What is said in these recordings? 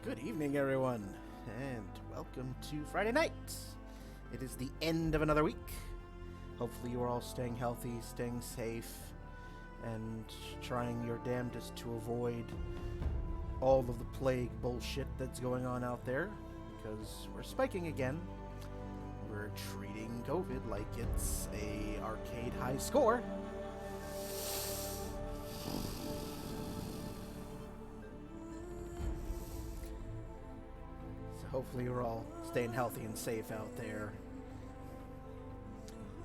Good evening, everyone, and welcome to Friday night. It is the end of another week. Hopefully you are all staying healthy, staying safe, and trying your damnedest to avoid all of the plague bullshit that's going on out there, because we're spiking again. We're treating COVID like it's a arcade high score. Hopefully you're all staying healthy and safe out there.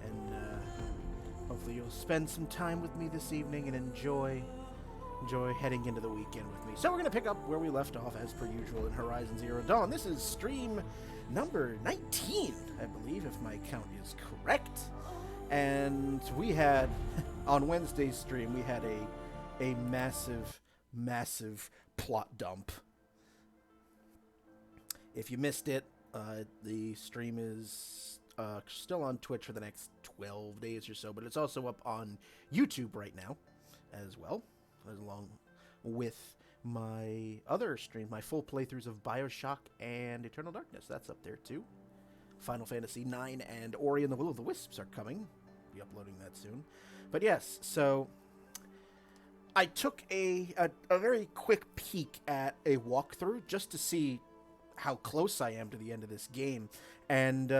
And hopefully you'll spend some time with me this evening and enjoy heading into the weekend with me. So we're going to pick up where we left off as per usual in Horizon Zero Dawn. This is stream number 19, I believe, if my count is correct. And we had, on Wednesday's stream, we had a massive plot dump. If you missed it, the stream is still on Twitch for the next 12 days or so, but it's also up on YouTube right now as well, along with my other stream, my full playthroughs of BioShock and Eternal Darkness. That's up there too. Final Fantasy IX and Ori and the Will of the Wisps are coming. I'll be uploading that soon. But yes, so I took a very quick peek at a walkthrough just to see how close I am to the end of this game, and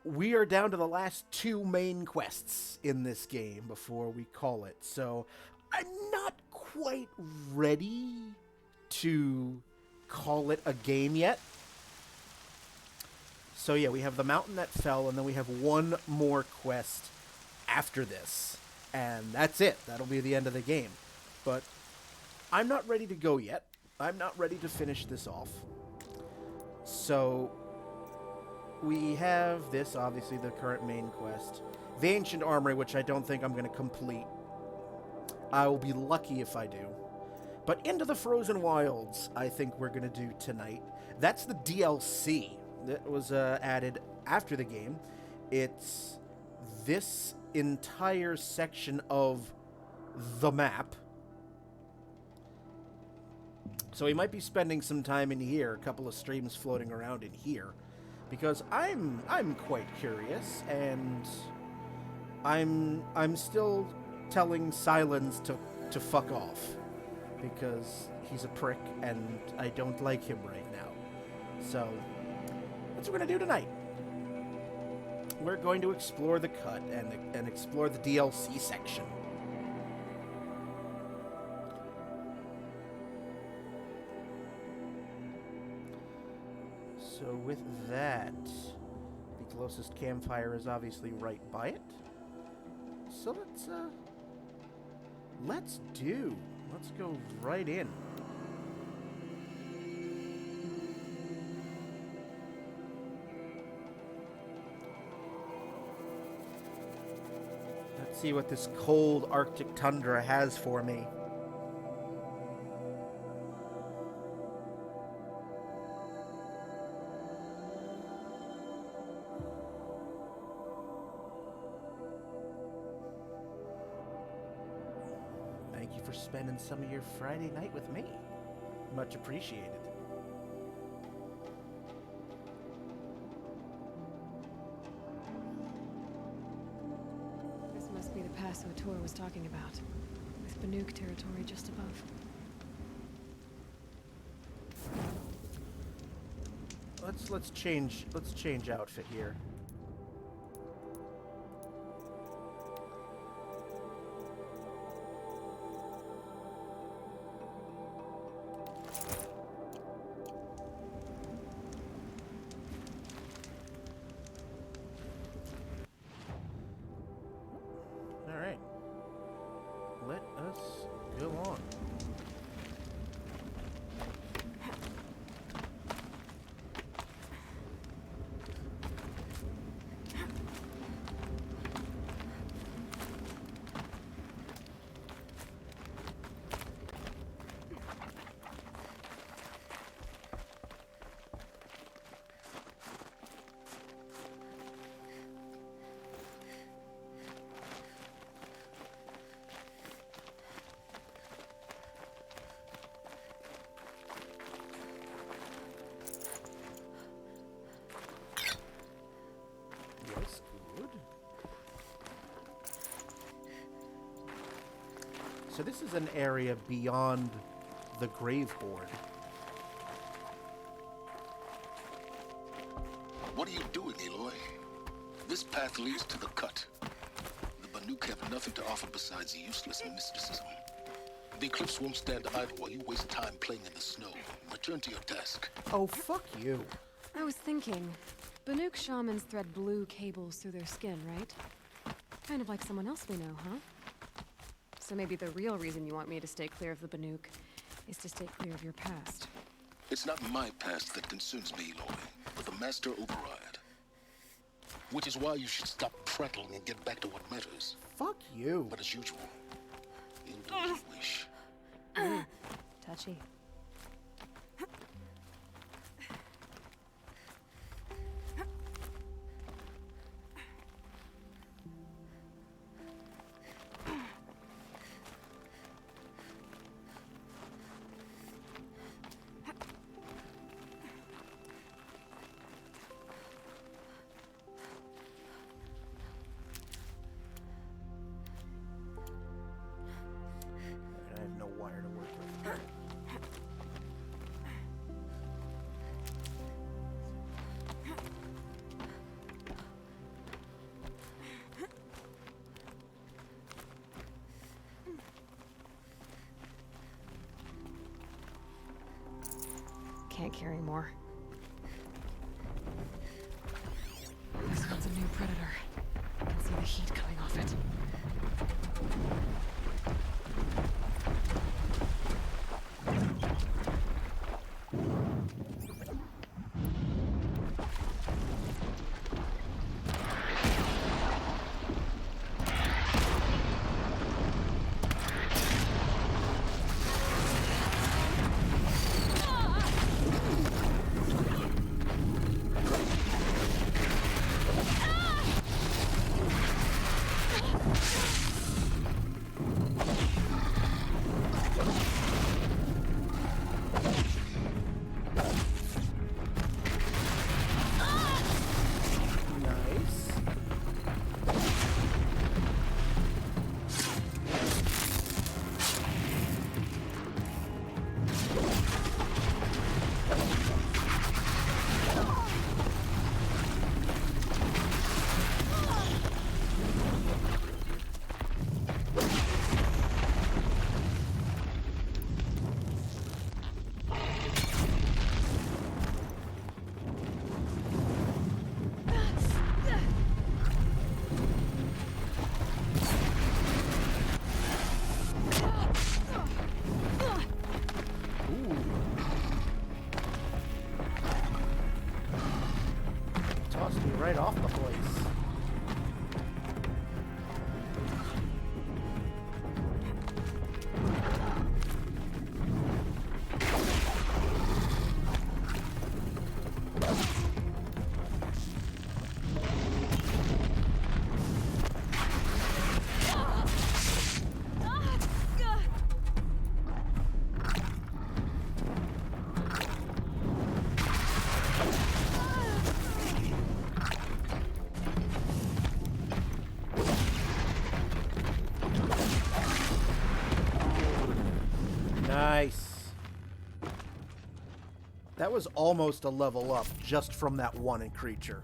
we are down to the last two main quests in this game before we call it, so I'm not quite ready to call it a game yet. So yeah, we have the mountain that fell, and then we have one more quest after this, and that's it. That'll be the end of the game, but I'm not ready to go yet. I'm not ready to finish this off. So we have this, obviously, the current main quest. The Ancient Armory, which I don't think I'm going to complete. I will be lucky if I do. But Into the Frozen Wilds, I think we're going to do tonight. That's the DLC that was added after the game. It's this entire section of the map. So we might be spending some time in here, a couple of streams floating around in here, because I'm quite curious, and I'm still telling Silence to fuck off, because he's a prick and I don't like him right now. So that's what we're gonna do tonight. We're going to explore the cut and explore the DLC section. So with that, the closest campfire is obviously right by it. So let's go right in. Let's see what this cold Arctic tundra has for me. Spending some of your Friday night with me. Much appreciated. This must be the pass O'Toole was talking about, with Banuk territory just above. Let's change outfit here. So this is an area beyond the grave board. What are you doing, Aloy? This path leads to the cut. The Banuk have nothing to offer besides useless mysticism. The Eclipse won't stand idle while you waste time playing in the snow. Return to your task. Oh, fuck you. I was thinking, Banuk shamans thread blue cables through their skin, right? Kind of like someone else we know, huh? So maybe the real reason you want me to stay clear of the Banuk is to stay clear of your past. It's not my past that concerns me, Aloy, but the Master Override. Which is why you should stop prattling and get back to what matters. Fuck you. But as usual, you'll do as you wish. Touchy. I have no wire to work with. Can't carry more. This one's a new predator. I can see the heat coming off it. Nice. Ooh. Tossed me right off the place. Nice. That was almost a level up just from that one creature.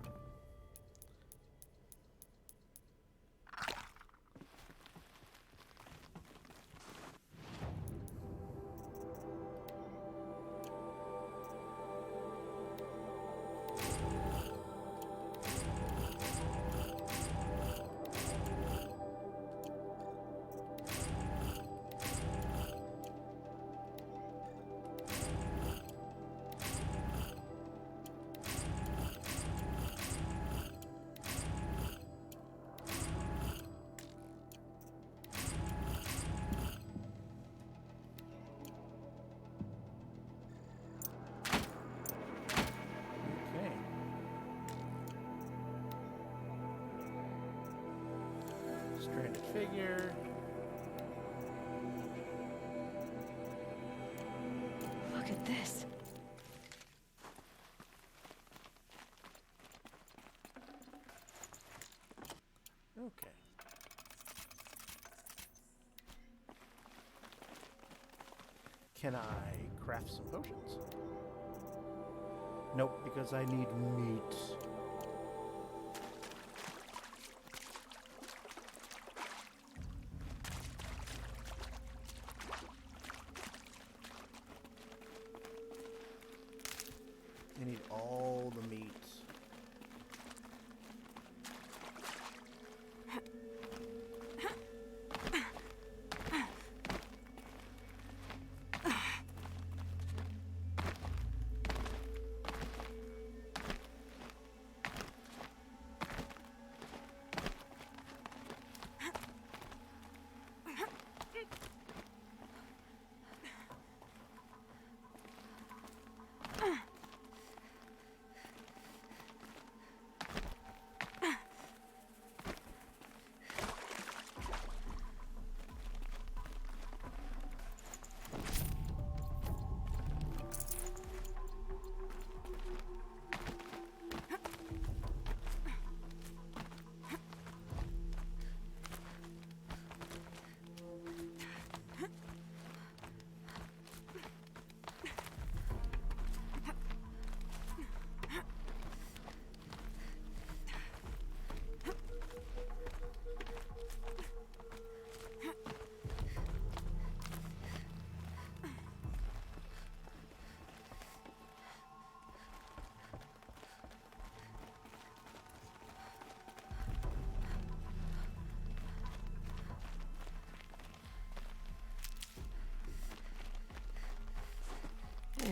Okay. Stranded figure. Look at this. Okay. Can I craft some potions? Nope, because I need meat. I need all the meat.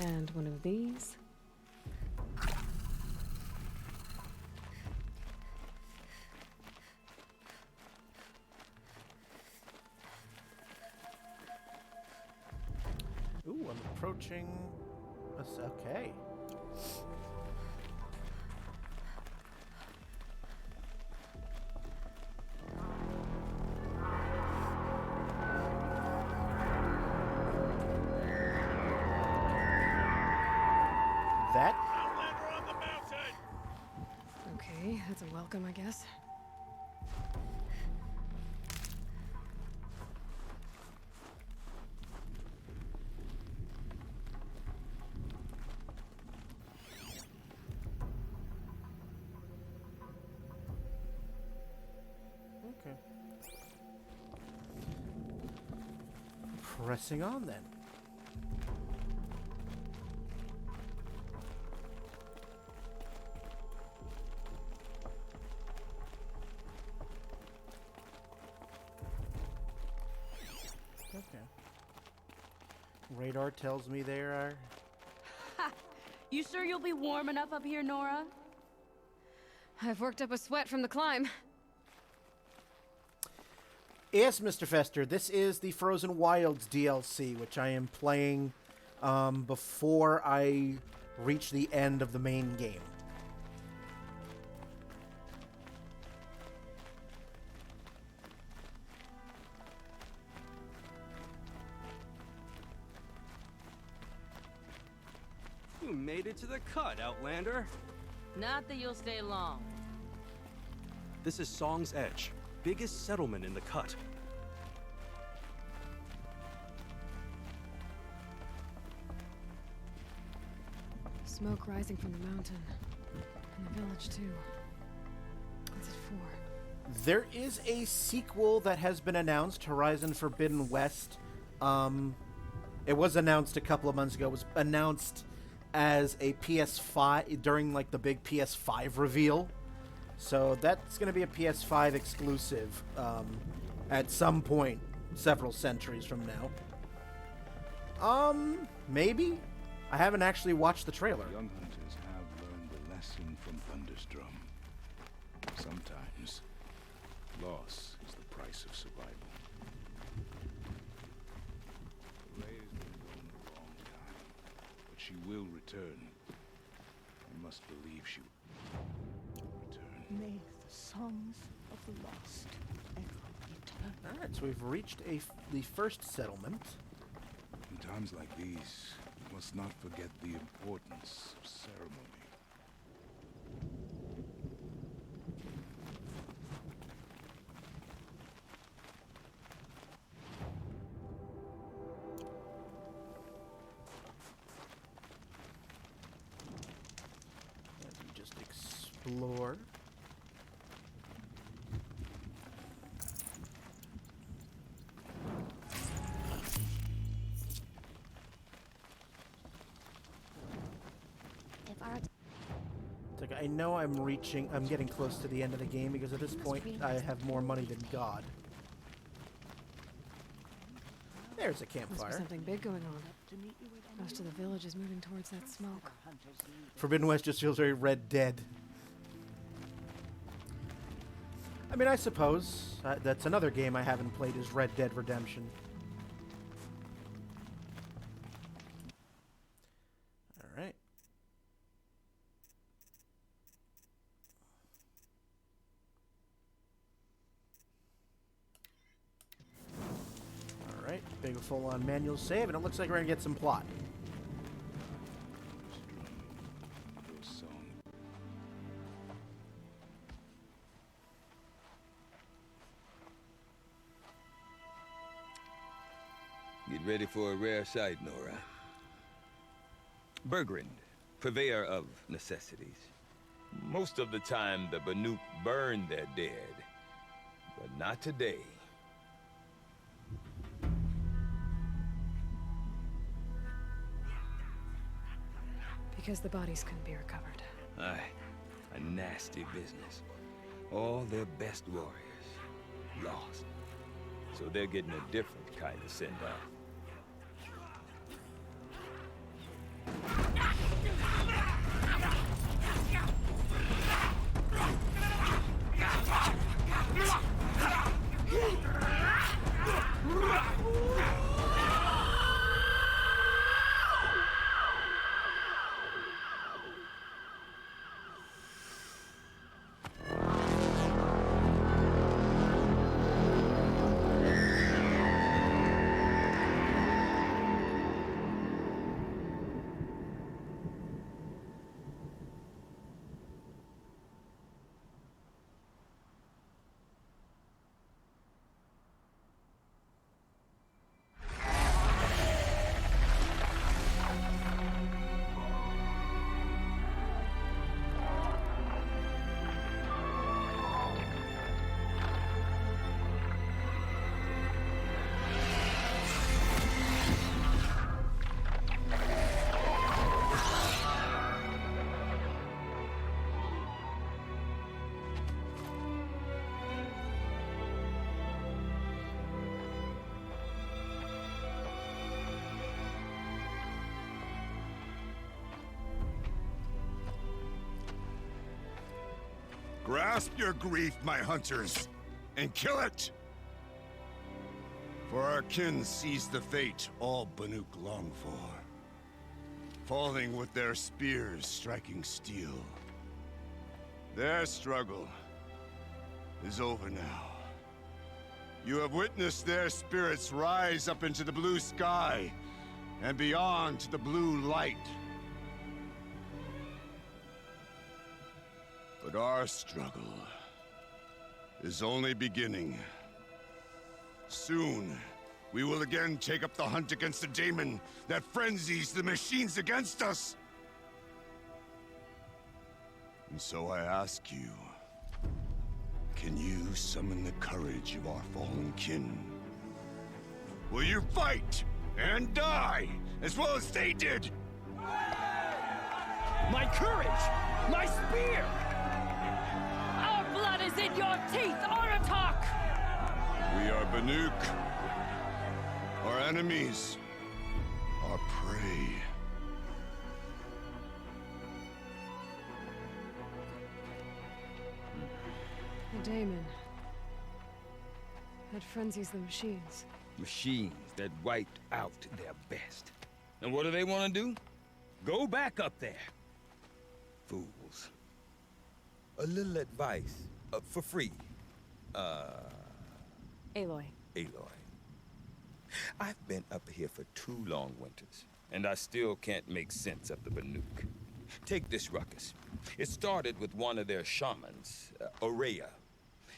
And one of these. Ooh, I'm approaching. Okay. That Outlander on the mountain! Okay, that's a welcome, I guess. okay. Pressing on then. Okay. Radar tells me there are. You sure you'll be warm enough up here, Nora? I've worked up a sweat from the climb. Yes, Mr. Fester, this is the Frozen Wilds DLC, which I am playing before I reach the end of the main game. You made it to the cut, Outlander. Not that you'll stay long. This is Song's Edge, biggest settlement in the cut. Smoke rising from the mountain. And the village, too. What's it for? There is a sequel that has been announced, Horizon Forbidden West. It was announced a couple of months ago. It was announced as a PS5 during like the big PS5 reveal. So that's going to be a PS5 exclusive at some point several centuries from now. Maybe? I haven't actually watched the trailer. Young hunters have learned the lesson from Thunderstrom. Sometimes, loss is the price of survival. Ray's been gone a long time, but she will return. I must believe she will return. May the songs of the lost echo eternal. Alright, so we've reached the first settlement. In times like these, we must not forget the importance of ceremony. explore. It's like I know I'm getting close to the end of the game because at this point I have more money than God. There's a Must be campfire. something big going on. Most of the village is moving towards that smoke. Forbidden West just feels very Red Dead. I mean, I suppose that's another game I haven't played is Red Dead Redemption. All right. All right, big full-on manual save, and it looks like we're gonna get some plot. Your song. Get ready for a rare sight, Nora. Bergrand, purveyor of necessities. Most of the time, the Banuk burn their dead, but not today. Because the bodies couldn't be recovered. Aye, a nasty business. All their best warriors lost. So they're getting a different kind of send-off. Grasp your grief, my hunters, and kill it! For our kin sees the fate all Banuk long for. Falling with their spears striking steel. Their struggle is over now. You have witnessed their spirits rise up into the blue sky and beyond to the blue light. But our struggle is only beginning. Soon, we will again take up the hunt against the daemon that frenzies the machines against us. And so I ask you, can you summon the courage of our fallen kin? Will you fight and die as well as they did? My courage! My spear! Our blood is in your teeth, Aratak! We are Banuk. Our enemies are prey. The daemon. That frenzies the machines. Machines that wiped out their best. And what do they want to do? Go back up there. Fools. A little advice, for free. Aloy. Aloy. I've been up here for 2 long winters, and I still can't make sense of the Banuk. Take this ruckus. It started with one of their shamans, Ourea,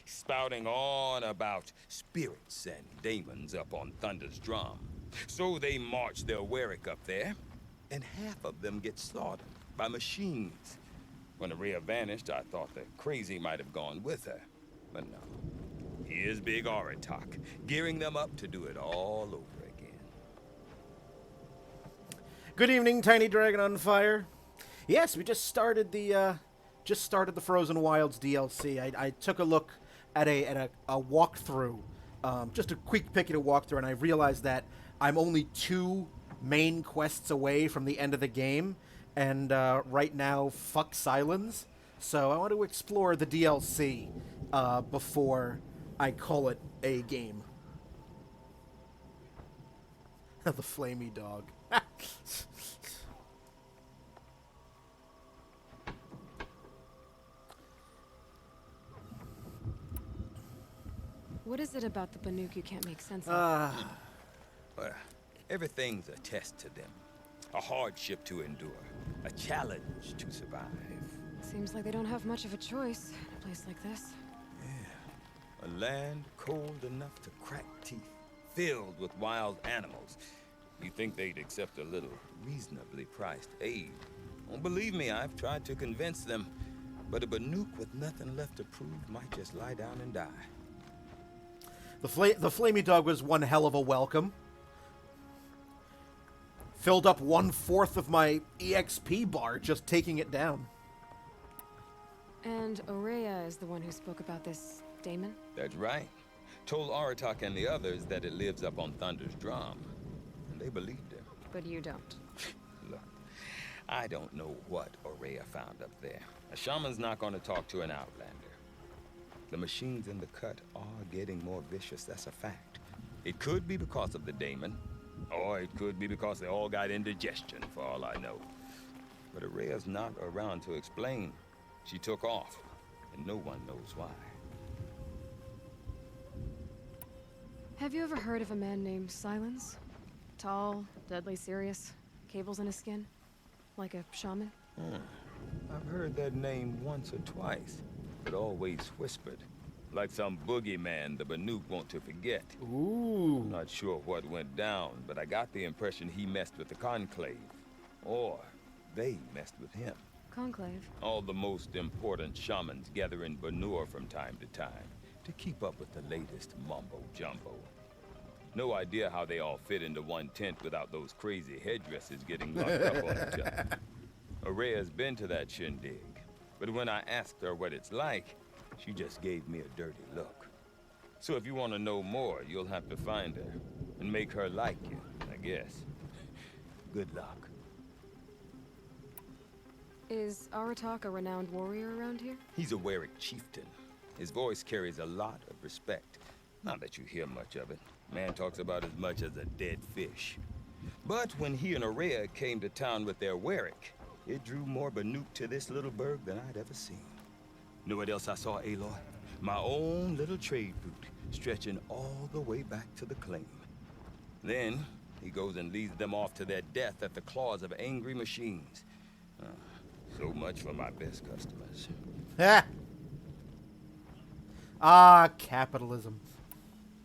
spouting on about spirits and daemons up on Thunder's drum. So they march their Warwick up there, and half of them get slaughtered by machines, When Araya vanished, I thought the crazy might have gone with her. But no. Here's Big Aratak, gearing them up to do it all over again. Good evening, Tiny Dragon on Fire. Yes, we just started the Frozen Wilds DLC. I took a look at a walkthrough, just a quick pick at a walkthrough, and I realized that I'm only 2 main quests away from the end of the game, and right now, fuck Silence. So I want to explore the DLC before I call it a game. The flamey dog. What is it about the Banuk you can't make sense of? Well, everything's a test to them. A hardship to endure. A challenge to survive. Seems like they don't have much of a choice in a place like this. A land cold enough to crack teeth, filled with wild animals. You think they'd accept a little reasonably priced aid? Well, believe me, I've tried to convince them. But a Banuk with nothing left to prove might just lie down and die. The flamey dog was one hell of a welcome. Filled up 1/4 of my EXP bar just taking it down. And Araya is the one who spoke about this daemon? That's right. Told Aratak and the others that it lives up on Thunder's drum. And they believed him. But you don't. Look, I don't know what Araya found up there. A shaman's not going to talk to an outlander. The machines in the cut are getting more vicious, that's a fact. It could be because of the daemon, or it could be because they all got indigestion, for all I know. But Araya's not around to explain. She took off, and no one knows why. Have you ever heard of a man named Silence? Tall, deadly serious, cables in his skin? Like a shaman? I've heard that name once or twice, but always whispered. Like some boogeyman the Banuk want to forget. Ooh. I'm not sure what went down, but I got the impression he messed with the Conclave. Or they messed with him. Conclave? All the most important shamans gather in Banur from time to time to keep up with the latest mumbo-jumbo. No idea how they all fit into one tent without those crazy headdresses getting locked up on each other. Araya's been to that shindig, but when I asked her what it's like, she just gave me a dirty look. So if you want to know more, you'll have to find her and make her like you, I guess. Good luck. Is Aratak a renowned warrior around here? He's a Werik chieftain. His voice carries a lot of respect. Not that you hear much of it. Man talks about as much as a dead fish. But when he and Araya came to town with their Werik, it drew more Banuk to this little burg than I'd ever seen. Know what else I saw, Aloy? My own little trade route, stretching all the way back to the claim. Then, he goes and leads them off to their death at the claws of angry machines. So much for my best customers. Capitalism.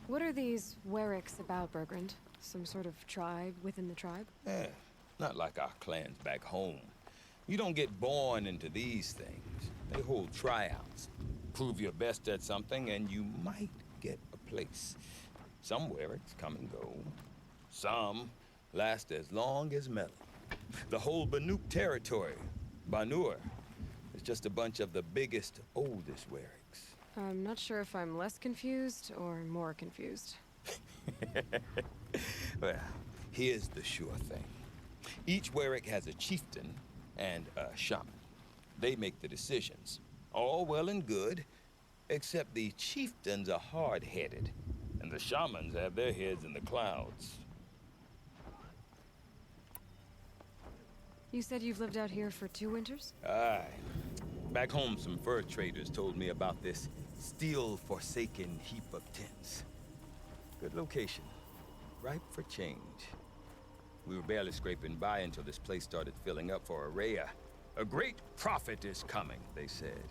What are these Weriks about, Bergrand? Some sort of tribe within the tribe? Not like our clans back home. You don't get born into these things. They hold tryouts. Prove your best at something and you might get a place. Some Weriks come and go. Some last as long as Melon. The whole Banuk territory, Banur, is just a bunch of the biggest, oldest Weriks. I'm not sure if I'm less confused or more confused. Well, here's the sure thing. Each Werik has a chieftain and a shaman. They make the decisions. All well and good, except the chieftains are hard-headed, and the shamans have their heads in the clouds. You said you've lived out here for 2 winters? Aye. Back home, some fur traders told me about this steel-forsaken heap of tents. Good location. Ripe for change. We were barely scraping by until this place started filling up for Araya. A great prophet is coming, they said.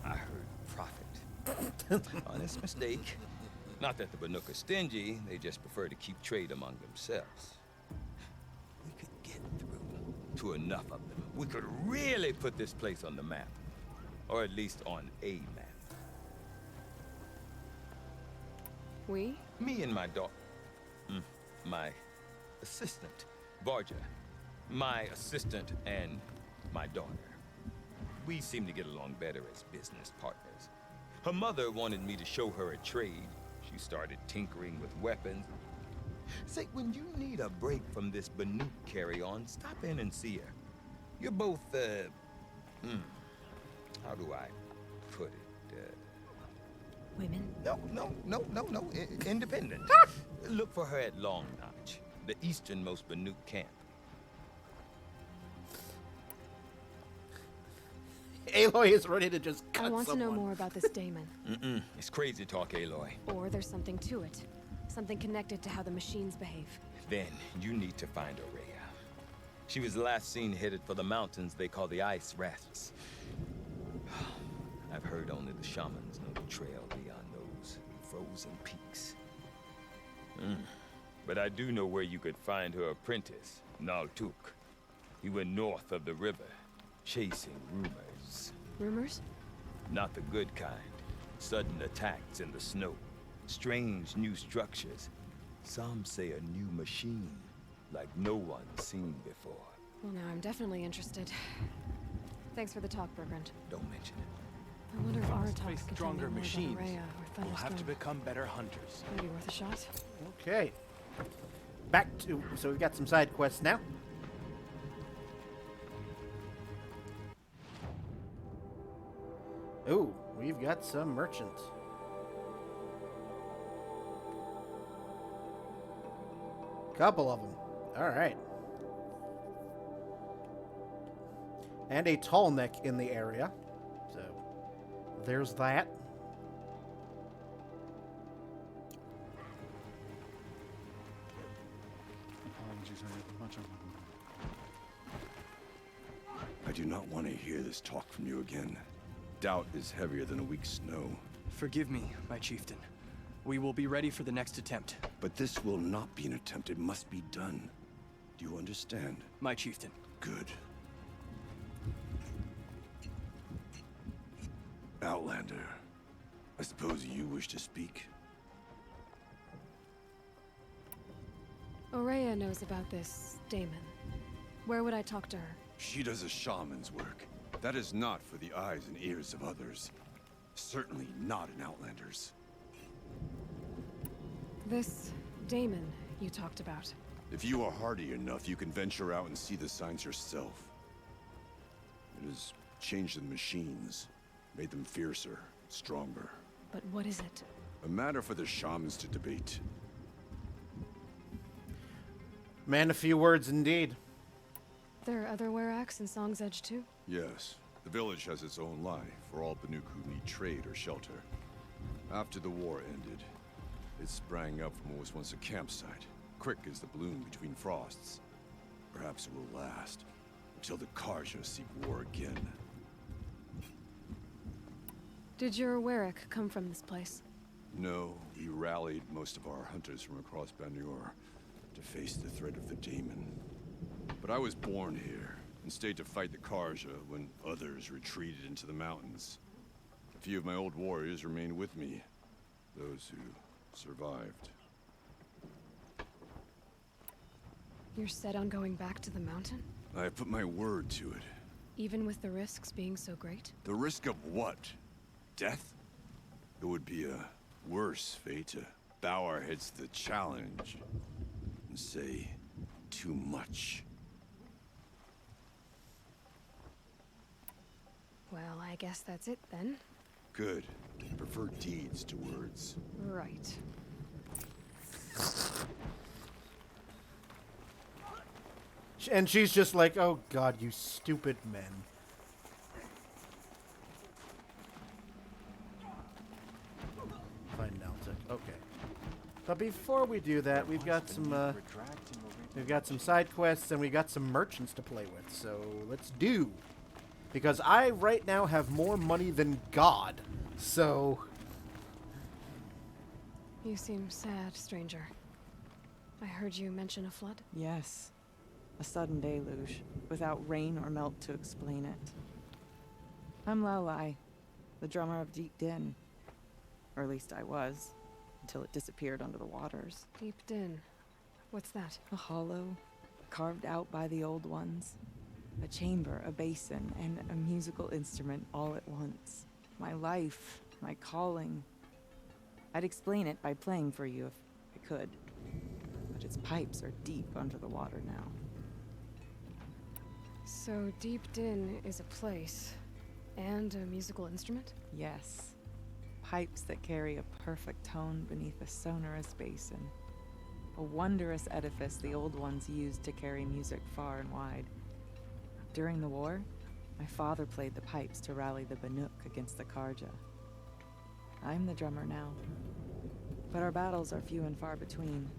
I heard prophet. Honest mistake. Not that the Banuk are stingy, they just prefer to keep trade among themselves. We could get through. to enough of them, we could really put this place on the map. Or at least on a map. We? Me and my daughter. My assistant, Barja. My assistant and my daughter. We seem to get along better as business partners. Her mother wanted me to show her a trade. She started tinkering with weapons. Say, when you need a break from this Banuk carry-on, stop in and see her. You're both, how do I put it? Women? No. Independent. Look for her at Long Notch, the easternmost Banuk camp. Aloy is ready to just cut I want someone. to know more about this Damon. It's crazy talk, Aloy. Or there's something to it. Something connected to how the machines behave. Then you need to find Aurea. She was last seen headed for the mountains they call the Ice Rafts. I've heard only the shamans know the trail beyond those frozen peaks. But I do know where you could find her apprentice, Naltuk. He went north of the river, chasing rumors. Rumors? Not the good kind. Sudden attacks in the snow. Strange new structures. Some say a new machine, like no one's seen before. Well, now I'm definitely interested. Thanks for the talk, Bergrand. Don't mention it. I wonder if Aratak Face could stronger tell me more machines. about Aurea or We'll have to Thunderstone. become better hunters. Maybe worth a shot. Okay. Back to... So we've got some side quests now. Ooh, we've got some merchants. Couple of them. All right. And a tall neck in the area. So, there's that. Apologies, I have much on my mind. I do not want to hear this talk from you again. Doubt is heavier than a week's snow. Forgive me, my chieftain. We will be ready for the next attempt. But this will not be an attempt. It must be done. Do you understand? My chieftain. Good. Outlander, I suppose you wish to speak? Aurea knows about this Damon. Where would I talk to her? She does a shaman's work. That is not for the eyes and ears of others. Certainly not an Outlander's. This Damon you talked about. If you are hardy enough, you can venture out and see the signs yourself. It has changed the machines, made them fiercer, stronger. But what is it? A matter for the shamans to debate. Man, a few words indeed. There are other Weraks in Song's Edge too? Yes, the village has its own life for all Banuk who need trade or shelter. After the war ended, it sprang up from what was once a campsite, quick as the bloom between frosts. Perhaps it will last, until the Karja seek war again. Did your Werak come from this place? No, we rallied most of our hunters from across Banur to face the threat of the Daemon. But I was born here, and stayed to fight the Karja when others retreated into the mountains. A few of my old warriors remained with me, those who survived. You're set on going back to the mountain? I have put my word to it. Even with the risks being so great? The risk of what? Death? It would be a worse fate to bow our heads to the challenge and say too much. Well, I guess that's it then. Good. Prefer deeds to words. Right. And she's just like, oh god, you stupid men. Find Naltuk. Okay. But before we do that, we've got some side quests and we've got some merchants to play with. So let's do. Because I right now have more money than God. So You seem sad, stranger. I heard you mention a flood. Yes. A sudden deluge, without rain or melt to explain it. I'm Laolai, the drummer of Deep Din. Or at least I was, until it disappeared under the waters. Deep Din. What's that? A hollow, carved out by the old ones. A chamber, a basin, and a musical instrument all at once. My life, my calling. I'd explain it by playing for you if I could. But its pipes are deep under the water now. So Deep Din is a place, and a musical instrument? Yes. Pipes that carry a perfect tone beneath a sonorous basin. A wondrous edifice the old ones used to carry music far and wide. During the war, my father played the pipes to rally the Banuk against the Karja. I'm the drummer now, but our battles are few and far between.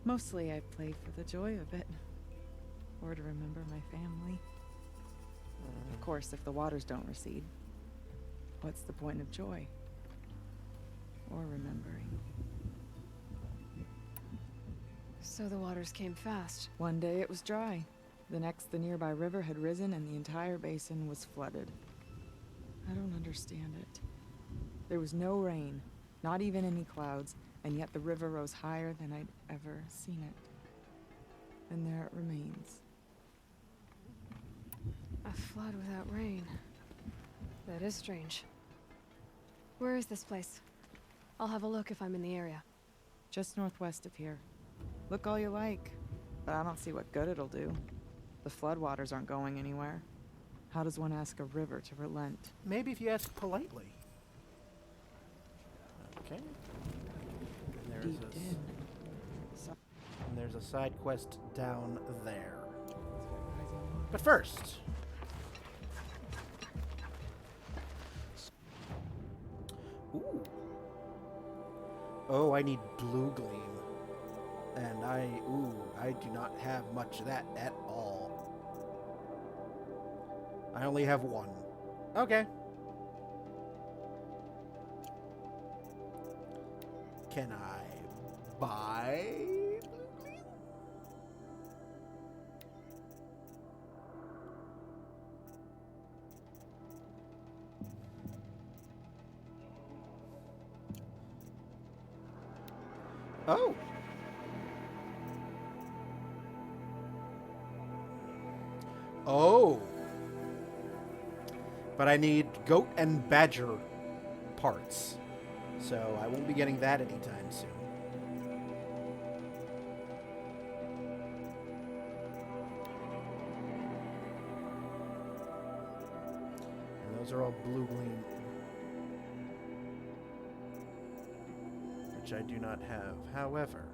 Mostly I play for the joy of it, or to remember my family. Of course, if the waters don't recede, what's the point of joy? Or remembering? So the waters came fast. One day it was dry. The next, the nearby river had risen and the entire basin was flooded. I don't understand it. There was no rain, not even any clouds, and yet the river rose higher than I'd ever seen it. And there it remains. A flood without rain. That is strange. Where is this place? I'll have a look if I'm in the area. Just northwest of here. Look all you like, but I don't see what good it'll do. The floodwaters aren't going anywhere. How does one ask a river to relent? Maybe if you ask politely. Okay. And there's a side quest down there. But first... Ooh. Oh, I need blue gleam. And I do not have much of that at all. I only have one. Okay. Can I buy blue gleam? Oh. Oh. But I need goat and badger parts. So I won't be getting that anytime soon. And those are all blue gleam. Which I do not have. However,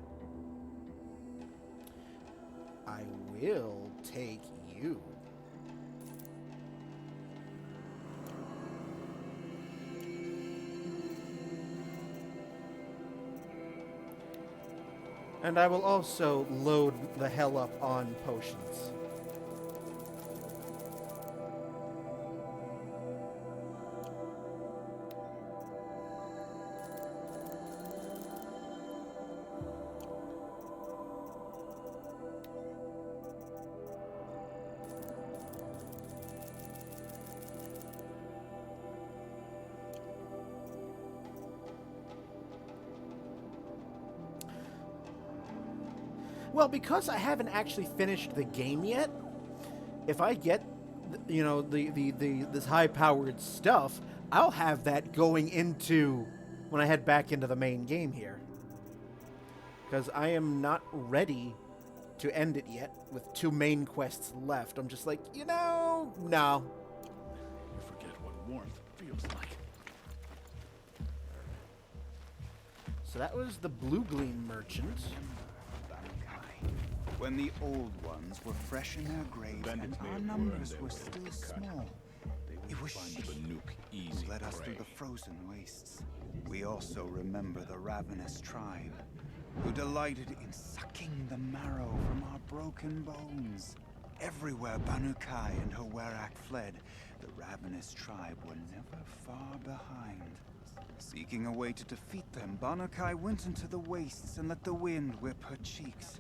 I will take you. And I will also load the hell up on potions. Well, because I haven't actually finished the game yet, if I get, you know, this high-powered stuff, I'll have that going into when I head back into the main game here. Because I am not ready to end it yet with 2 main quests left. I'm just like, you know, no. You forget what warmth feels like. So that was the Blue Gleam Merchant. When the old ones were fresh in their graves and our numbers were still small, it was she who led us through the frozen wastes. We also remember the ravenous tribe, who delighted in sucking the marrow from our broken bones. Everywhere Banukai and her Werak fled, the ravenous tribe were never far behind. Seeking a way to defeat them, Banukai went into the wastes and let the wind whip her cheeks.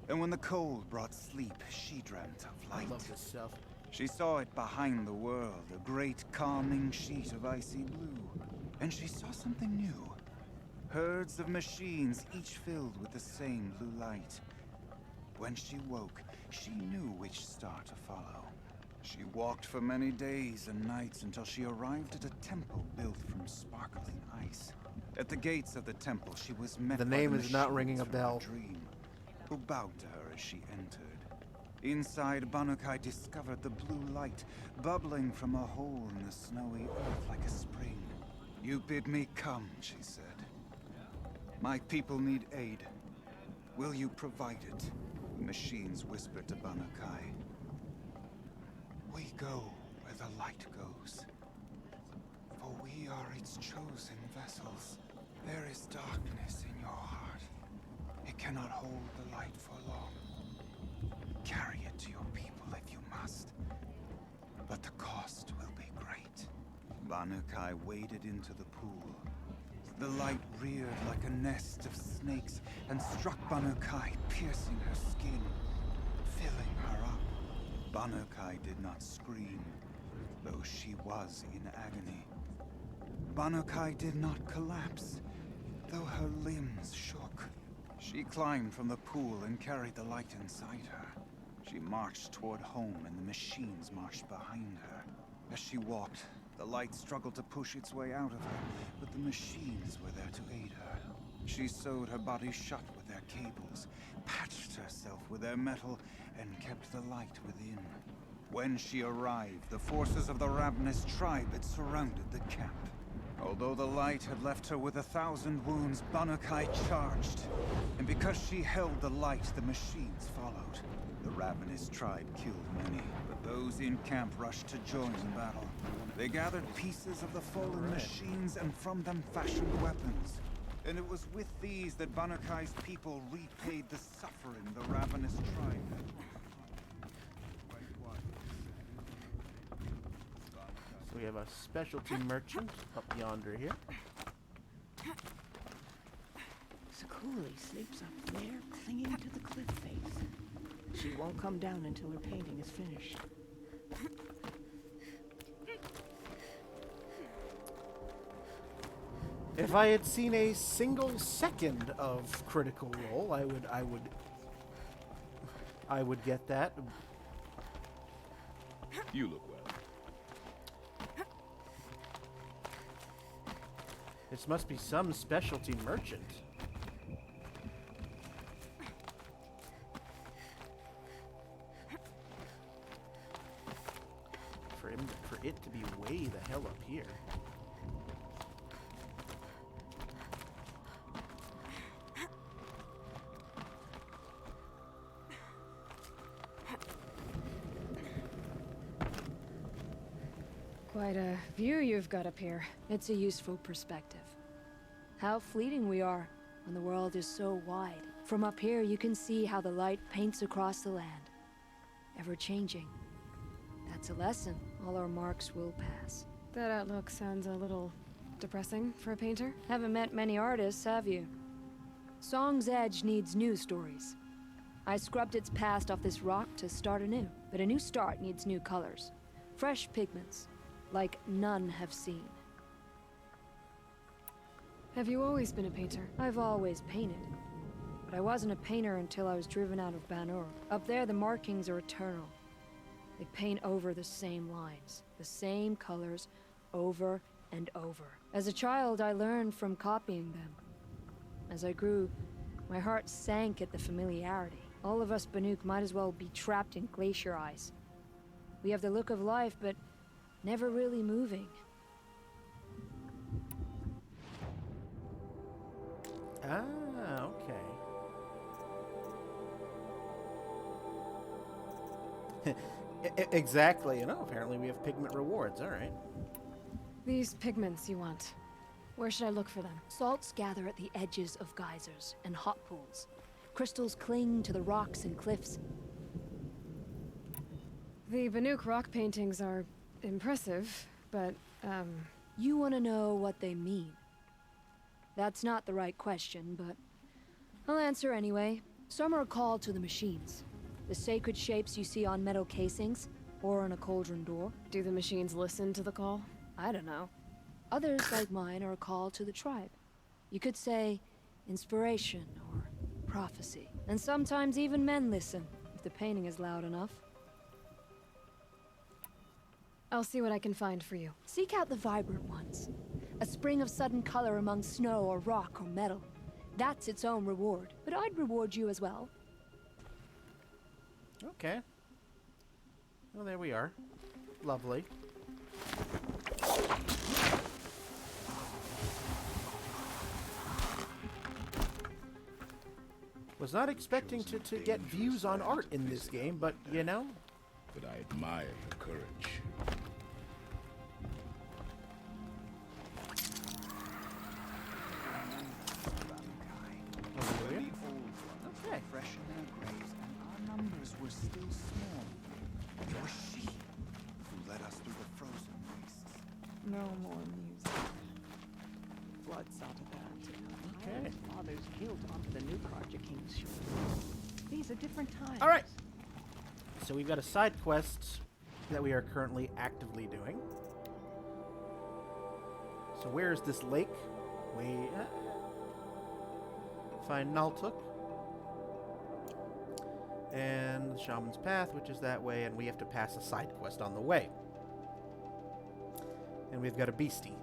And when the cold brought sleep, she dreamt of light. I love this stuff. She saw it behind the world, a great calming sheet of icy blue. And she saw something new. Herds of machines, each filled with the same blue light. When she woke, she knew which star to follow. She walked for many days and nights until she arrived at a temple built from sparkling ice. At the gates of the temple, she was met The by name the is not ringing a machines from bell. her dream, who bowed to her as she entered. Inside, Banuk-Kai discovered the blue light bubbling from a hole in the snowy earth like a spring. You bid me come, she said. My people need aid. Will you provide it? The machines whispered to Banuk-Kai. We go where the light goes. For we are its chosen vessels. There is darkness in your heart. It cannot hold the light for long. Carry it to your people if you must. But the cost will be great. Banuk-Kai waded into the pool. The light reared like a nest of snakes and struck Banuk-Kai, piercing her skin, filling her up. Banuk-Kai did not scream, though she was in agony. Banuk-Kai did not collapse, though her limbs shook. She climbed from the pool and carried the light inside her. She marched toward home, and the machines marched behind her. As she walked, the light struggled to push its way out of her, but the machines were there to aid her. She sewed her body shut with their cables, patched herself with their metal, and kept the light within. When she arrived, the forces of the ravenous tribe had surrounded the camp. Although the light had left her with 1,000 wounds, Banuk-Kai charged. And because she held the light, the machines followed. The ravenous tribe killed many, but those in camp rushed to join in battle. They gathered pieces of the fallen machines and from them fashioned weapons. And it was with these that Banuk-Kai's people repaid the suffering the ravenous tribe had. So we have a specialty merchant up yonder here. Sakuli sleeps up there, clinging to the cliff face. She won't come down until her painting is finished. If I had seen a single second of Critical Role, I would get that. You look well. This must be some specialty merchant. For it to be way the hell up here. Quite a view you've got up here. It's a useful perspective. How fleeting we are when the world is so wide. From up here, you can see how the light paints across the land. Ever changing. That's a lesson. All our marks will pass. That outlook sounds a little depressing for a painter. Haven't met many artists, have you? Song's Edge needs new stories. I scrubbed its past off this rock to start anew. But a new start needs new colors. Fresh pigments. Like none have seen. Have you always been a painter? I've always painted. But I wasn't a painter until I was driven out of Ban-Ur. Up there, the markings are eternal. They paint over the same lines, the same colors, over and over. As a child, I learned from copying them. As I grew, my heart sank at the familiarity. All of us Banuk might as well be trapped in glacier ice. We have the look of life, but never really moving. Ah, okay. Exactly. You know, apparently we have pigment rewards. All right. These pigments you want. Where should I look for them? Salts gather at the edges of geysers and hot pools. Crystals cling to the rocks and cliffs. The Banuk rock paintings are impressive, but, You want to know what they mean. That's not the right question, but I'll answer anyway. Some are called to the machines. The sacred shapes you see on metal casings, or on a cauldron door. Do the machines listen to the call? I don't know. Others, like mine, are called to the tribe. You could say inspiration or prophecy. And sometimes even men listen, if the painting is loud enough. I'll see what I can find for you. Seek out the vibrant ones. A spring of sudden color among snow or rock or metal. That's its own reward. But I'd reward you as well. Okay. Well, there we are. Lovely. Was not expecting to get views on art in this game, but you know. But I admire your courage. Okay. Fresh in their graves, and our numbers were still small. It was she who led us through the frozen wastes. No more music. Blood saw to that. Okay. Father's guilt onto the new Carja King's shoulders. These are different times. All right. So we've got a side quest that we are currently actively doing. So where is this lake? Find Naltuk. And the Shaman's Path, which is that way, and we have to pass a side quest on the way. And we've got a beastie.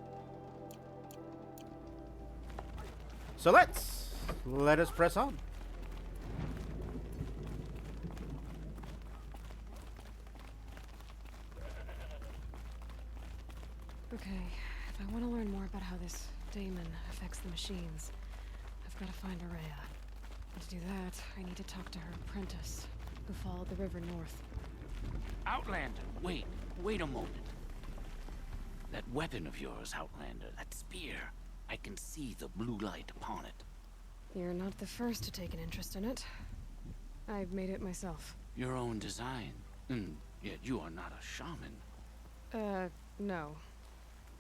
So let us press on. Okay, if I want to learn more about how this daemon affects the machines, I've got to find Araya. And to do that, I need to talk to her apprentice, who followed the river north. Outlander, wait a moment. That weapon of yours, Outlander, that spear, I can see the blue light upon it. You're not the first to take an interest in it. I've made it myself. Your own design. Yet you are not a shaman. No.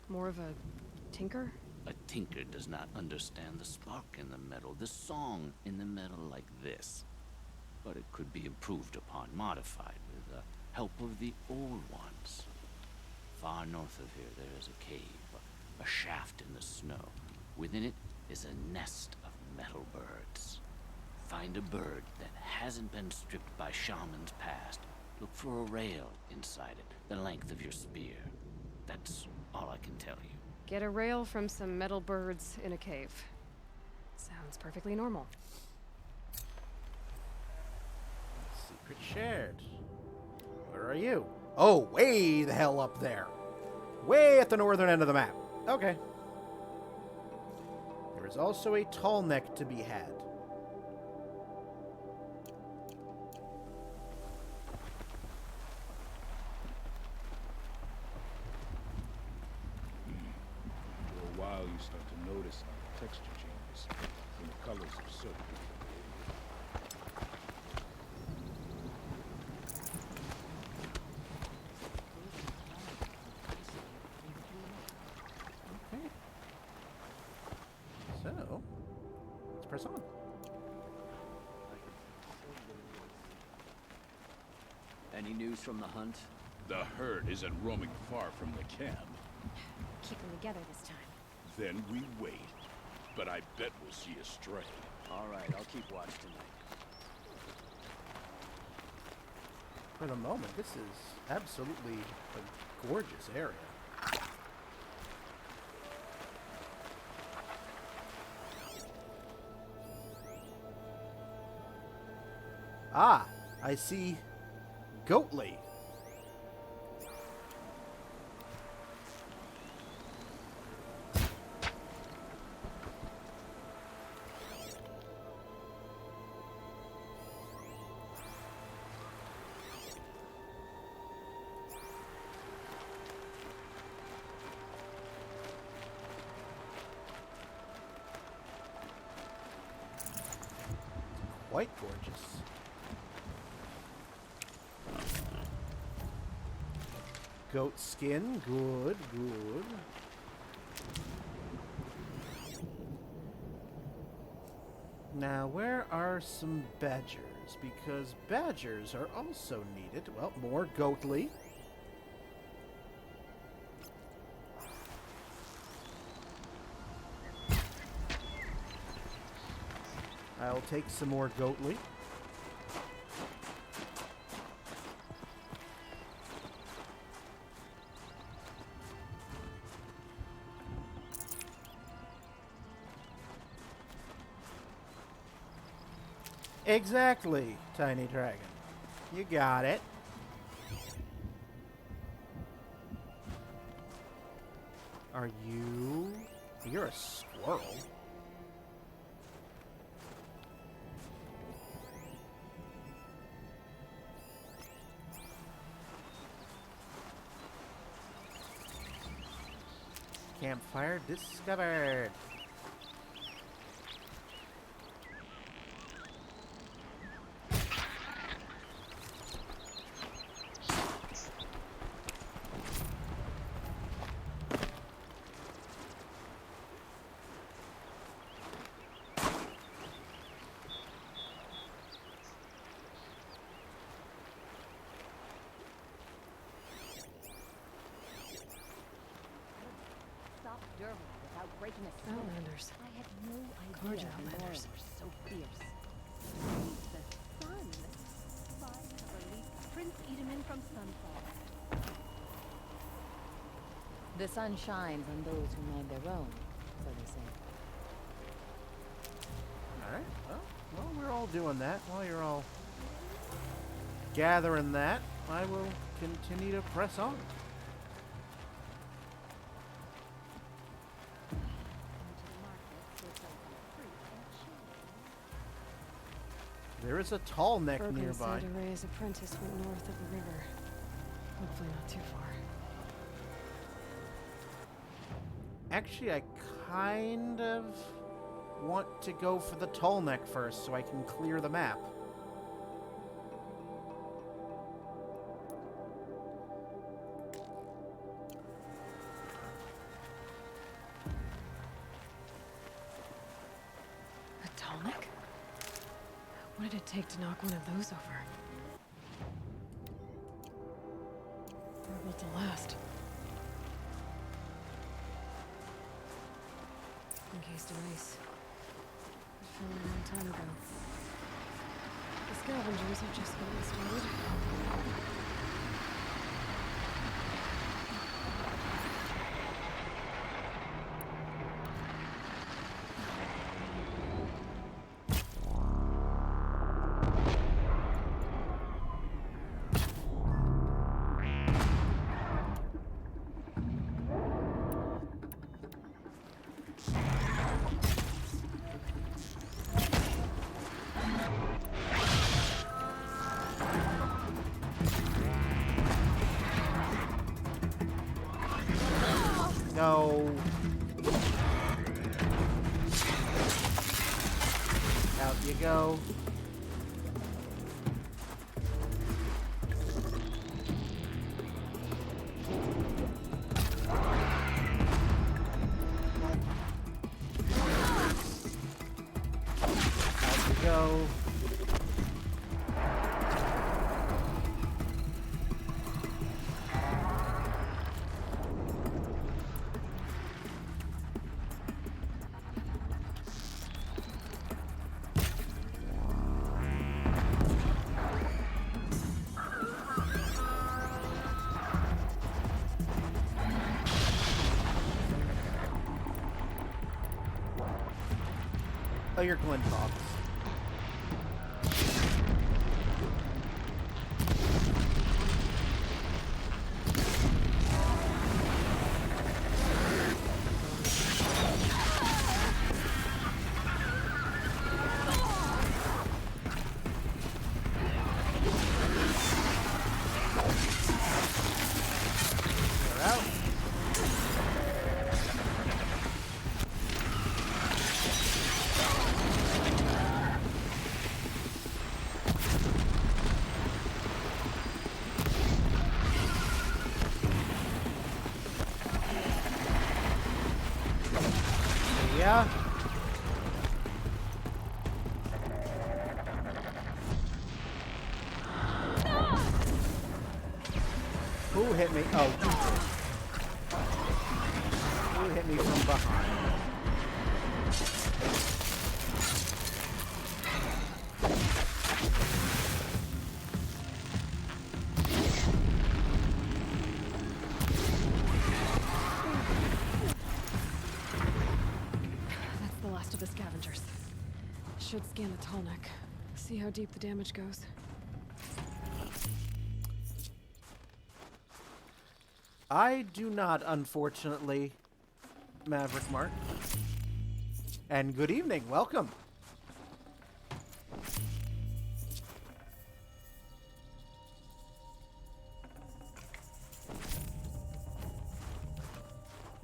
More of a tinker? A tinker does not understand the spark in the metal, the song in the metal like this. But it could be improved upon, modified with the help of the old ones. Far north of here there is a cave, a shaft in the snow. Within it is a nest of metal birds. Find a bird that hasn't been stripped by shamans past. Look for a rail inside it, the length of your spear. That's all I can tell you. Get a rail from some metal birds in a cave. Sounds perfectly normal. Secret shared. Where are you? Oh, way the hell up there. Way at the northern end of the map. Okay. There is also a tall neck to be had. After a while, you start to notice how the texture changes and the colors of silk. So, let's press on. Any news from the hunt? The herd isn't roaming far from the camp. Keep them together this time. Then we wait. But I bet we'll see a stray. All right, I'll keep watch tonight. For the moment, this is absolutely a gorgeous area. Ah, I see Goatley. Quite gorgeous. Goat skin, good, good. Now, where are some badgers? Because badgers are also needed. Well, more Goatly. I'll take some more Goatly. Exactly, Tiny Dragon. You got it. Are you... You're a squirrel. Campfire discovered. Breaking a sweat. Outlanders. I had no idea Gorgeous the Outlanders. Nora were so fierce. The sun. By Kavalika, Prince Edaman from Sunfall. The sun shines on those who mind their own, so they say. Alright, well, we're all doing that. While you're all gathering that, I will continue to press on. There is a tall neck Bergman nearby. said Array's apprentice went north of the river. Hopefully not too far. Actually, I kind of want to go for the tall neck first so I can clear the map. A Tallneck? What did it take to knock one of those over? They're built to last. Encased in ice. It fell a long time ago. The scavengers are just getting started. No. Out you go. Out you go. Oh, you're Glen Fox. You're out. Yeah. Who hit me? Oh, you did. Who hit me from behind? That's the last of the scavengers. Should scan the tall neck. See how deep the damage goes. I do not, unfortunately, Maverick Mark. And good evening, welcome.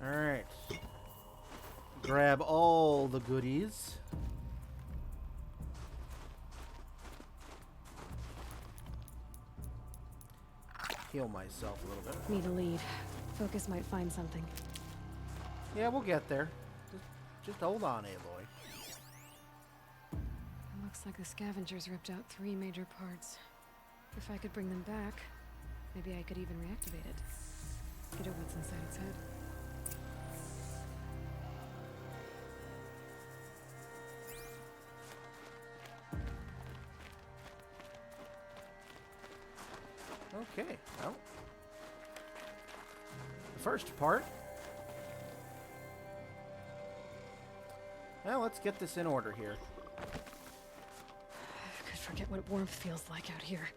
Alright. Grab all the goodies. Heal myself a little bit. Need a lead. Focus might find something. Yeah, we'll get there. Just hold on, Aloy. It looks like the scavengers ripped out 3 major parts. If I could bring them back, maybe I could even reactivate it. Get at what's inside its head. Okay, well. The first part. Well, let's get this in order here. I could forget what warmth feels like out here.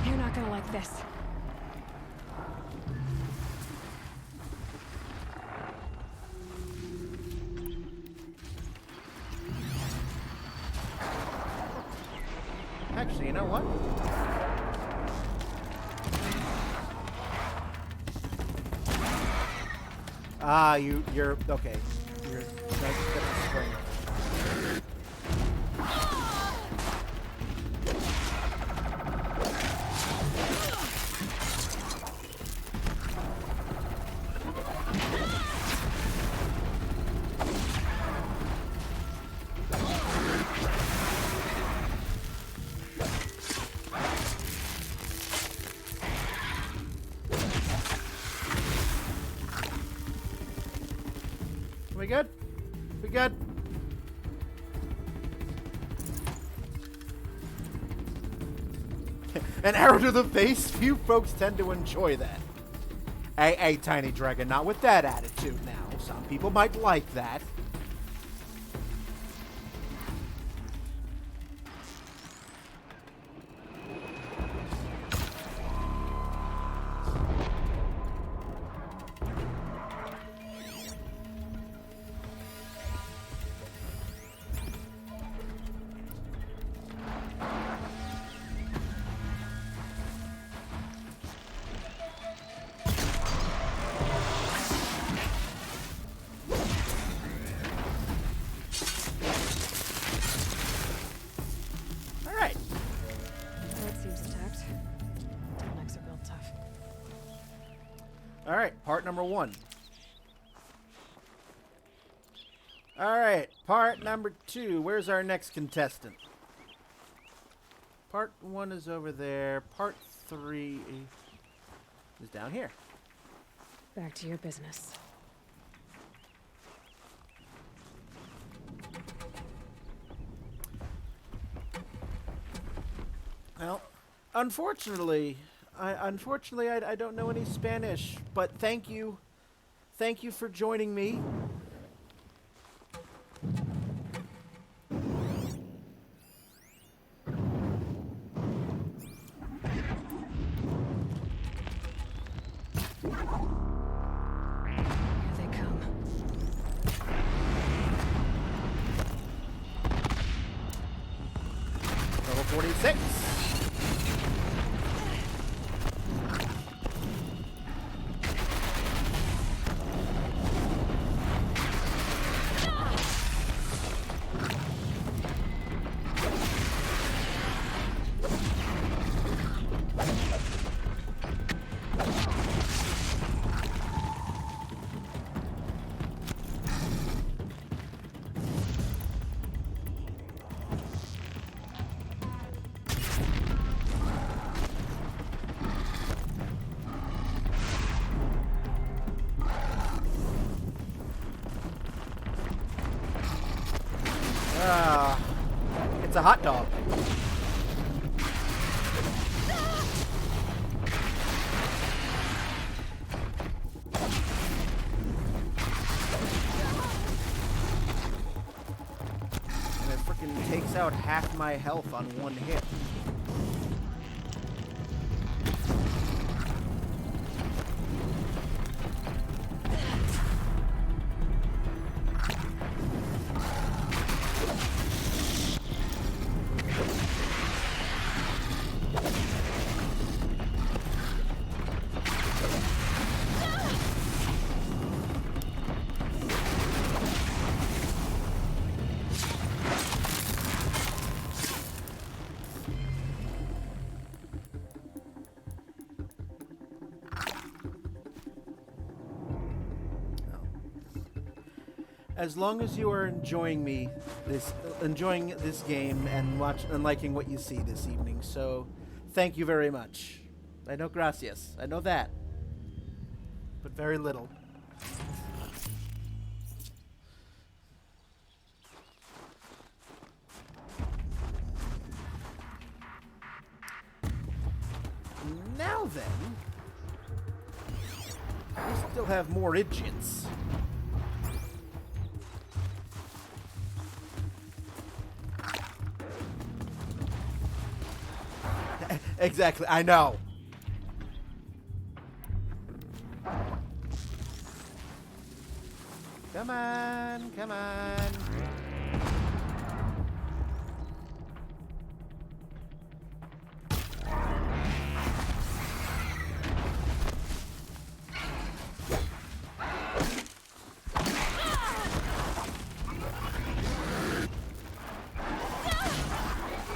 You're not gonna like this. Actually, you know what? Ah, you're okay. You're that's a spring. We good? We good? An arrow to the face? Few folks tend to enjoy that. Hey, Tiny Dragon, not with that attitude now. Some people might like that. Alright, part number 1. Alright, part number 2. Where's our next contestant? Part 1 is over there. Part 3 is down here. Back to your business. Well, unfortunately, I don't know any Spanish, but thank you. Thank you for joining me. Here they come. Level 46. It's a hot dog. And it freaking takes out half my health on one hit. As long as you are enjoying this game and liking what you see this evening, so thank you very much. I know gracias. I know that. But very little. Now then, we still have more idiots. Exactly, I know. Come on, come on.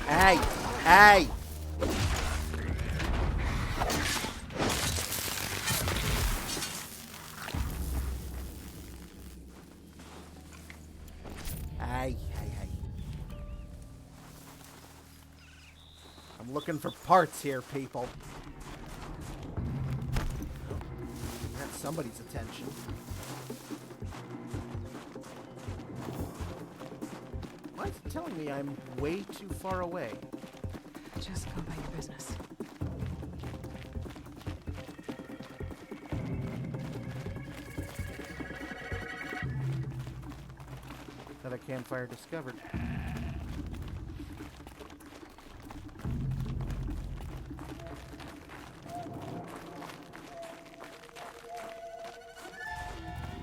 Hey, hey. I'm looking for parts here, people. That's somebody's attention. Why is it telling me I'm way too far away? Just go about your business. Another campfire discovered.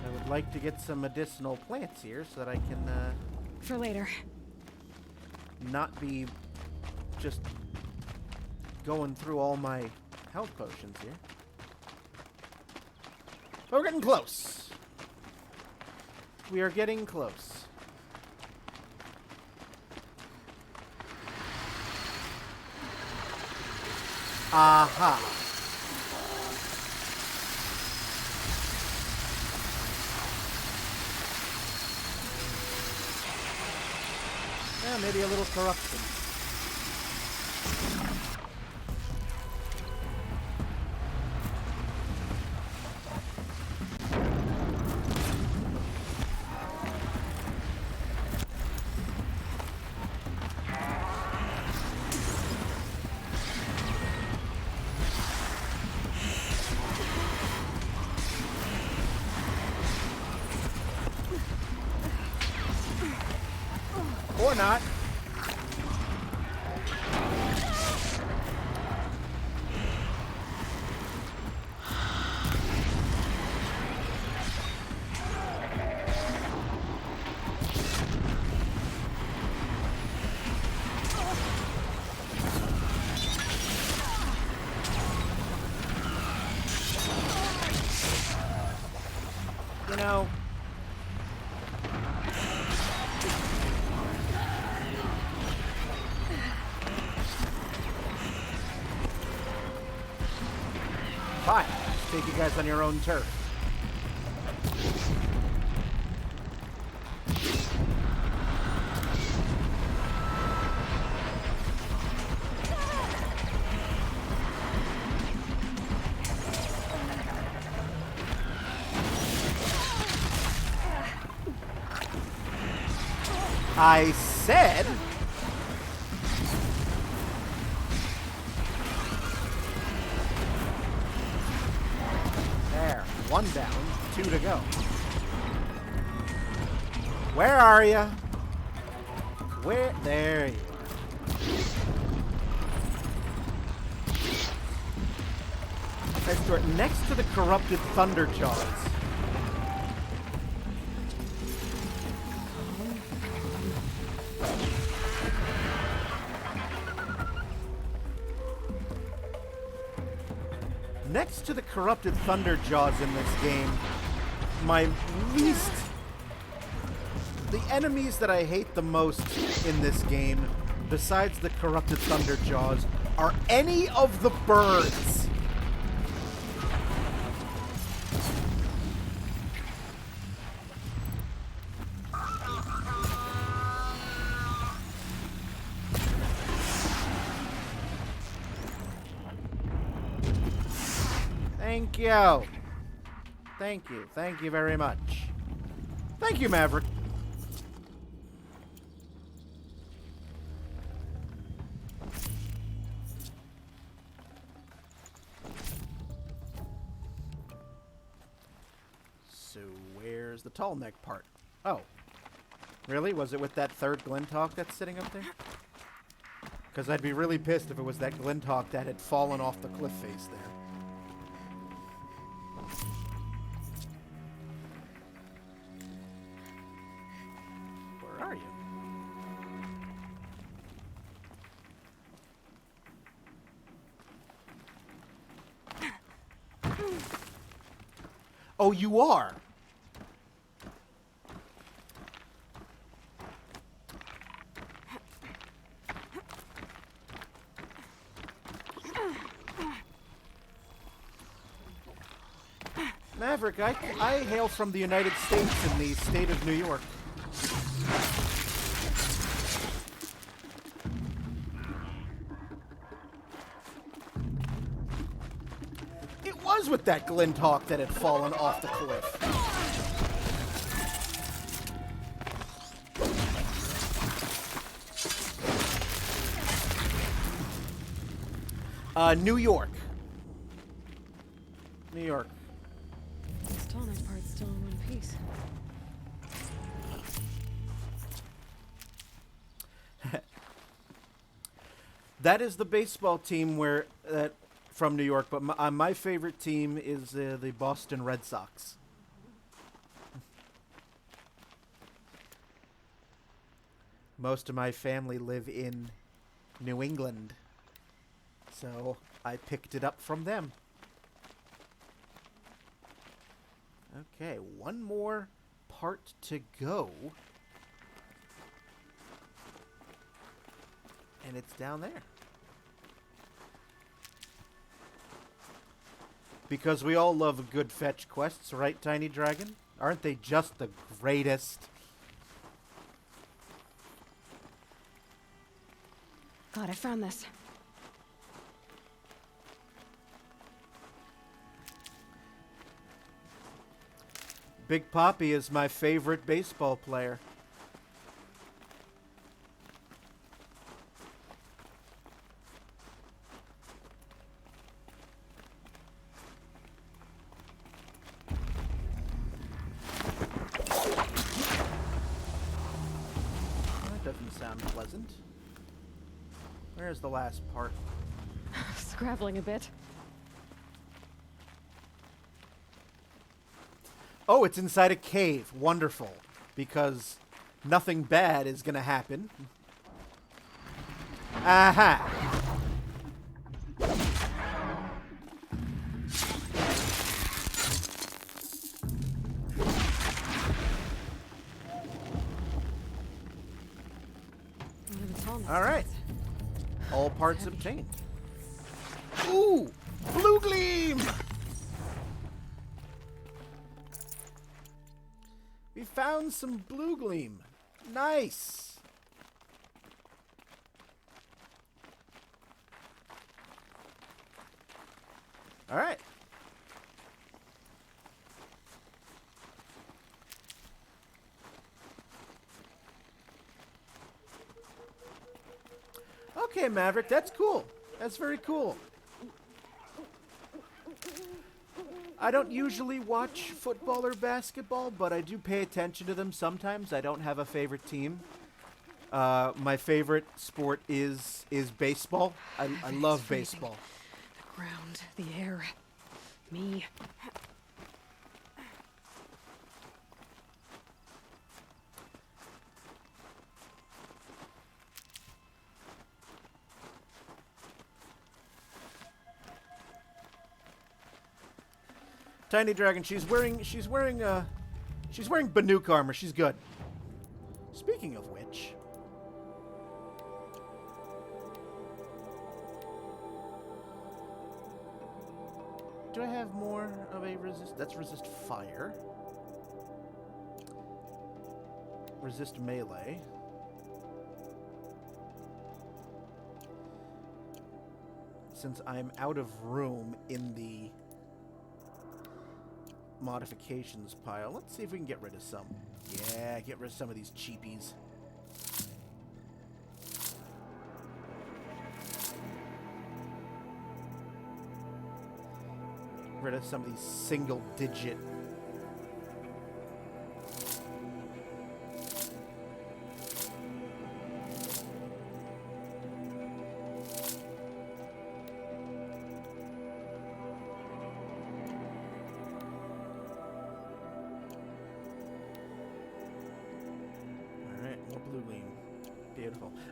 I would like to get some medicinal plants here so that I can for later. Not be just going through all my health potions here. But we're getting close. We are getting close. Aha. Yeah, maybe a little corruption. Or not. You know, fine. Take you guys on your own turf. I said One down, 2 to go. Where are you? Where? There you are. Let's start next to the corrupted Thunderjaws. Next to the corrupted Thunderjaws in this game, my least... The enemies that I hate the most in this game, besides the corrupted Thunderjaws, are any of the birds. Thank you. Thank you. Thank you very much. Thank you, Maverick. So, where's the tall neck part? Oh. Really? Was it with that third Glinthawk that's sitting up there? Because I'd be really pissed if it was that Glinthawk that had fallen off the cliff face there. Where are you? Oh, you are? Maverick, I hail from the United States in the state of New York. It was with that Glinthawk that had fallen off the cliff. New York. New York. This tall neck part's still in one piece. That is the baseball team where from New York, but my favorite team is the Boston Red Sox. Most of my family live in New England, so I picked it up from them. Okay, one more part to go. And it's down there. Because we all love good fetch quests, right, Tiny Dragon? Aren't they just the greatest? God, I found this. Big Papi is my favorite baseball player. That doesn't sound pleasant. Where's the last part? Scrabbling a bit. Oh, it's inside a cave. Wonderful. Because nothing bad is going to happen. Aha! All right. All parts obtained. Ooh! Blue Gleam! We found some Blue Gleam. Nice. All right. Okay, Maverick, that's cool. That's very cool. I don't usually watch football or basketball, but I do pay attention to them sometimes. I don't have a favorite team. My favorite sport is baseball. I love baseball. The ground, the air, me. Tiny Dragon, she's wearing Banuk armor. She's good. Speaking of which, do I have more of a resist? That's resist fire. Resist melee. Since I'm out of room in the modifications pile, let's see if we can get rid of some. Yeah, get rid of some of these cheapies. Get rid of some of these single digit.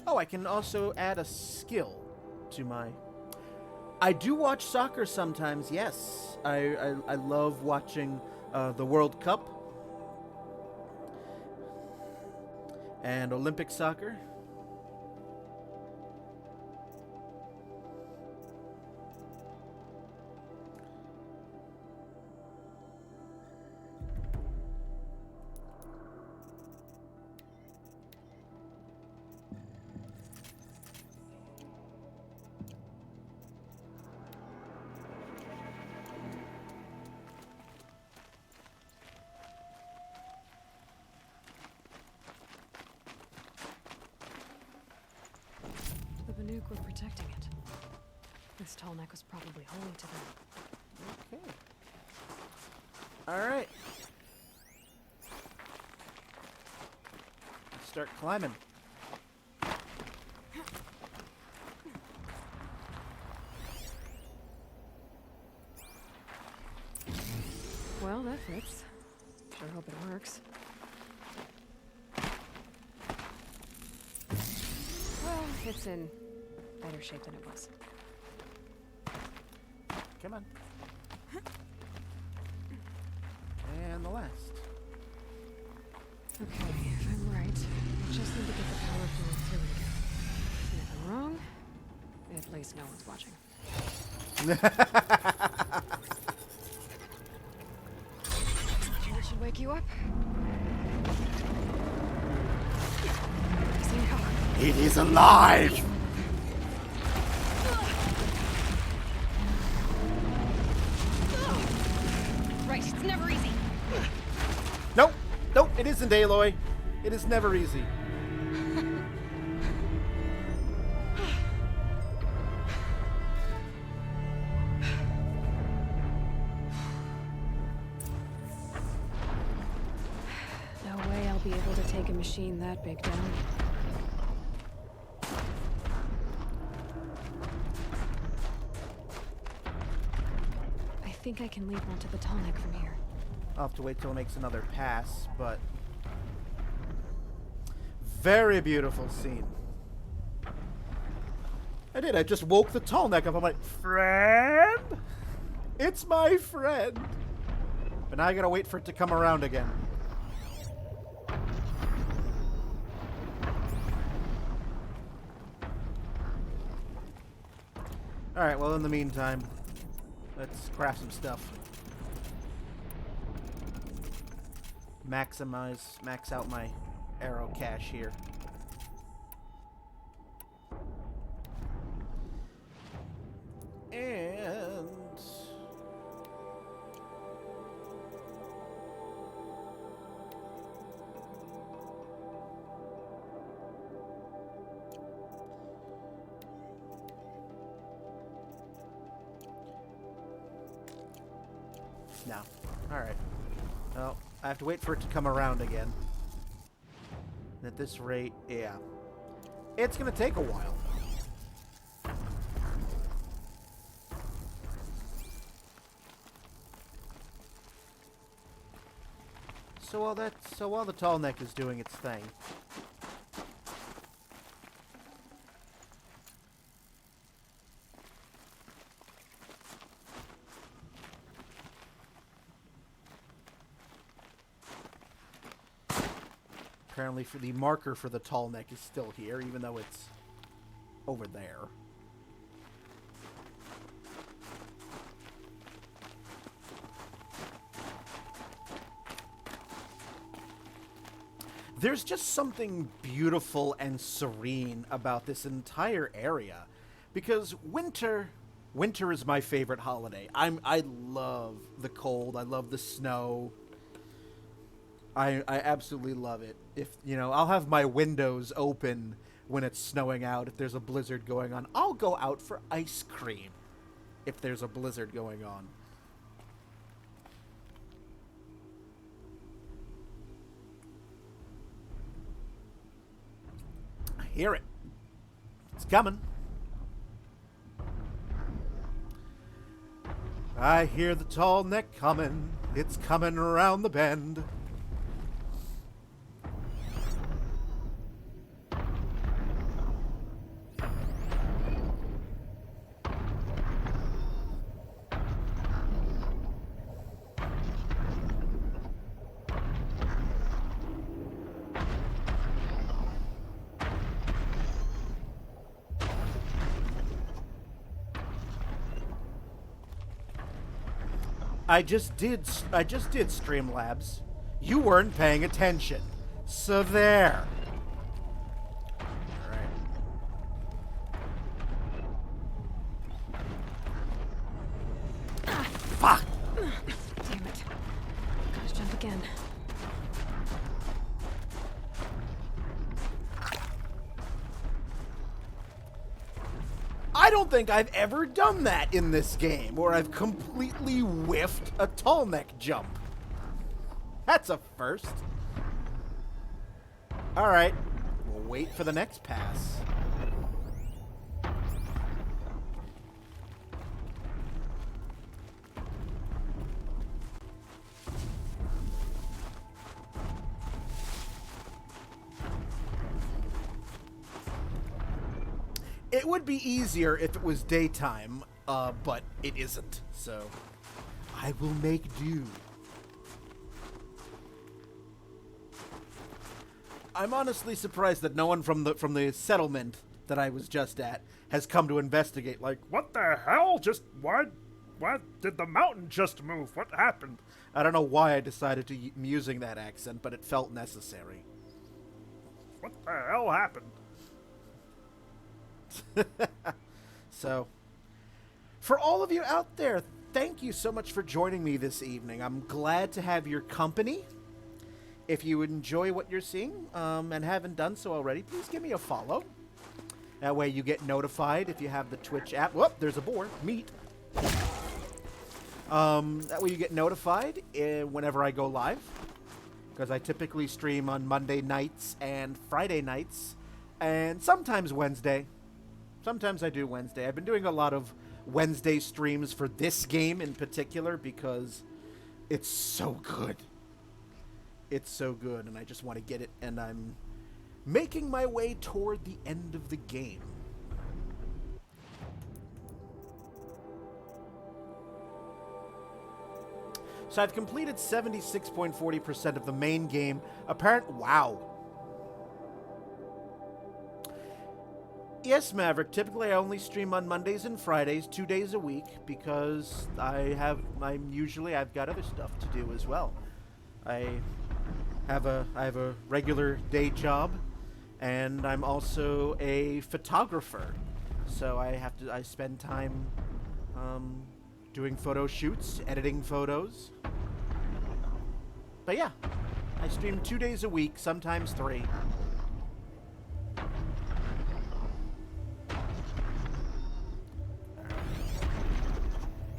Oh, I can also add a skill to my... I do watch soccer sometimes, yes. I love watching the World Cup and Olympic soccer. Banuk were protecting it. This tall neck was probably holy to them. Okay. Alright. Let's start climbing. Well, that fits. Sure hope it works. Well, it's in better shape than it was. Come on. And the last. Okay, if I'm right, I just need to get the power fluid through it again. And if I'm wrong, at least no one's watching. That should wake you up. It is alive! Right, it's never easy. Nope, nope, it isn't, Aloy. It is never easy. No way I'll be able to take a machine that big down. I think I can leap onto the tall neck from here. I'll have to wait till it makes another pass, but... Very beautiful scene. I did, I just woke the tall neck up. I'm like, friend? It's my friend. But now I gotta wait for it to come around again. Alright, well in the meantime, let's craft some stuff. Max out my arrow cache here. And... No. Alright. Well, I have to wait for it to come around again. At this rate, yeah. It's gonna take a while. So while the tall neck is doing its thing. Apparently for the marker for the tall neck is still here, even though it's over there. There's just something beautiful and serene about this entire area, because winter is my favorite holiday. I love the cold. I love the snow. I absolutely love it. If, you know, I'll have my windows open when it's snowing out. If there's a blizzard going on, I'll go out for ice cream if there's a blizzard going on. I hear it. It's coming. I hear the tall neck coming. It's coming around the bend. I just did Streamlabs. You weren't paying attention. So there. All right. Fuck. Damn it. Gotta jump again. I don't think I've ever done that in this game, where I've completely whiffed a tall neck jump. That's a first. Alright, we'll wait for the next pass. It would be easier if it was daytime, but it isn't, so I will make do. I'm honestly surprised that no one from the settlement that I was just at has come to investigate. Like, what the hell? Just why did the mountain just move? What happened? I don't know why I decided to using that accent, but it felt necessary. What the hell happened? So, for all of you out there, thank you so much for joining me this evening. I'm glad to have your company. If you enjoy what you're seeing and haven't done so already, please give me a follow. That way you get notified if you have the Twitch app. Whoop, there's a boar. Meat. That way you get notified whenever I go live. Because I typically stream on Monday nights and Friday nights. And sometimes Wednesday. Sometimes I do Wednesday. I've been doing a lot of Wednesday streams for this game in particular because it's so good. It's so good, and I just want to get it, and I'm making my way toward the end of the game. So I've completed 76.40% of the main game. Wow. Yes, Maverick, typically I only stream on Mondays and Fridays, 2 days a week, because I've got other stuff to do as well. I have a regular day job, and I'm also a photographer. So I spend time doing photo shoots, editing photos. But yeah, I stream 2 days a week, sometimes 3.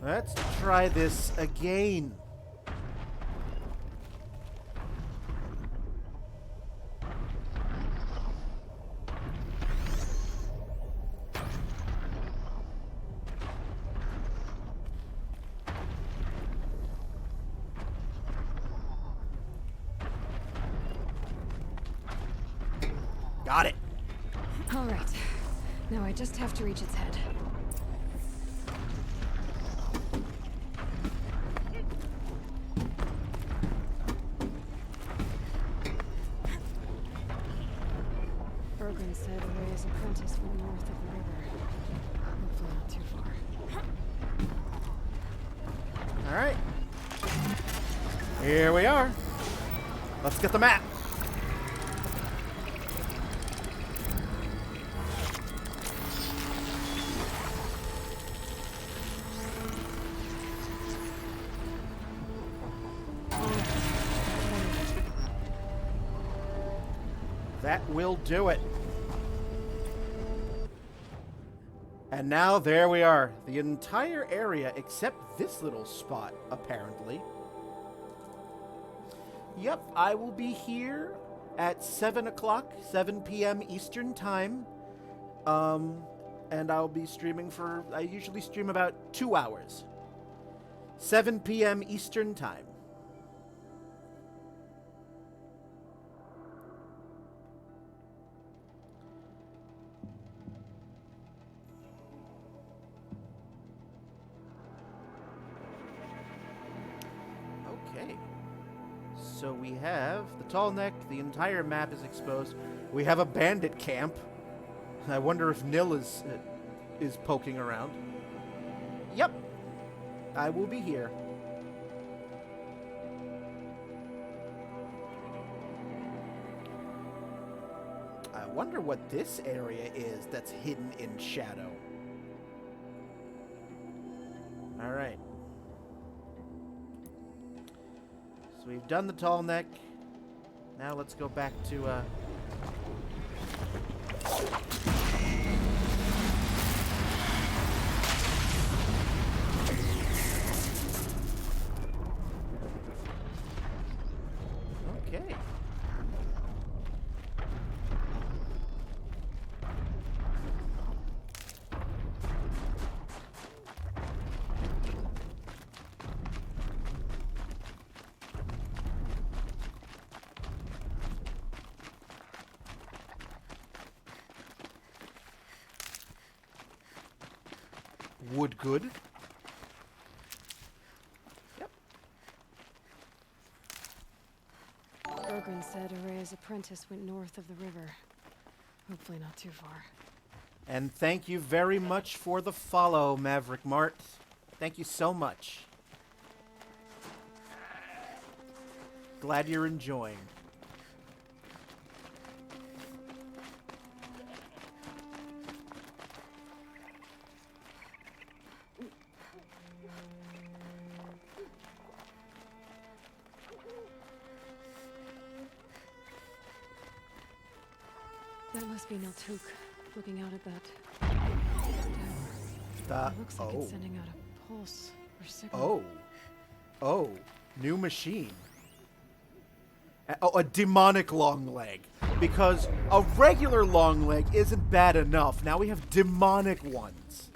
Let's try this again. Got it. All right. Now I just have to reach its head. Bergren said Rey's apprentice went north of the river. Hopefully not too far. All right. Here we are. Let's get the map. That will do it. And now there we are. The entire area except this little spot, apparently. Yep, I will be here at 7 o'clock, 7 p.m. Eastern Time. And I'll be streaming for, I usually stream about 2 hours. 7 p.m. Eastern Time. Okay. So we have the Tall Neck, the entire map is exposed. We have a bandit camp. I wonder if Nil is poking around. Yep. I will be here. I wonder what this area is that's hidden in shadow. All right. So we've done the Tall Neck. Now let's go back to okay. Wood good. Yep. Bergren said Rey's apprentice went north of the river. Hopefully not too far. And thank you very much for the follow, Maverick Mart. Thank you so much. Glad you're enjoying. That must be Naltuk, looking out at that tower. It looks like it's sending out a pulse or signal. Oh, new machine. A demonic long leg. Because a regular long leg isn't bad enough. Now we have demonic ones.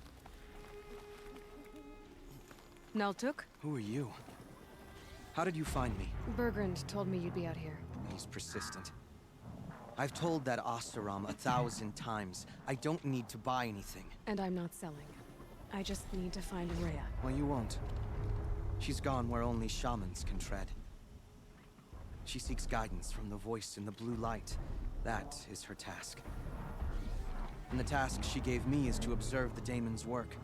Naltuk? Who are you? How did you find me? Bergrand told me you'd be out here. He's persistent. I've told that Oseram 1,000 times. I don't need to buy anything. And I'm not selling. I just need to find Rhea. Well, you won't. She's gone where only shamans can tread. She seeks guidance from the voice in the blue light. That is her task. And the task she gave me is to observe the daemon's work.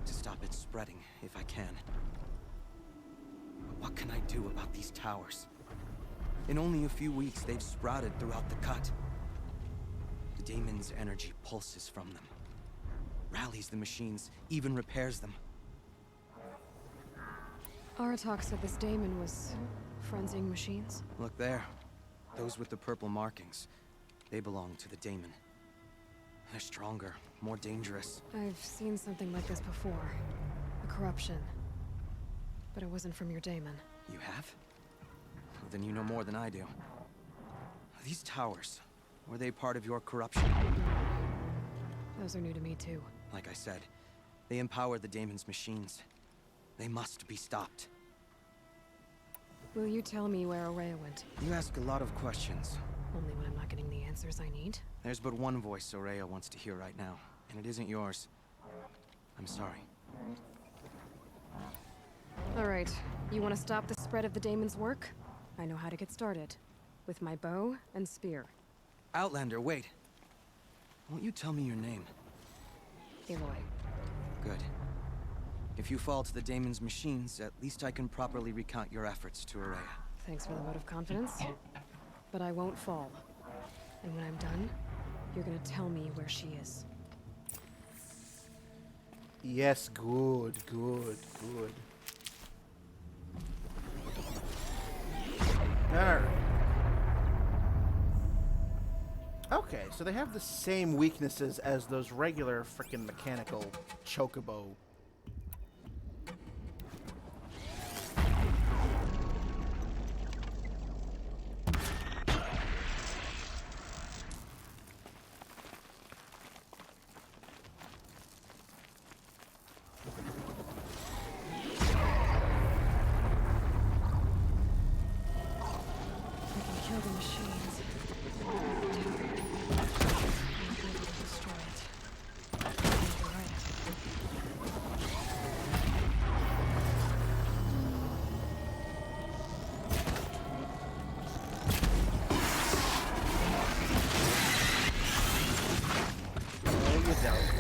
To stop it spreading, if I can. But what can I do about these towers? In only a few weeks, they've sprouted throughout the cut. The daemon's energy pulses from them. Rallies the machines, even repairs them. Aratak said this daemon was frenzying machines. Look there. Those with the purple markings. They belong to the daemon. They're stronger, more dangerous. I've seen something like this before. A corruption. But it wasn't from your daemon. You have? Well, then you know more than I do. These towers, were they part of your corruption? Those are new to me too. Like I said, they empower the daemon's machines. They must be stopped. Will you tell me where Ourea went? You ask a lot of questions. Only when I'm not getting the answers I need. There's but one voice Ourea wants to hear right now, and it isn't yours. I'm sorry. Alright, you want to stop the spread of the Daemon's work? I know how to get started. With my bow and spear. Outlander, wait. Won't you tell me your name? Aloy. Good. If you fall to the Daemon's machines, at least I can properly recount your efforts to Ourea. Thanks for the vote of confidence. But I won't fall. And when I'm done, you're gonna tell me where she is. Yes, good, good, good. Alright. Okay, so they have the same weaknesses as those regular frickin' mechanical chocobo.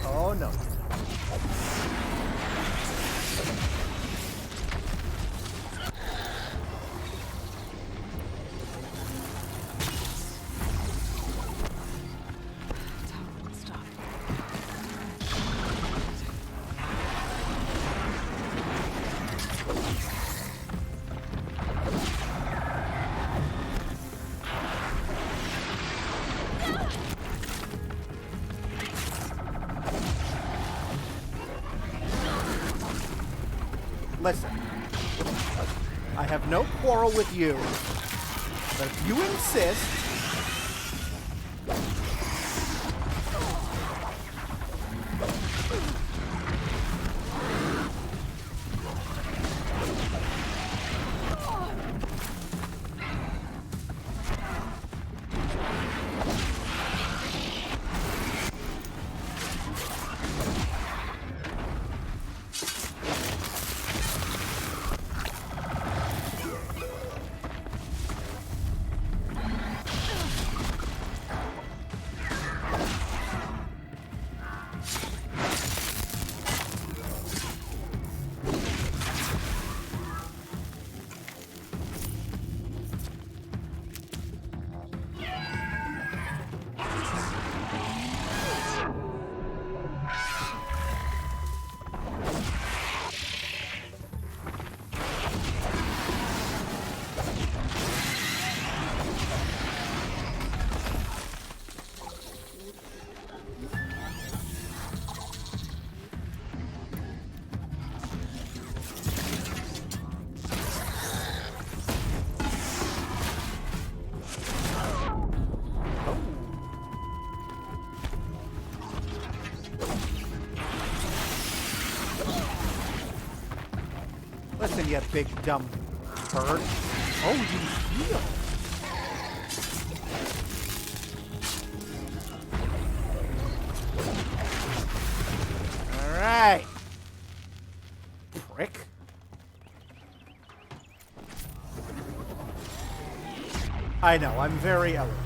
Oh no. Listen, I have no quarrel with you, but if you insist... Listen, you big dumb bird. Oh, you heal. All right. Prick. I know, I'm very eloquent.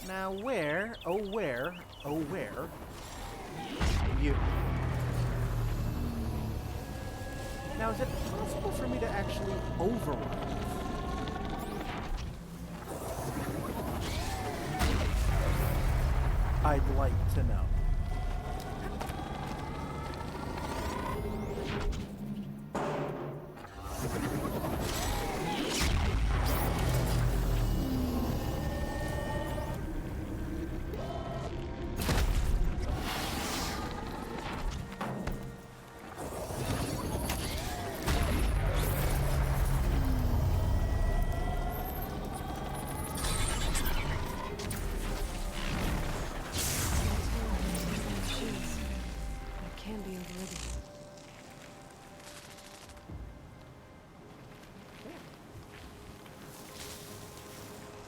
Now where, oh where, you... Now is it possible for me to actually override? I'd like to know.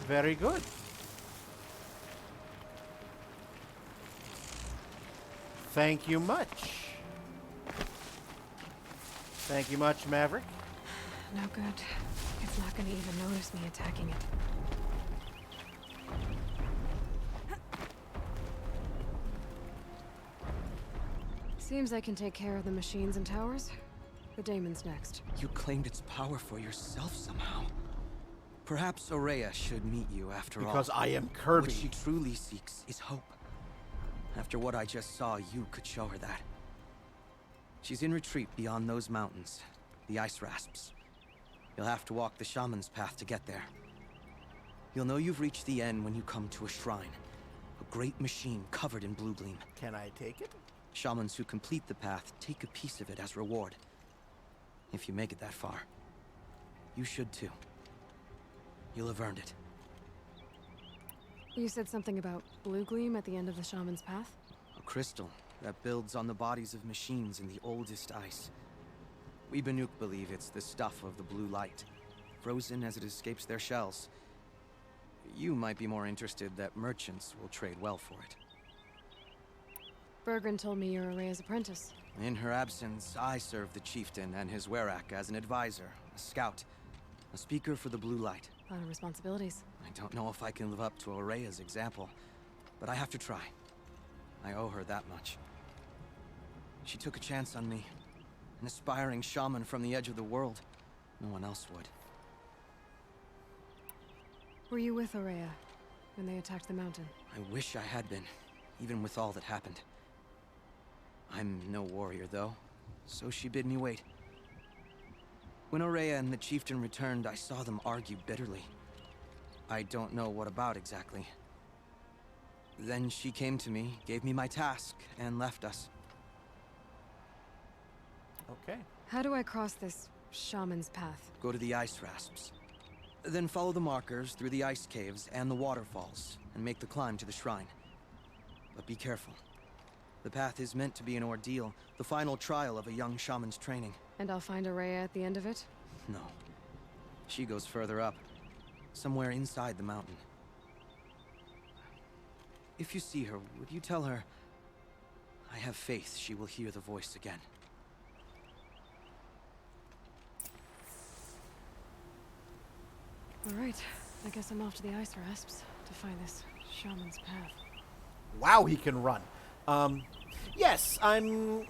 Very good. Thank you much. Thank you much, Maverick. No good. It's not gonna even notice me attacking it. Seems I can take care of the machines and towers. The Daemon's next. You claimed its power for yourself somehow. Perhaps Ourea should meet you after all. Because I am Kirby. What she truly seeks is hope. After what I just saw, you could show her that. She's in retreat beyond those mountains, the Ice Rasps. You'll have to walk the Shaman's Path to get there. You'll know you've reached the end when you come to a shrine. A great machine covered in blue gleam. Can I take it? Shamans who complete the path take a piece of it as reward. If you make it that far. You should too. You'll have earned it. You said something about blue gleam at the end of the Shaman's Path? A crystal that builds on the bodies of machines in the oldest ice. We Banuk believe it's the stuff of the blue light, frozen as it escapes their shells. You might be more interested that merchants will trade well for it. Bergren told me you're Ourea's apprentice. In her absence, I serve the chieftain and his Werak as an advisor, a scout, a speaker for the blue light. A lot of responsibilities. I don't know if I can live up to Ourea's example, but I have to try. I owe her that much. She took a chance on me. An aspiring shaman from the edge of the world. No one else would. Were you with Ourea when they attacked the mountain? I wish I had been, even with all that happened. I'm no warrior, though, so she bid me wait. When Ourea and the chieftain returned, I saw them argue bitterly. I don't know what about exactly. Then she came to me, gave me my task, and left us. Okay. How do I cross this Shaman's Path? Go to the Ice Rasps. Then follow the markers through the ice caves and the waterfalls, and make the climb to the shrine. But be careful. The path is meant to be an ordeal, the final trial of a young shaman's training. And I'll find Ourea at the end of it? No. She goes further up, somewhere inside the mountain. If you see her, would you tell her, I have faith she will hear the voice again. All right, I guess I'm off to the Ice Rasps to find this Shaman's Path. Wow, he can run. Yes, I'm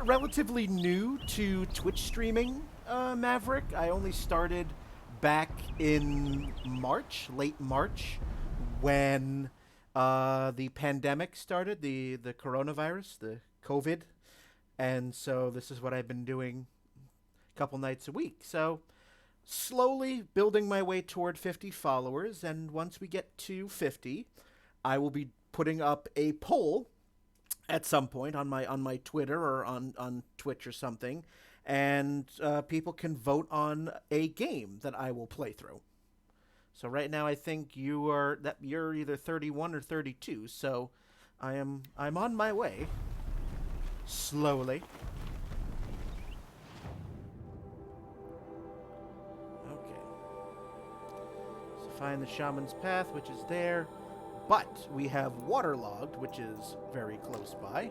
relatively new to Twitch streaming, Maverick. I only started back in March, late March, when the pandemic started, the coronavirus, the COVID. And so this is what I've been doing a couple nights a week. So slowly building my way toward 50 followers, and once we get to 50, I will be putting up a poll at some point on my Twitter or on Twitch or something, and people can vote on a game that I will play through. So right now I think you're either 31 or 32, so I'm on my way slowly. Okay. So find the Shaman's Path, which is there. But we have Waterlogged, which is very close by.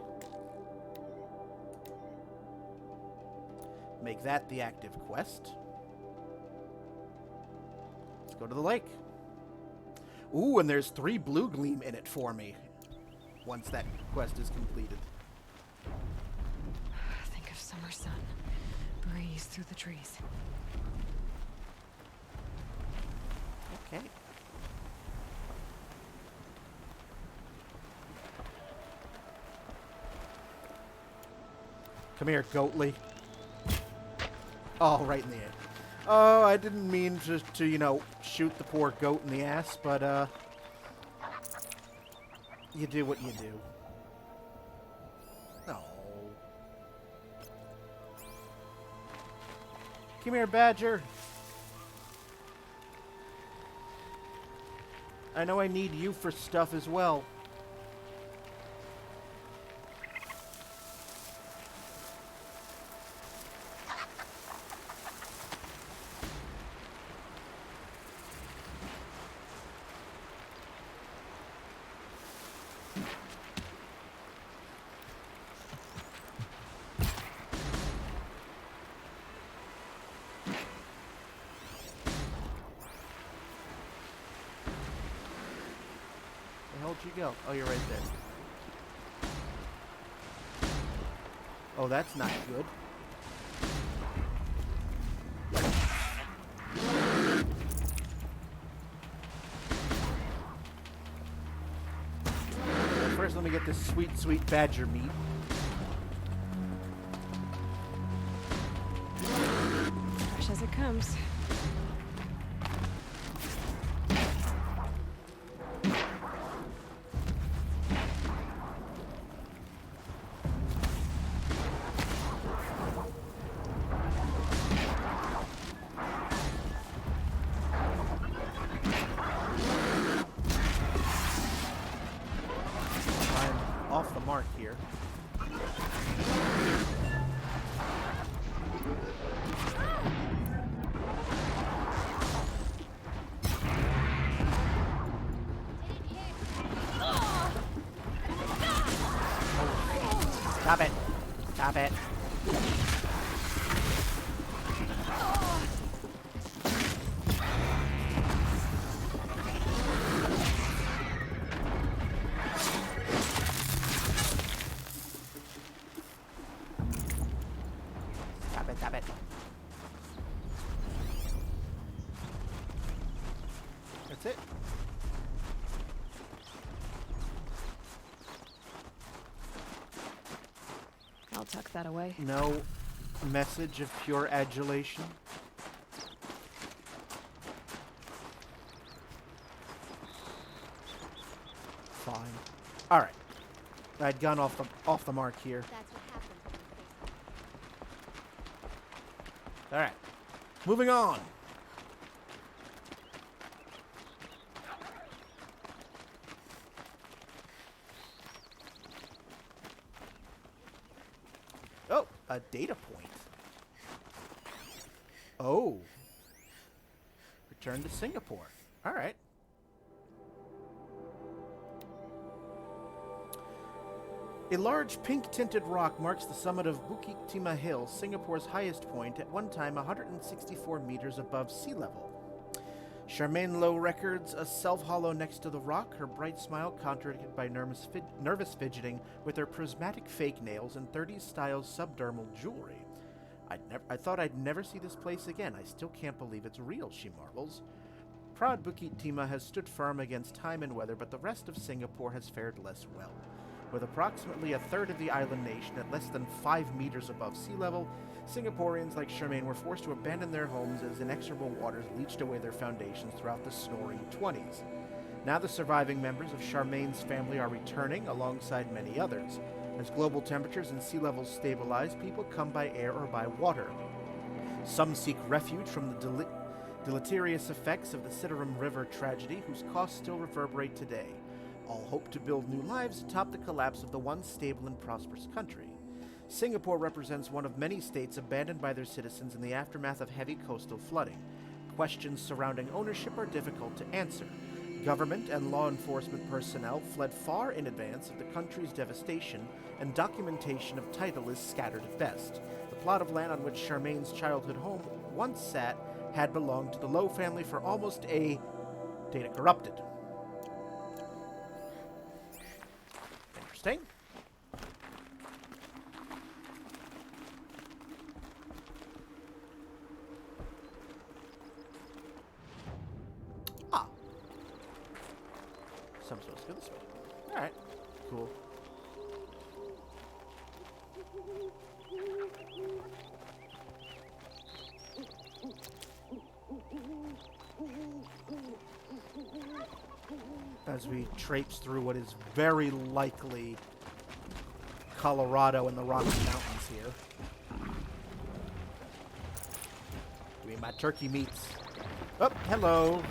Make that the active quest. Let's go to the lake. Ooh, and there's 3 blue gleam in it for me once that quest is completed. Think of summer sun. Breeze through the trees. Okay. Come here, Goatly. Oh, right in the head. Oh, I didn't mean to you know, shoot the poor goat in the ass, but, you do what you do. No. Come here, Badger. I know I need you for stuff as well. hell'd you go? Oh, you're right there. Oh, that's not good. First, let me get this sweet, sweet badger meat. Fresh as it comes. Off the mark here. Stop it. Stop it. Stop it. That's it. I'll tuck that away. No message of pure adulation. Fine. All right. I'd gone off the mark here. That's what happened. All right. Moving on. Oh, a data point. Oh. Return to Singapore. All right. A large pink-tinted rock marks the summit of Bukit Timah Hill, Singapore's highest point, at one time 164 meters above sea level. Charmaine Lowe records a self-hollow next to the rock, her bright smile contradicted by nervous fidgeting with her prismatic fake nails and 30s-style subdermal jewelry. I thought I'd never see this place again. I still can't believe it's real, she marvels. Proud Bukit Timah has stood firm against time and weather, but the rest of Singapore has fared less well. With approximately a third of the island nation at less than 5 meters above sea level, Singaporeans like Charmaine were forced to abandon their homes as inexorable waters leached away their foundations throughout the snoring 20s. Now the surviving members of Charmaine's family are returning alongside many others. As global temperatures and sea levels stabilize, people come by air or by water. Some seek refuge from the deleterious effects of the Sittaram River tragedy, whose costs still reverberate today. All hope to build new lives atop the collapse of the once stable and prosperous country. Singapore represents one of many states abandoned by their citizens in the aftermath of heavy coastal flooding. Questions surrounding ownership are difficult to answer. Government and law enforcement personnel fled far in advance of the country's devastation, and documentation of title is scattered at best. The plot of land on which Charmaine's childhood home once sat had belonged to the Lowe family for almost a... data corrupted. Interesting. Ah. So I'm supposed to go this way. Alright. Cool. As we traipse through what is very likely Colorado and the Rocky Mountains here. Give me my turkey meats. Oh, hello.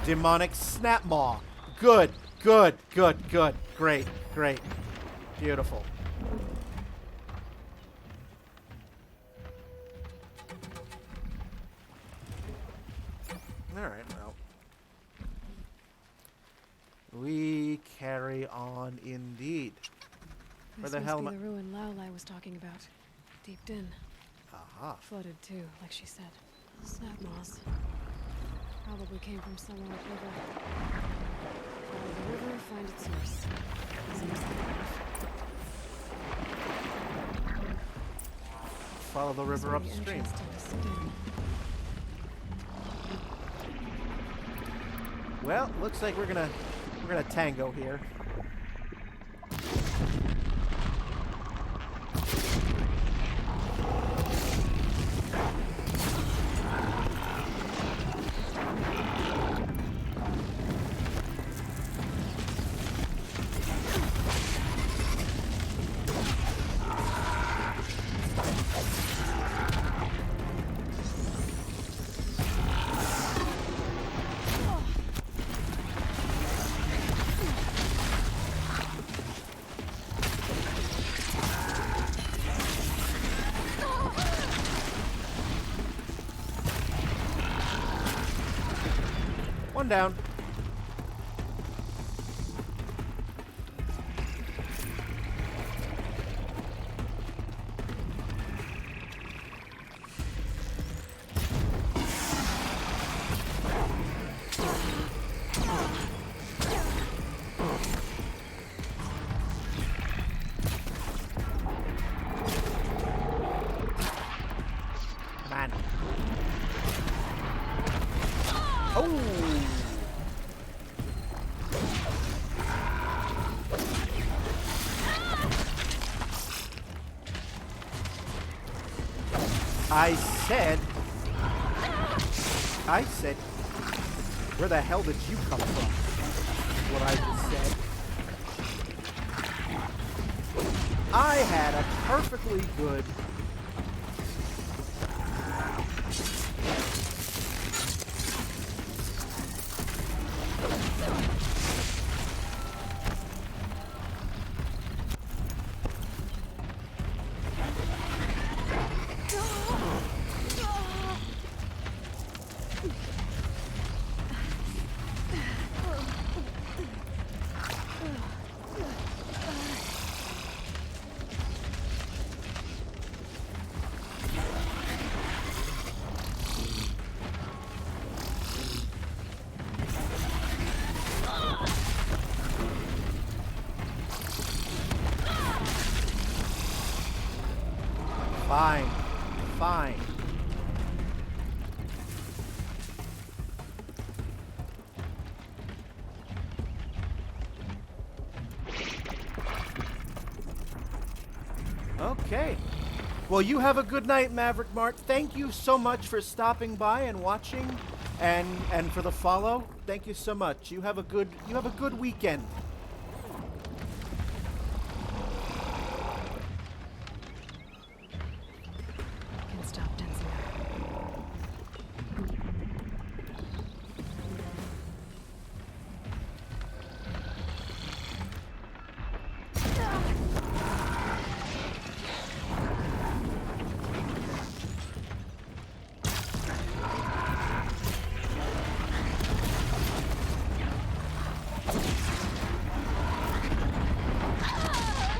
Demonic Snapmaw. Good, good, good, good. Great, great. Beautiful. Alright, well. We carry on indeed. Where the hell am I? This must be the ruin Laolai was talking about. Deep Din. Aha. Flooded too, like she said. Snap moss. Probably came from somewhere upriver. Follow the river, find its source. Seems enough. Follow the river upstream. Well, looks like we're gonna tango here. One down. Man. Oh! I said, where the hell did you come from? What I just said. I had a perfectly good... Fine. Fine. Okay. Well, you have a good night, Maverick Mart. Thank you so much for stopping by and watching and for the follow. Thank you so much. You have a good weekend. Can stop Denzinger.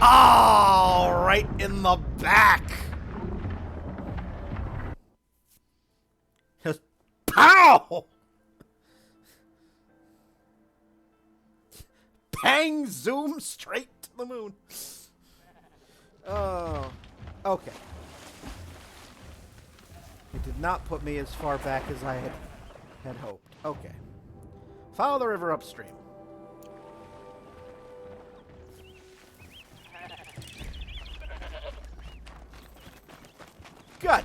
Oh, right in the back. Just pow! Bang, zoom, straight to the moon. Oh, okay. It did not put me as far back as I had hoped. Okay. Follow the river upstream. Good.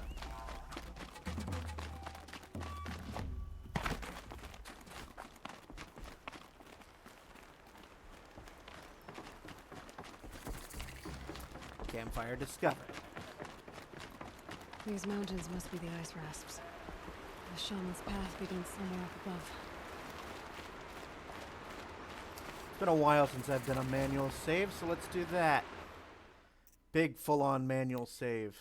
Campfire discovered. These mountains must be the ice rasps. The shaman's path begins somewhere up above. It's been a while since I've done a manual save, so let's do that. Big full-on manual save.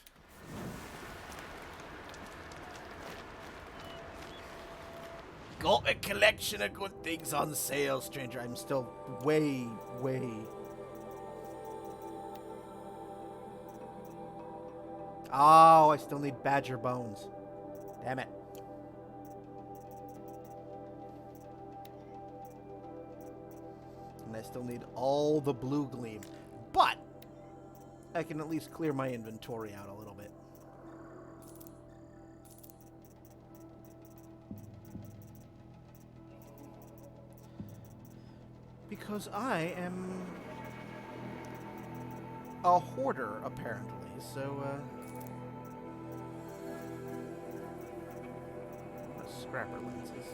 Got a collection of good things on sale, stranger. I'm still way... Oh, I still need badger bones. Damn it. and I still need all the blue gleam. But I can at least clear my inventory out a little bit. Because I am a hoarder, apparently, so, scrapper lenses.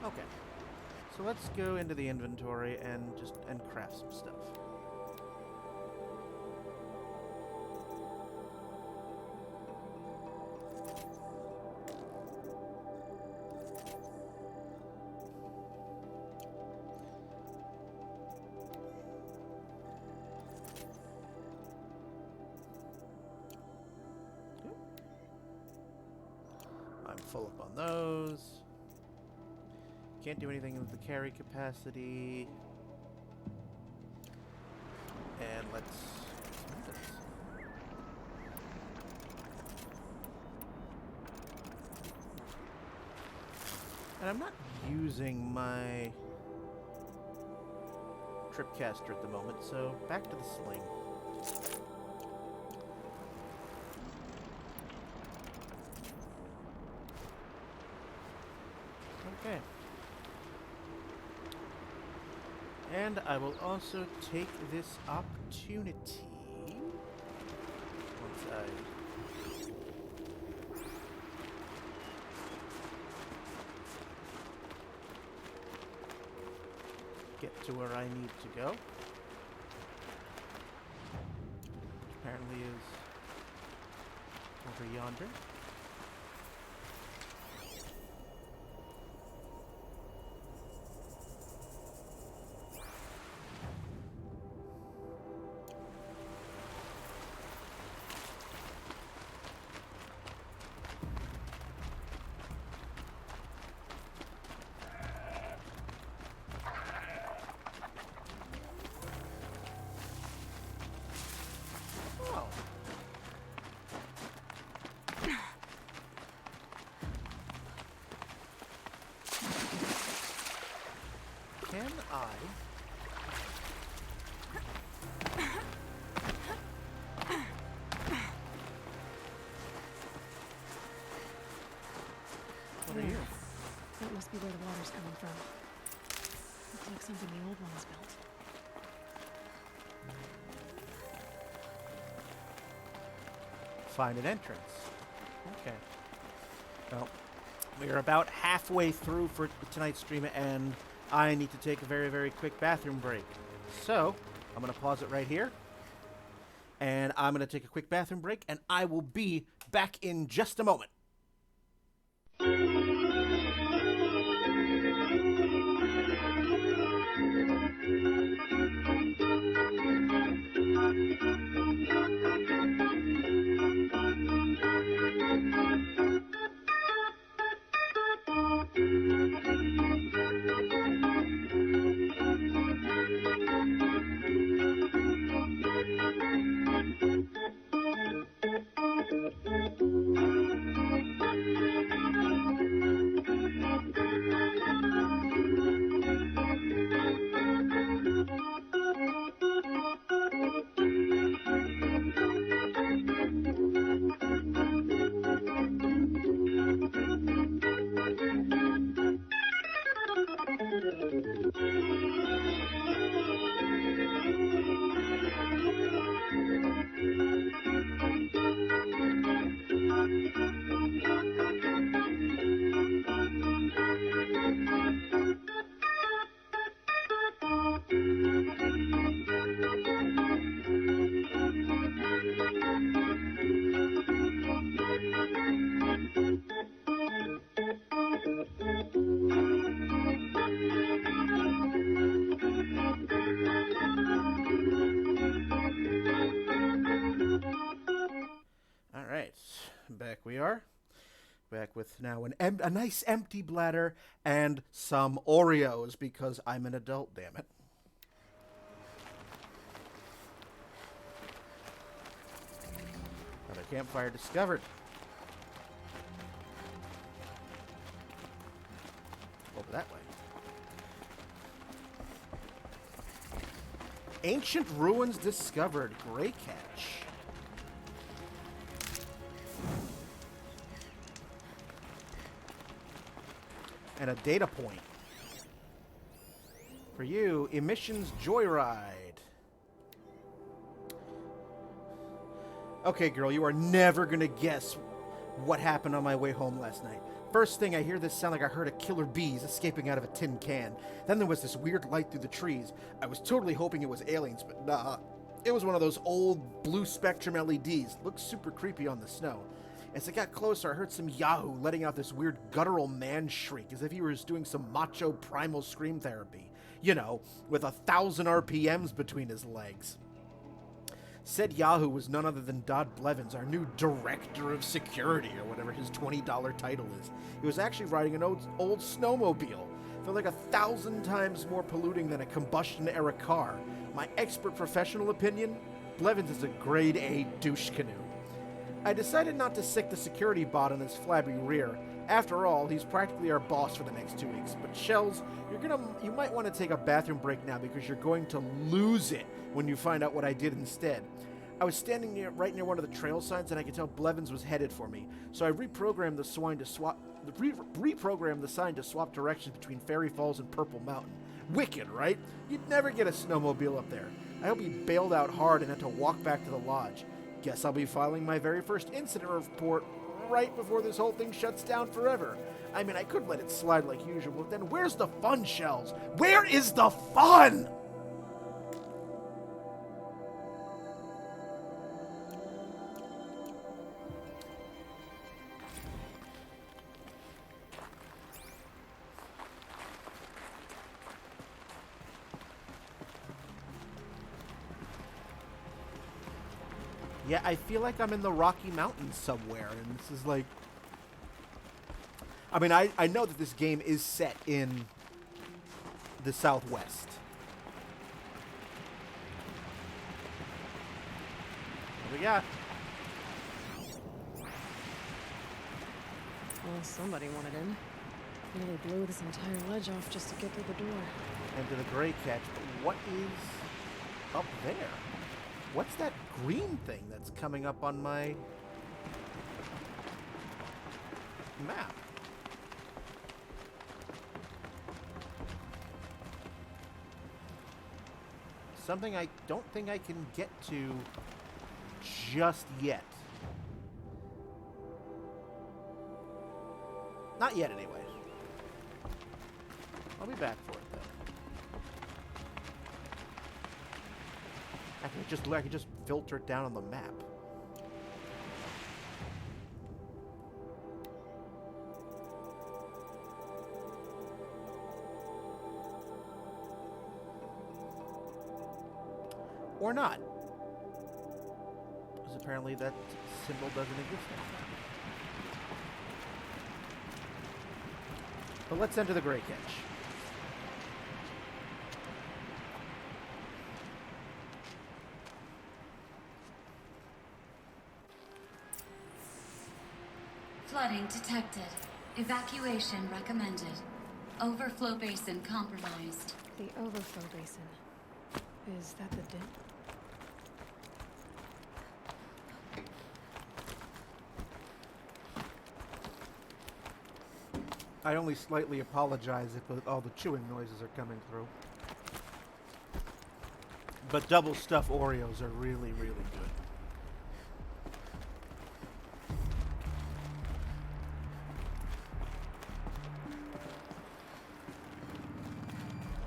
Okay, so let's go into the inventory and craft some stuff. I'm full up on those. Can't do anything with the carry capacity. And let's do this. And I'm not using my tripcaster at the moment, so back to the sling. Okay. And I will also take this opportunity, once I get to where I need to go, which apparently is over yonder. Can I? What are you? That must be where the water's coming from. Looks like something the old ones built. Find an entrance. Okay. Well, we are about halfway through for tonight's stream, and I need to take a very, very quick bathroom break. So, I'm going to pause it right here. And I'm going to take a quick bathroom break, and I will be back in just a moment. we are. Back with now a nice empty bladder and some Oreos because I'm an adult, damn it. Another campfire discovered. Over that way. Ancient ruins discovered. Great catch. And a data point. For you, Emissions Joyride. Okay, girl, you are never gonna guess what happened on my way home last night. First thing I hear this sound like I heard a killer bees escaping out of a tin can. Then there was this weird light through the trees. I was totally hoping it was aliens, but nah. It was one of those old blue spectrum LEDs. Looked super creepy on the snow. As I got closer, I heard some Yahoo letting out this weird guttural man shriek as if he was doing some macho primal scream therapy. You know, with 1,000 RPMs between his legs. Said Yahoo was none other than Dodd Blevins, our new director of security, or whatever his $20 title is. He was actually riding an old snowmobile. They're like 1,000 times more polluting than a combustion-era car. My expert professional opinion, Blevins is a grade A douche canoe. I decided not to sick the security bot on his flabby rear. After all, he's practically our boss for the next 2 weeks. But Shells, you might want to take a bathroom break now because you're going to lose it when you find out what I did instead. I was standing right near one of the trail signs and I could tell Blevins was headed for me. So I reprogrammed the sign to swap directions between Fairy Falls and Purple Mountain. Wicked, right? You'd never get a snowmobile up there. I hope he bailed out hard and had to walk back to the lodge. Guess I'll be filing my very first incident report right before this whole thing shuts down forever. I mean, I could let it slide like usual, but then where's the fun, Shells? Where is the fun? Yeah, I feel like I'm in the Rocky Mountains somewhere, and this is like... I mean, I know that this game is set in the Southwest. What we got? Well, somebody wanted in. Nearly blew this entire ledge off just to get through the door. Into the Grey Catch. But what is up there? What's that green thing that's coming up on my map? Something I don't think I can get to just yet. Not yet, anyway. I'll be back for it, though. I can just filter it down on the map. Or not. Because apparently that symbol doesn't exist anymore. But let's enter the Grey Catch. Flooding detected. Evacuation recommended. Overflow basin compromised. The overflow basin. Is that the dip? I only slightly apologize if all the chewing noises are coming through. But double stuffed Oreos are really, really good.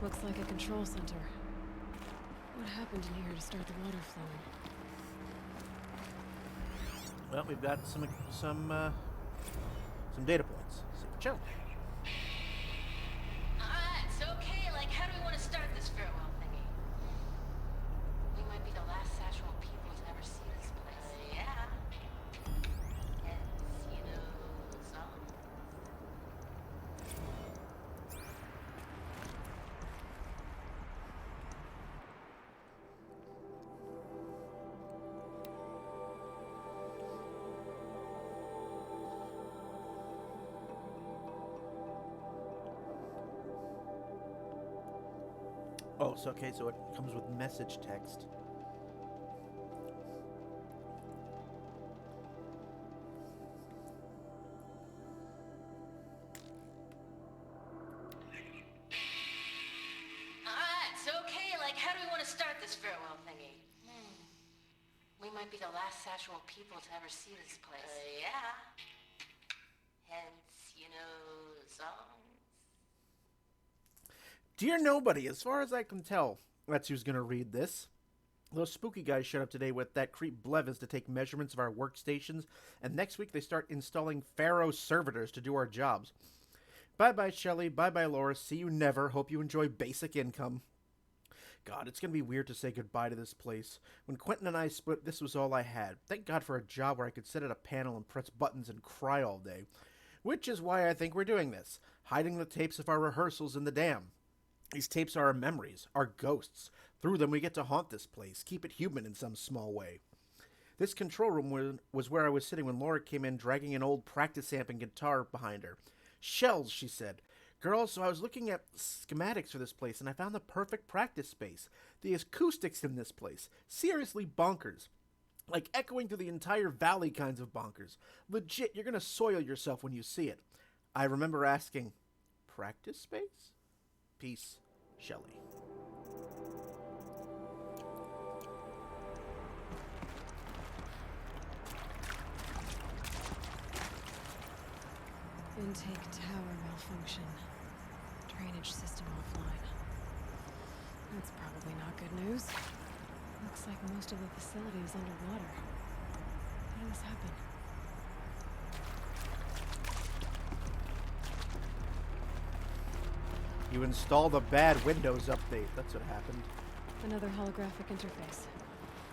Looks like a control center. What happened in here to start the water flowing? Well, we've got some data points. Super chill. Alright, so okay, like how do we want to start this farewell thingy? We might be the last Sachuan people to ever see this place. Yeah. Yes, Oh, so okay, so it comes with message text. Alright, so okay, like, how do we want to start this farewell thingy? We might be the last Satchel people to ever see this place. Yeah. Hence, you know, songs. Dear nobody, as far as I can tell, that's who's gonna read this. Those spooky guys showed up today with that creep Blevins to take measurements of our workstations, and next week they start installing Pharaoh servitors to do our jobs. Bye-bye, Shelley. Bye-bye, Laura. See you never. Hope you enjoy basic income. God, it's gonna be weird to say goodbye to this place. When Quentin and I split, this was all I had. Thank God for a job where I could sit at a panel and press buttons and cry all day. Which is why I think we're doing this. Hiding the tapes of our rehearsals in the dam. These tapes are our memories, our ghosts. Through them we get to haunt this place, keep it human in some small way. This control room was where I was sitting when Laura came in dragging an old practice amp and guitar behind her. Shells, she said. Girls, so I was looking at schematics for this place and I found the perfect practice space. The acoustics in this place. Seriously bonkers. Like echoing through the entire valley kinds of bonkers. Legit, you're gonna soil yourself when you see it. I remember asking, practice space? Peace, Shelley. Intake tower malfunction. Drainage system offline. That's probably not good news. Looks like most of the facility is underwater. How did this happen? You installed a bad Windows update. That's what happened. Another holographic interface.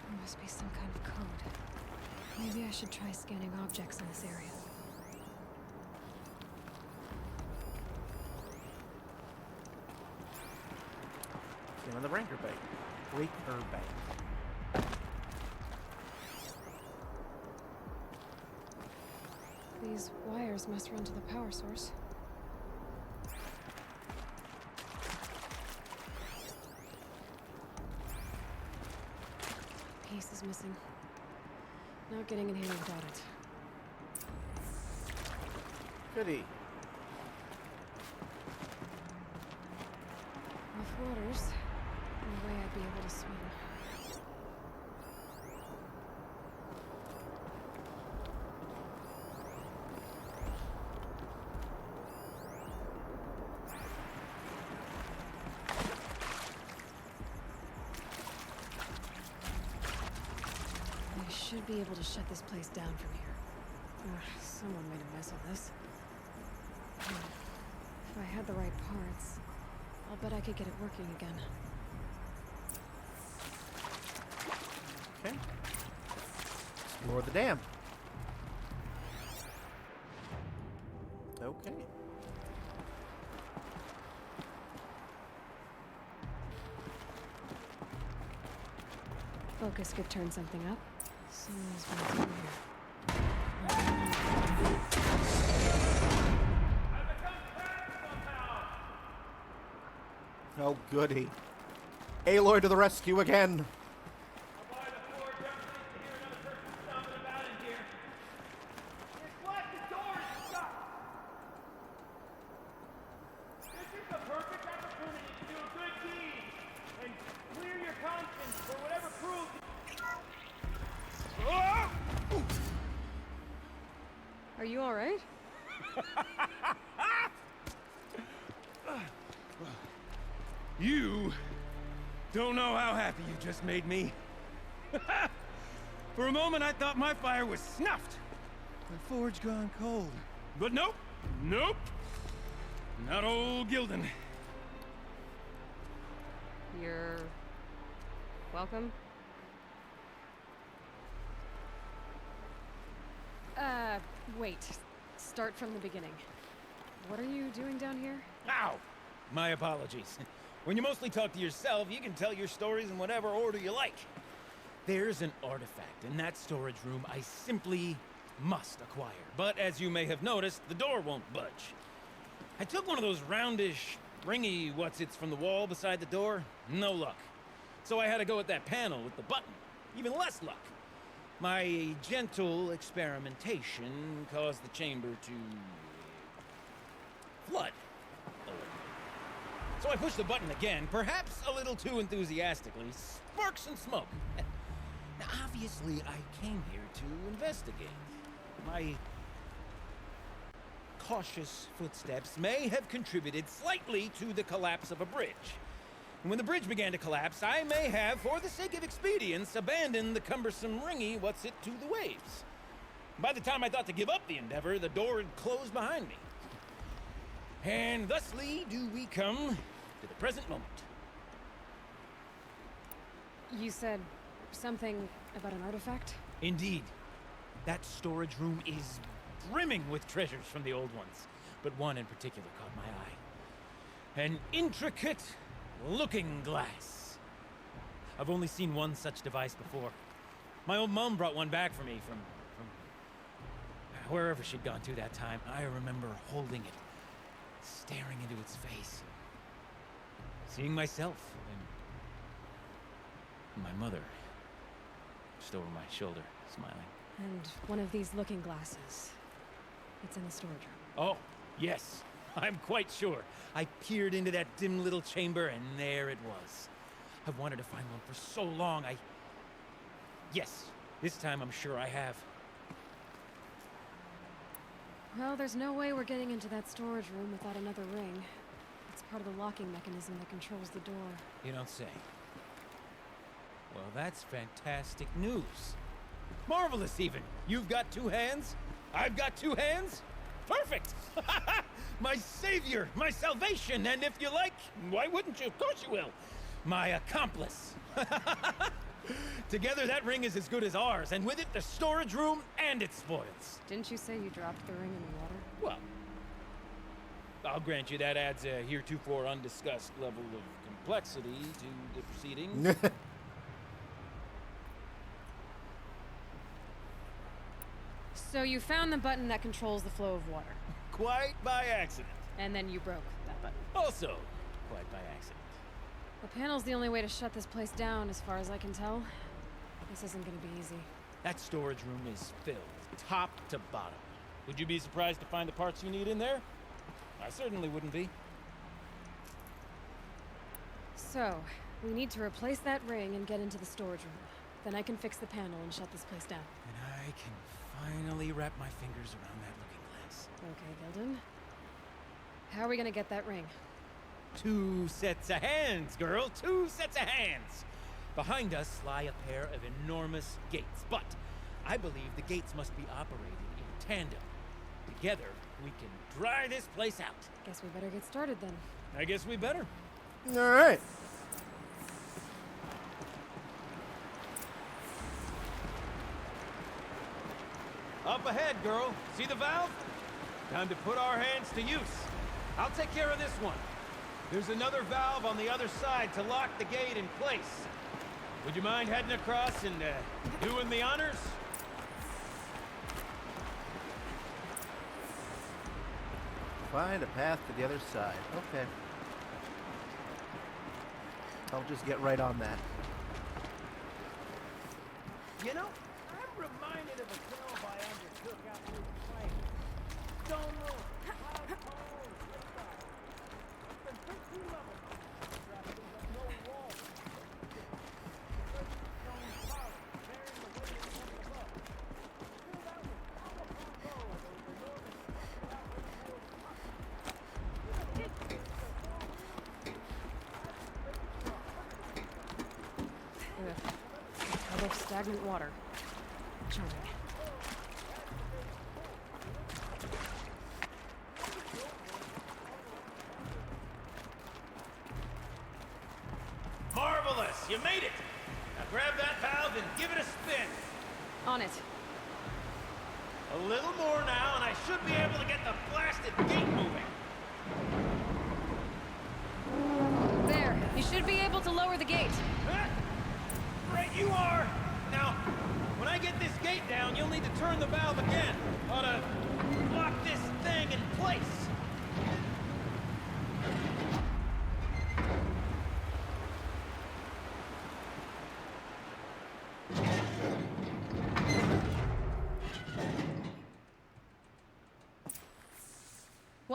There must be some kind of code. Maybe I should try scanning objects in this area. Scan on the Breaker Bank. Breaker Bank. These wires must run to the power source. Piece is missing. Not getting in here without it. Goody. Rough waters. No way I'd be able to swim. I should be able to shut this place down from here. Someone made a mess of this. If I had the right parts, I'll bet I could get it working again. Okay. Explore the dam. Okay. Focus could turn something up. Someone's been through here. Oh, goody. Aloy to the rescue again. Are you alright? You don't know how happy you just made me. For a moment, I thought my fire was snuffed. The forge gone cold. But nope, nope. Not old Gildan. You're welcome. Wait. Start from the beginning. What are you doing down here? Ow! My apologies. When you mostly talk to yourself, you can tell your stories in whatever order you like. There's an artifact in that storage room I simply must acquire. But as you may have noticed, the door won't budge. I took one of those roundish Ringy what's-its from the wall beside the door, no luck. So I had to go with that panel with the button, even less luck. My gentle experimentation caused the chamber to flood a little. So I pushed the button again, perhaps a little too enthusiastically. Sparks and smoke. Now, obviously, I came here to investigate. My cautious footsteps may have contributed slightly to the collapse of a bridge. And when the bridge began to collapse, I may have, for the sake of expedience, abandoned the cumbersome Ringy what's-it to the waves. By the time I thought to give up the endeavor, the door had closed behind me. And thusly do we come to the present moment. You said something about an artifact? Indeed. That storage room is brimming with treasures from the old ones, but one in particular caught my eye. An intricate looking glass. I've only seen one such device before. My old mom brought one back for me from wherever she'd gone to that time. I remember holding it, staring into its face, seeing myself and my mother just over my shoulder, smiling. And one of these looking glasses. It's in the storage room. Oh, yes. I'm quite sure. I peered into that dim little chamber, and there it was. I've wanted to find one for so long, Yes, this time I'm sure I have. Well, there's no way we're getting into that storage room without another ring. It's part of the locking mechanism that controls the door. You don't say. Well, that's fantastic news. Marvelous, even. You've got two hands. I've got two hands. Perfect! My savior, my salvation, and if you like, why wouldn't you? Of course you will. My accomplice. Together, that ring is as good as ours, and with it, the storage room and its spoils. Didn't you say you dropped the ring in the water? Well, I'll grant you that adds a heretofore undiscussed level of complexity to the proceedings. So you found the button that controls the flow of water. Quite by accident. And then you broke that button. Also, quite by accident. The panel's the only way to shut this place down, as far as I can tell. This isn't gonna be easy. That storage room is filled, top to bottom. Would you be surprised to find the parts you need in there? I certainly wouldn't be. So, we need to replace that ring and get into the storage room. Then I can fix the panel and shut this place down. And I can finally wrap my fingers around that looking glass. Okay, Gilden. How are we gonna get that ring? 2 sets of hands, girl. 2 sets of hands. Behind us lie a pair of enormous gates, but I believe the gates must be operated in tandem. Together, we can dry this place out. Guess we better get started then. I guess we better. All right. Up ahead, girl. See the valve? Time to put our hands to use. I'll take care of this one. There's another valve on the other side to lock the gate in place. Would you mind heading across and doing the honors? Find a path to the other side. Okay. I'll just get right on that. You know, I'm reminded of a film I undertook out through the fight. Don't know how tall is this guy. It's been 15 levels. There's no wall. Out of stagnant water. Charming. Marvelous! You made it! Now grab that valve and give it a spin. On it. A little more now, and I should be able to get the blasted gate moving. There. You should be able to lower the gate. Huh? Right you are! Now, when I get this gate down, you'll need to turn the valve again. Ought to lock this thing in place.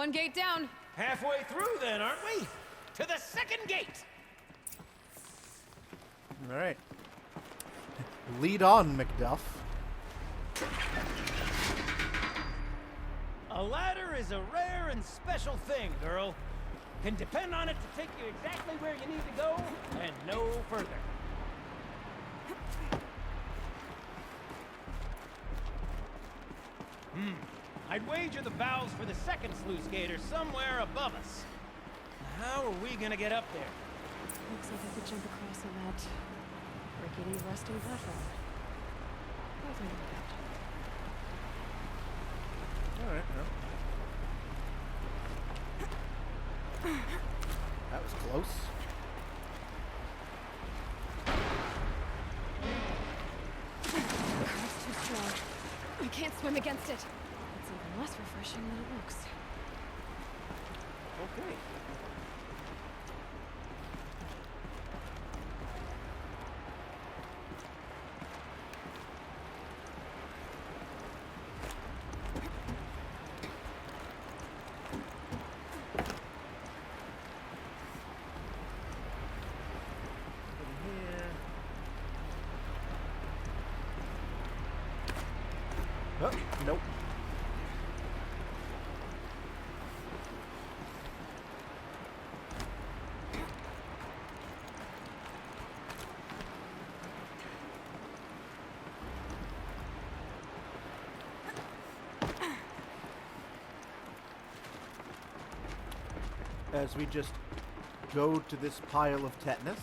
One gate down. Halfway through then, aren't we? To the second gate! All right. Lead on, Macduff. A ladder is a rare and special thing, girl. Can depend on it to take you exactly where you need to go, and no further. I'd wager the valves for the second sluice gate are somewhere above us. How are we gonna get up there? Looks like I could jump across on that rickety rusting platform. I'll figure it out. All right. Well. That was close. It's too strong. I can't swim against it. It's even less refreshing than it looks. Okay. Oh, nope. As we just go to this pile of tetanus.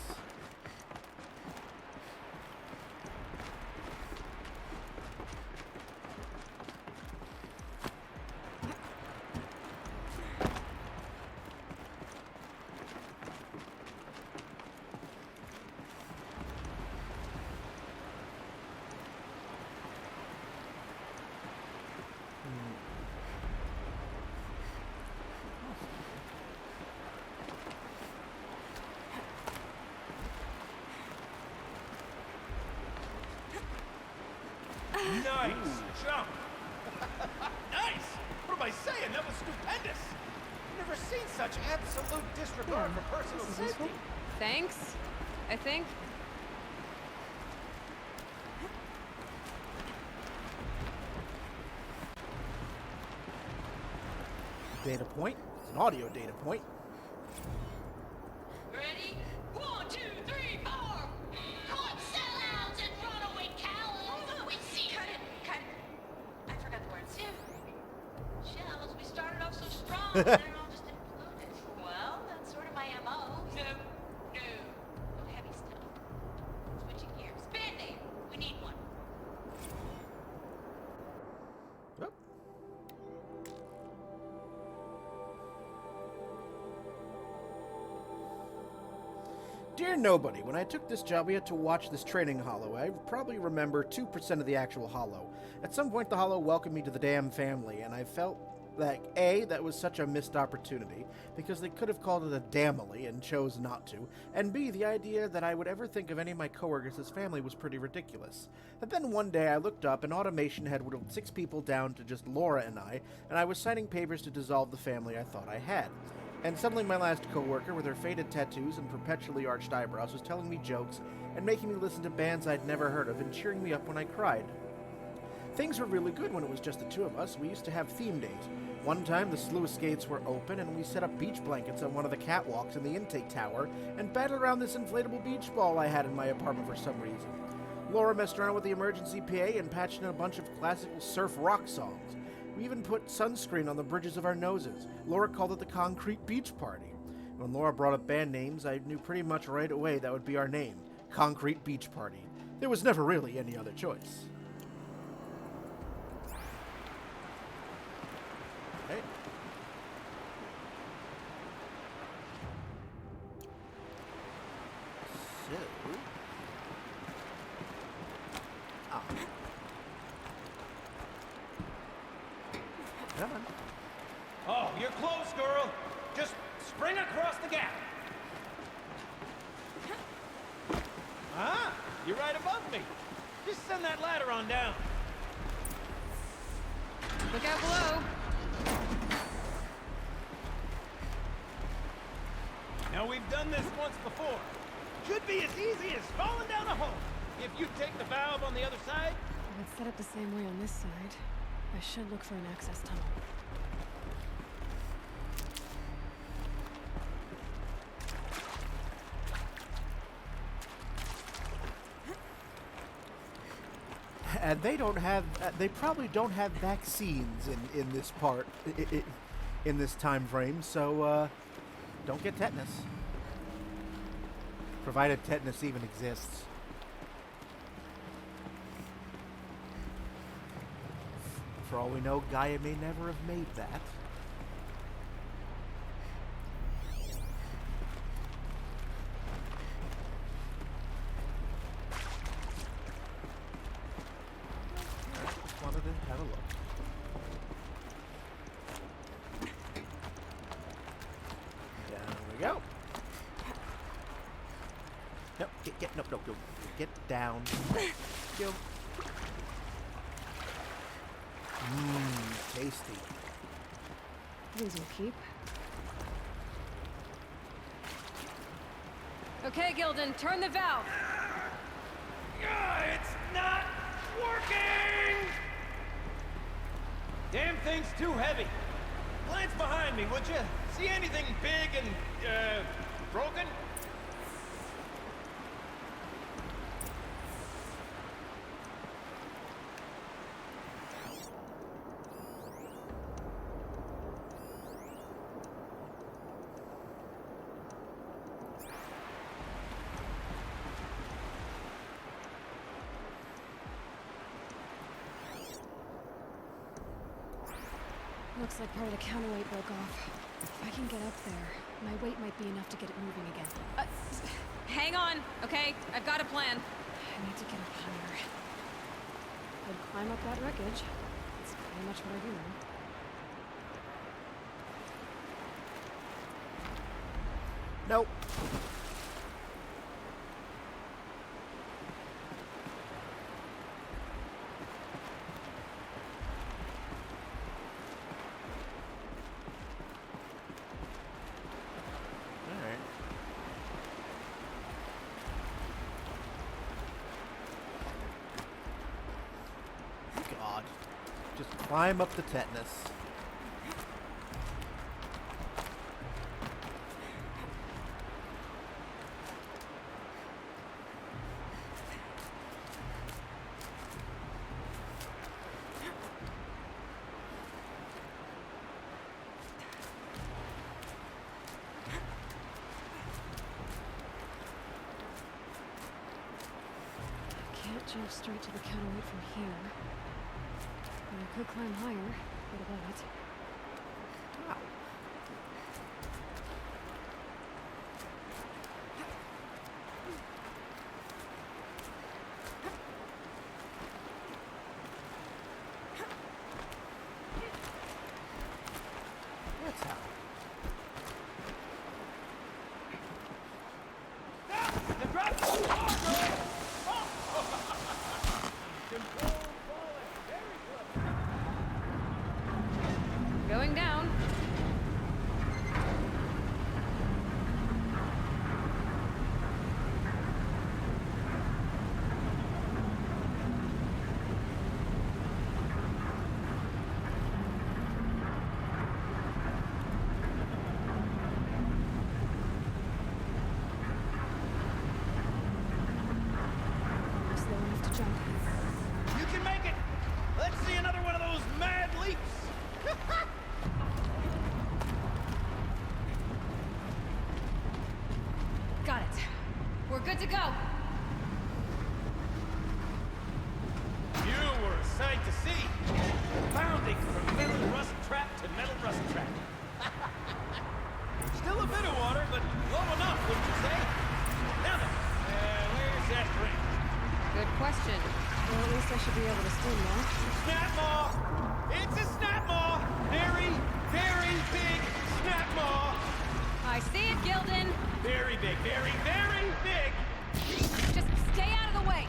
Nice jump! Nice! What am I saying? That was stupendous! Never seen such absolute disregard for personal safety. Thanks, I think. Data point. It's an audio data point. Ready? 1, 2, 3, 4! Caught sellouts and runaway cowards! We see cut it. I forgot the words. Shells, we started off so strong, and they're all just imploded. Well, that's sort of my MO. No. No heavy stuff. Switching gears. Band-Aid. We need one. Oh. Dear Nobody, when I took this job, we had to watch this training holo. I probably remember 2% of the actual holo. At some point, the holo welcomed me to the damn family, and I felt that, A, that was such a missed opportunity, because they could have called it a damily and chose not to, and B, the idea that I would ever think of any of my coworkers as family was pretty ridiculous. But then one day I looked up, and automation had whittled 6 people down to just Laura and I was signing papers to dissolve the family I thought I had. And suddenly my last coworker, with her faded tattoos and perpetually arched eyebrows, was telling me jokes and making me listen to bands I'd never heard of and cheering me up when I cried. Things were really good when it was just the two of us. We used to have theme days. One time the sluice gates were open and we set up beach blankets on one of the catwalks in the intake tower and battled around this inflatable beach ball I had in my apartment for some reason. Laura messed around with the emergency PA and patched in a bunch of classical surf rock songs. We even put sunscreen on the bridges of our noses. Laura called it the Concrete Beach Party. When Laura brought up band names, I knew pretty much right away that would be our name, Concrete Beach Party. There was never really any other choice. Hey. So... Ah. Come on. Oh, you're close, girl. Just spring across the gap. Ah, you're right above me. Just send that ladder on down. Look out below. Now, we've done this once before. Should be as easy as falling down a hole. If you take the valve on the other side... If it's set up the same way on this side, I should look for an access tunnel. And they don't have, they probably don't have vaccines in this part, in this time frame, so don't get tetanus. Provided tetanus even exists. For all we know, Gaia may never have made that. Just wanted to have a look. Down we go. Nope, no, get down. Go. Tasty. These will keep. Okay, Gildan, turn the valve. It's not working! Damn thing's too heavy. Glance behind me, would you? See anything big and, broken? Looks like part of the counterweight broke off. If I can get up there, my weight might be enough to get it moving again. Hang on, okay? I've got a plan. I need to get up higher. I'd climb up that wreckage. That's pretty much what I do now. Nope. God. Just climb up the tetanus. Can't jump straight to the counterweight from here. But I could climb higher, get above it. Wow. That's how. The drop's too hard, girl! Going down. Slow enough to jump. You can make it! Let's see another one of those mad leaps! Got it. We're good to go. You were a sight to see. Bounding from metal rust trap to metal rust trap. Still a bit of water, but low enough, wouldn't you say? Now then, where's that ring? Good question. Well, at least I should be able to swim now. Snap maw! It's a snap maw! Very, very big snap maw! I see it, Gildan. Very big, very, very big! Just stay out of the way.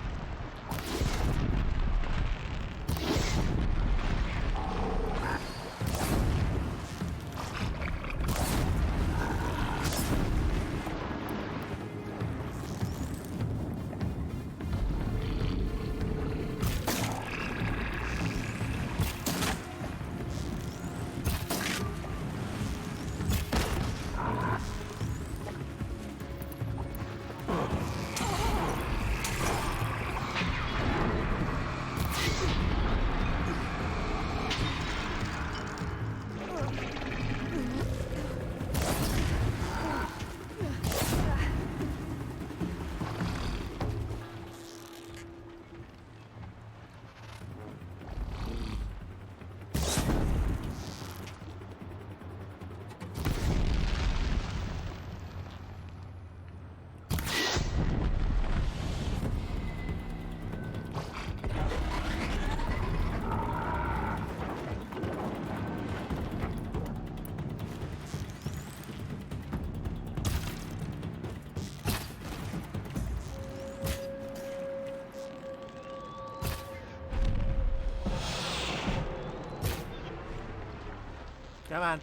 Come on.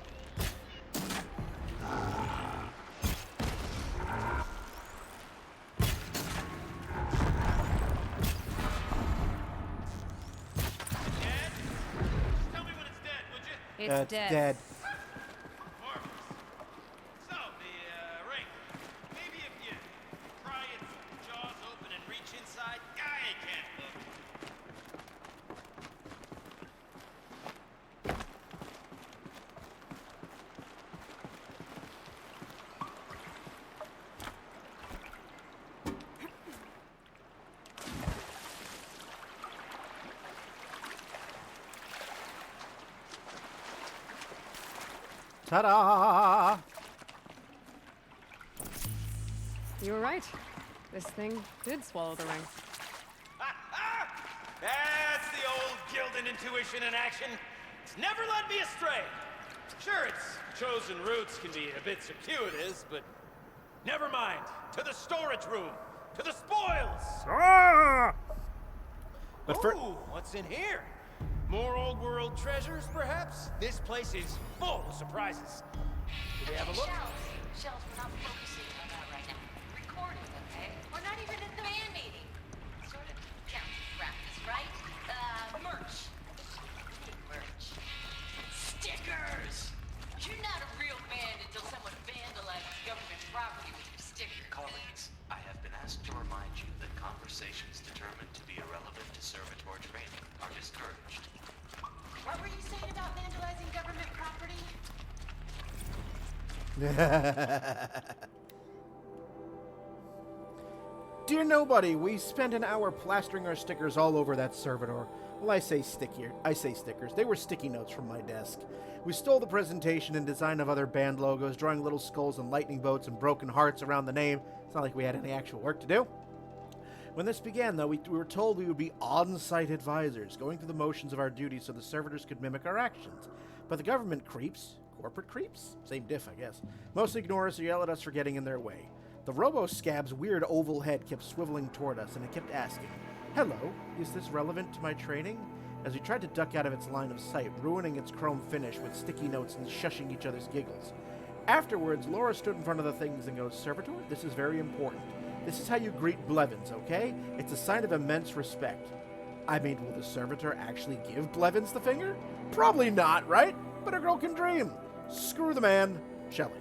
It's dead. Dead. So, the ring. Maybe if you pry its jaws open and reach inside, I can't look. Ta-da! You were right. This thing did swallow the ring. That's the old Gildan intuition in action. It's never led me astray. Sure, its chosen routes can be a bit circuitous, but never mind. To the storage room. To the spoils. But for Ooh, what's in here? More old world treasures, perhaps? This place is full of surprises. Did we have a look? Shells, we're not focusing on that right now. Recording, okay? We're not even in the band meeting. Sort of counting practice, right? Merch. Merch. Stickers! You're not a real band until someone vandalizes government property with your sticker. Colleagues, I have been asked to remind you that conversations determined to be irrelevant to servitor training are discouraged. What were you saying about vandalizing government property? Dear nobody, we spent an hour plastering our stickers all over that servitor. Well, I say stickers. They were sticky notes from my desk. We stole the presentation and design of other band logos, drawing little skulls and lightning bolts and broken hearts around the name. It's not like we had any actual work to do. When this began, though, we were told we would be on-site advisors, going through the motions of our duties so the servitors could mimic our actions. But the government creeps, corporate creeps, same diff, I guess, mostly ignore us or yell at us for getting in their way. The robo-scab's weird oval head kept swiveling toward us, and it kept asking, "Hello, is this relevant to my training?" As we tried to duck out of its line of sight, ruining its chrome finish with sticky notes and shushing each other's giggles. Afterwards, Laura stood in front of the things and goes, "Servitor, this is very important. This is how you greet Blevins, okay? It's a sign of immense respect." I mean, will the servitor actually give Blevins the finger? Probably not, right? But a girl can dream. Screw the man, Shelley.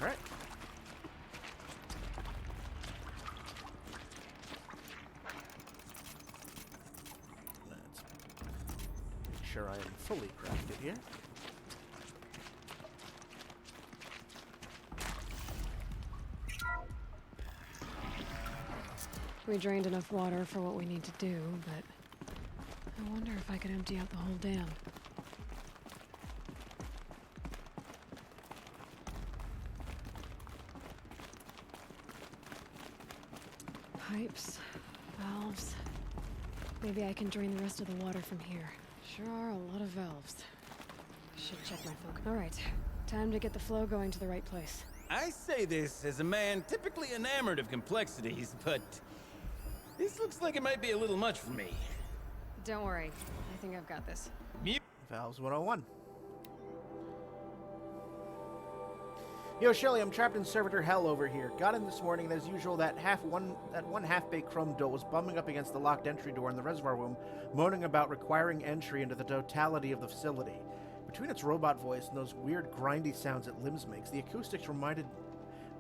All right. Let's make sure I am fully crafted here. We drained enough water for what we need to do, but I wonder if I could empty out the whole dam. Pipes, valves. Maybe I can drain the rest of the water from here. Sure are a lot of valves. Should check my focus. All right, time to get the flow going to the right place. I say this as a man typically enamored of complexities, but this looks like it might be a little much for me. Don't worry, I think I've got this. Valves 101. Yo, Shelly, I'm trapped in servitor hell over here. Got in this morning, and as usual, that one half-baked chrome dough was bumming up against the locked entry door in the reservoir room, moaning about requiring entry into the totality of the facility. Between its robot voice and those weird grindy sounds it limbs makes, the acoustics reminded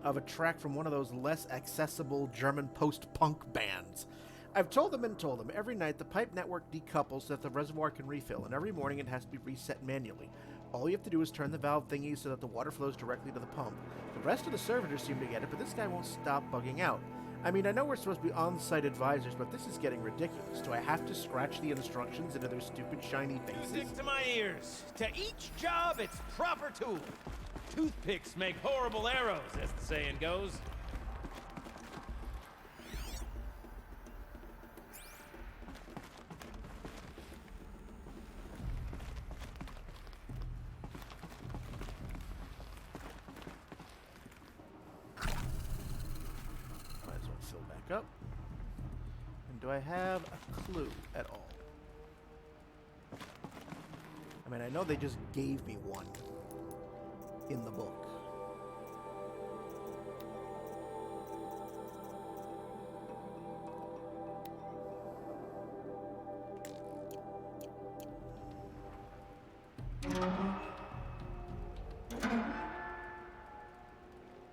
of a track from one of those less accessible German post-punk bands. I've told them and told them, every night the pipe network decouples so that the reservoir can refill, and every morning it has to be reset manually. All you have to do is turn the valve thingy so that the water flows directly to the pump. The rest of the servitors seem to get it, but this guy won't stop bugging out. I mean, I know we're supposed to be on-site advisors, but this is getting ridiculous. Do I have to scratch the instructions into their stupid shiny faces? Music to my ears. To each job, its proper tool. Toothpicks make horrible arrows, as the saying goes. Might as well fill back up. And Do I have a clue at all? I mean, I know they just gave me one in the book.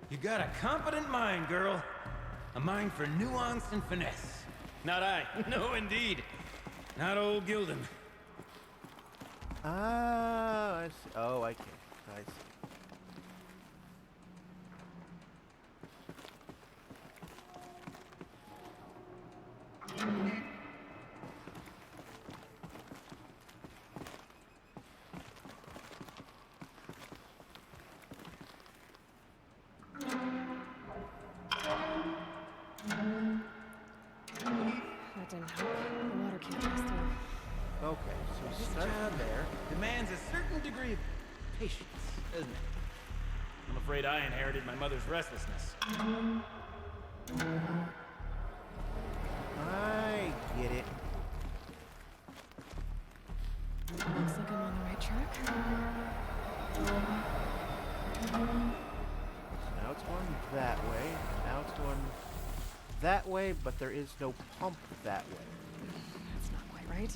You got a competent mind, girl. A mind for nuance and finesse. Not I. No, indeed. Not old Gildan. Ah, I see. Oh, I see. That didn't help. The water can't pass through. Okay, so This start job there. demands a certain degree of patience, doesn't it? I'm afraid I inherited my mother's restlessness. I get it. Looks like I'm on the right track. Now it's going that way. Now it's going that way, but there is no pump that way. That's not quite right.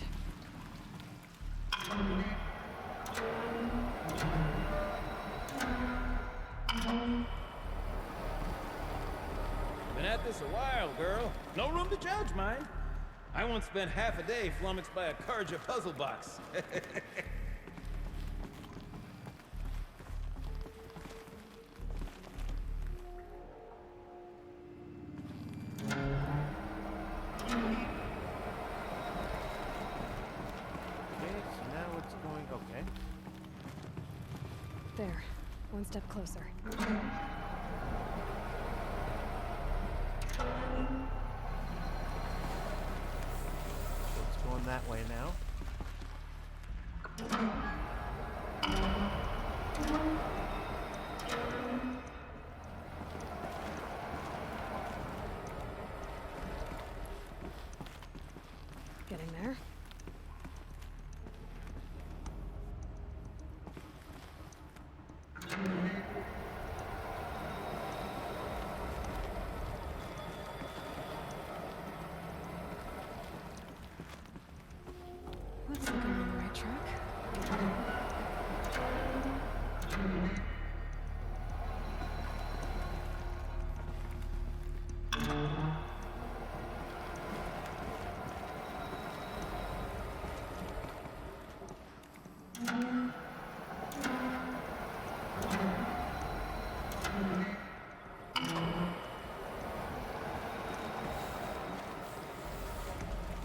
Been at this a while, girl. No room to judge, mind. I once spent half a day flummoxed by a Karja puzzle box. Okay, so now it's going. Okay. There. One step closer. So it's going that way now. Getting there. Looks like I'm on the right track.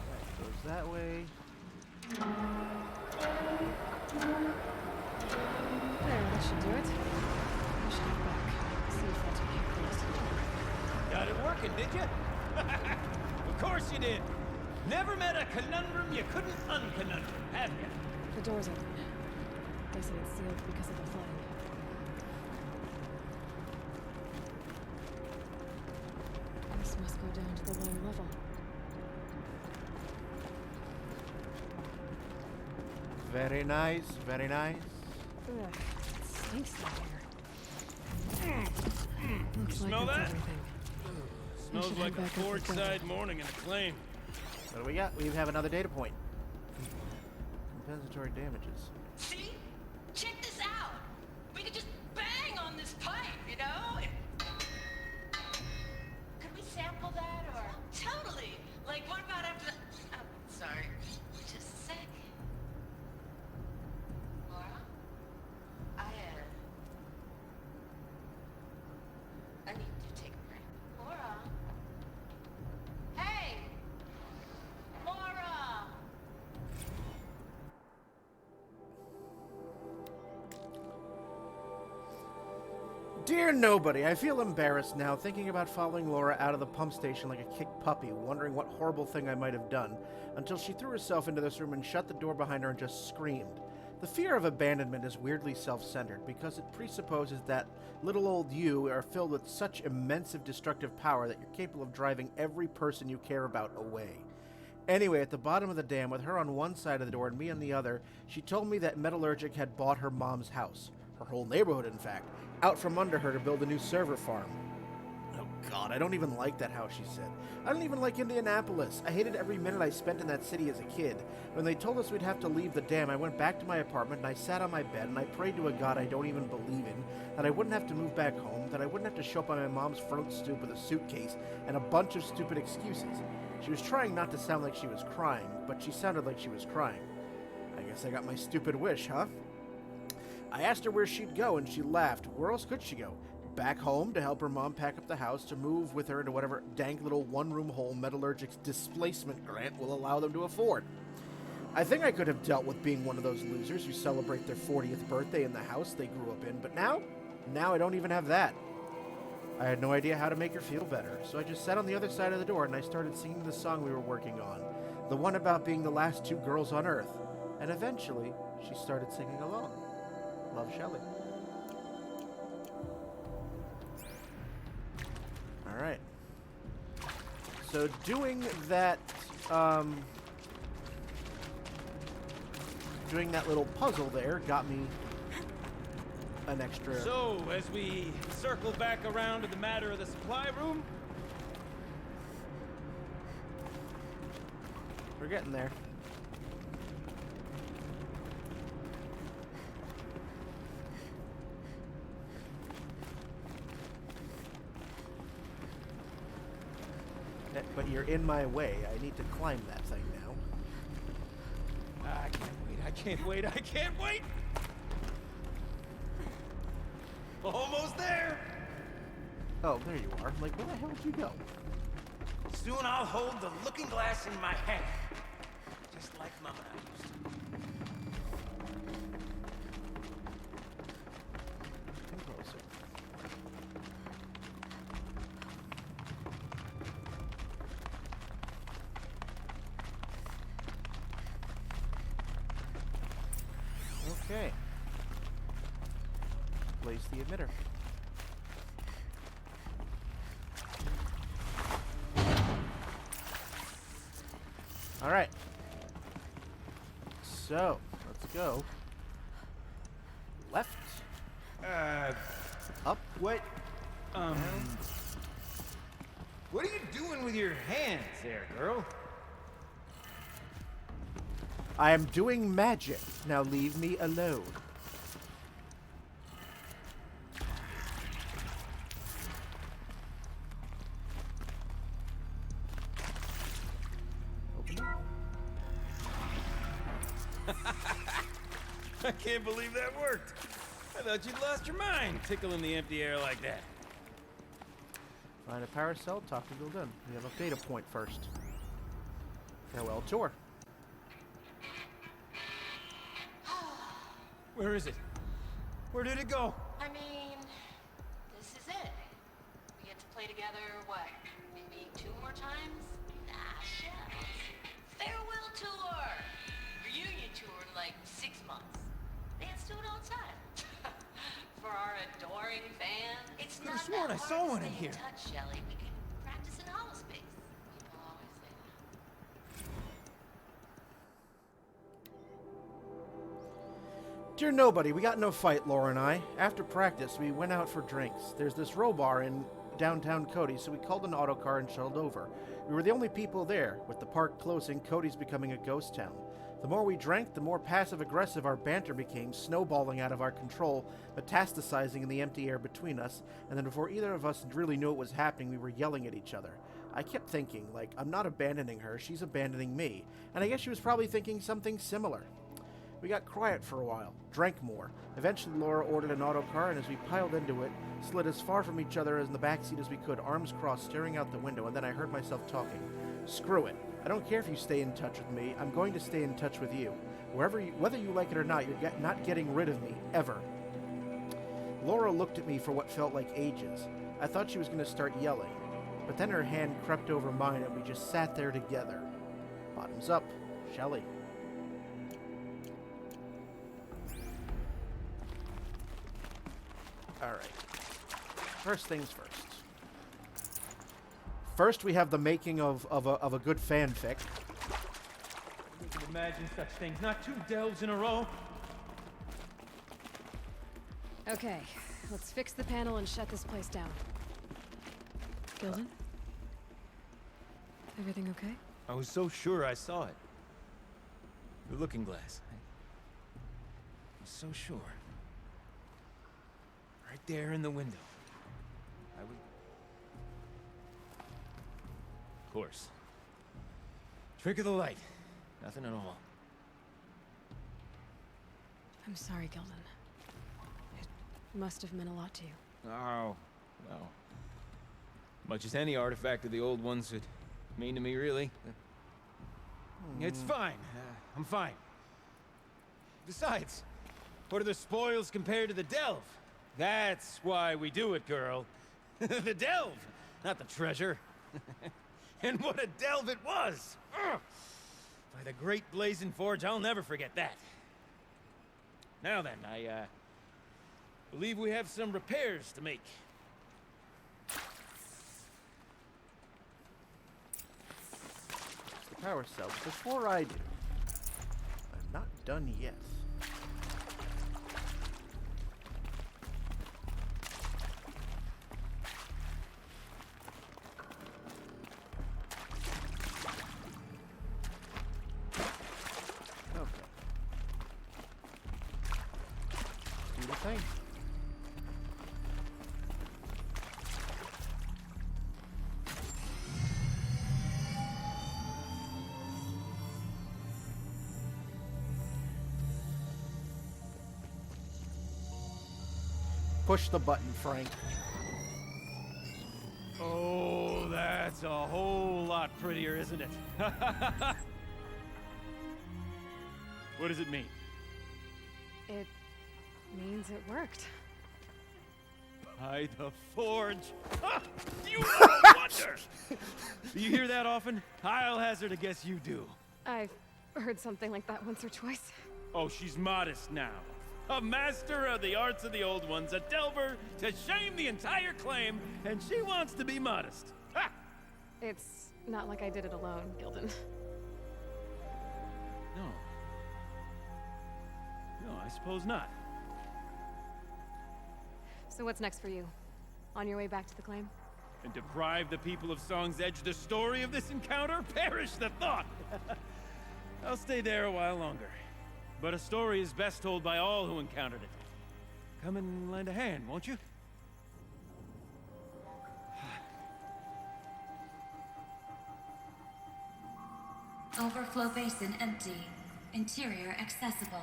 That goes that way. There, that should do it. I should head back. See if that took care of the rest of the door. Got it working, did you? Of course you did. Never met a conundrum you couldn't unconundrum, have you? The door's open. Guessing it's sealed because of the flooding. This must go down to the lower level. Very nice, very nice. Ugh, it stinks in here. You Looks smell like that's that? everything. Smells should like head a back up the Forge-side morning in Acclaim. What do we got? We have another data point. Compensatory damages. See? Check this out. We could just bang on this pipe, you know? Could we sample that or? Totally. Like, what about after the... Oh, sorry. Just a sec. Laura? I need to take a break. Laura? Hey! Laura! Dear nobody, I feel embarrassed now thinking about following Laura out of the pump station like a kicked puppy, wondering what horrible thing I might have done, until she threw herself into this room and shut the door behind her and just screamed. The fear of abandonment is weirdly self-centered because it presupposes that little old you are filled with such immense destructive power that you're capable of driving every person you care about away. Anyway, at the bottom of the dam, with her on one side of the door and me on the other, she told me that Metallurgic had bought her mom's house, her whole neighborhood in fact, out from under her to build a new server farm. Oh god, I don't even like that house, she said. I don't even like Indianapolis. I hated every minute I spent in that city as a kid. When they told us we'd have to leave the dam, I went back to my apartment and I sat on my bed and I prayed to a god I don't even believe in, that I wouldn't have to move back home, that I wouldn't have to show up on my mom's front stoop with a suitcase and a bunch of stupid excuses. She was trying not to sound like she was crying, but she sounded like she was crying. I guess I got my stupid wish, huh? I asked her where she'd go, and she laughed. Where else could she go? Back home to help her mom pack up the house, to move with her into whatever dank little one-room hole Metallurgic's displacement grant will allow them to afford. I think I could have dealt with being one of those losers who celebrate their 40th birthday in the house they grew up in, but now I don't even have that. I had no idea how to make her feel better, so I just sat on the other side of the door and I started singing the song we were working on, the one about being the last 2 girls on Earth, and eventually she started singing along. Love, Shelley. Alright. So doing that little puzzle there got me an extra... So, as we circle back around to the matter of the supply room... We're getting there. But you're in my way. I need to climb that thing now. I can't wait. Almost there! Oh, there you are. Like, where the hell did you go? Soon I'll hold the looking glass in my hand. Just like Mama and I used to. Come closer. Okay. Place the emitter. All right. So, let's go. Left. Up. What? What are you doing with your hands there, girl? I am doing magic. Now leave me alone. I can't believe that worked. I thought you'd lost your mind, tickling the empty air like that. Find a power cell, talk to Gul'dan. We have a data point first. Farewell tour. Where is it? Where did it go? I mean, this is it. We get to play together, what, maybe 2 more times? Nah, shucks. Farewell tour! Reunion tour in like 6 months. Let's do it outside. For our adoring fans. It's Could've not sworn that I saw hard one to in stay here. touch, Shelley. We can practice in holospace. People always say that. Dear nobody, we got no fight, Laura and I. After practice, we went out for drinks. There's this row bar in downtown Cody, so we called an autocar and shuttled over. We were the only people there. With the park closing, Cody's becoming a ghost town. The more we drank, the more passive-aggressive our banter became, snowballing out of our control, metastasizing in the empty air between us, and then before either of us really knew what was happening, we were yelling at each other. I kept thinking, like, I'm not abandoning her, she's abandoning me, and I guess she was probably thinking something similar. We got quiet for a while, drank more. Eventually Laura ordered an autocar, and as we piled into it, slid as far from each other as in the backseat as we could, arms crossed, staring out the window, and then I heard myself talking. Screw it. I don't care if you stay in touch with me. I'm going to stay in touch with you. Whether you like it or not, you're not getting rid of me, ever. Laura looked at me for what felt like ages. I thought she was going to start yelling, but then her hand crept over mine and we just sat there together. Bottoms up, Shelley. Alright. First things first. First, we have the making of a good fanfic. imagine such things. Not 2 delves in a row. Okay, let's fix the panel and shut this place down. Gilden? Everything okay? I was so sure I saw it. The looking glass. I was so sure. Right there in the window. I was... Of course. Trick of the light. Nothing at all. I'm sorry, Gilden. It must have meant a lot to you. Oh, well. Much as any artifact of the old ones would mean to me, really. It's fine. I'm fine. Besides, what are the spoils compared to the delve? That's why we do it, girl. The delve, not the treasure. And what a delve it was! Ugh. By the great Blazing Forge, I'll never forget that. Now then, I believe we have some repairs to make. The power cell. Before I do, I'm not done yet. Okay. Let's do the thing. Push the button, Frank. Oh, that's a whole lot prettier, isn't it? What does it mean? It means it worked. By the forge. Ah, you are a wonder! Do you hear that often? I'll hazard a guess you do. I've heard something like that once or twice. Oh, she's modest now. A master of the arts of the old ones, a delver to shame the entire claim, and she wants to be modest. Ha! It's not like I did it alone, Gilden. No. No, I suppose not. So what's next for you? On your way back to the claim? And deprive the people of Song's Edge the story of this encounter? Perish the thought! I'll stay there a while longer. But a story is best told by all who encountered it. Come and lend a hand, won't you? Overflow basin empty. Interior accessible.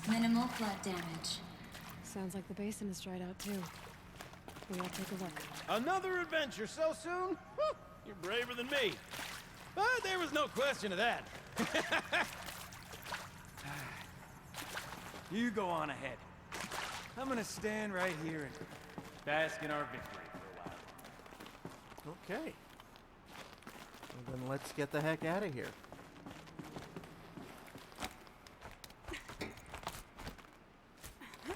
Minimal flood damage. Sounds like the basin is dried out too. We'll take a look. Another adventure so soon? Whew, you're braver than me. But there was no question of that. You go on ahead. I'm gonna stand right here and bask in our victory for a while. Okay. Well, then let's get the heck out of here. No.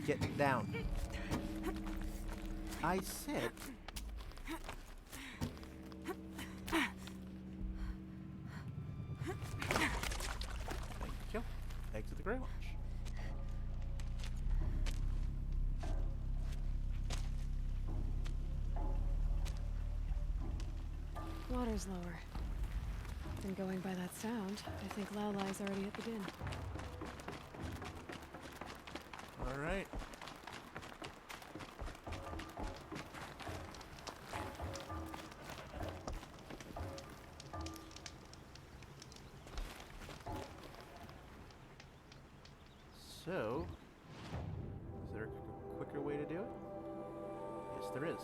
Get down. I said. Thank you. Exit the Grey Watch. Water's lower. And going by that sound, I think Laolai's already at the bin. All right. So, is there a quicker way to do it? Yes, there is.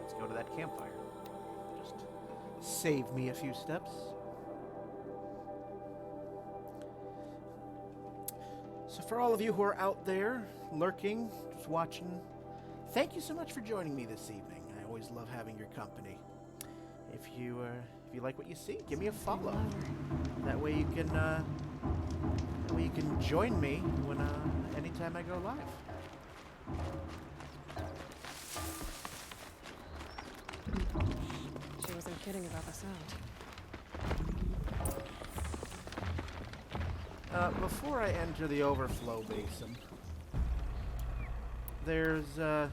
Let's go to that campfire. Just save me a few steps. So for all of you who are out there, lurking, just watching, thank you so much for joining me this evening. always love having your company. If you like what you see, give me a follow. That way you can join me when anytime I go live. She wasn't kidding about the sound. Before I enter the overflow basin, there's a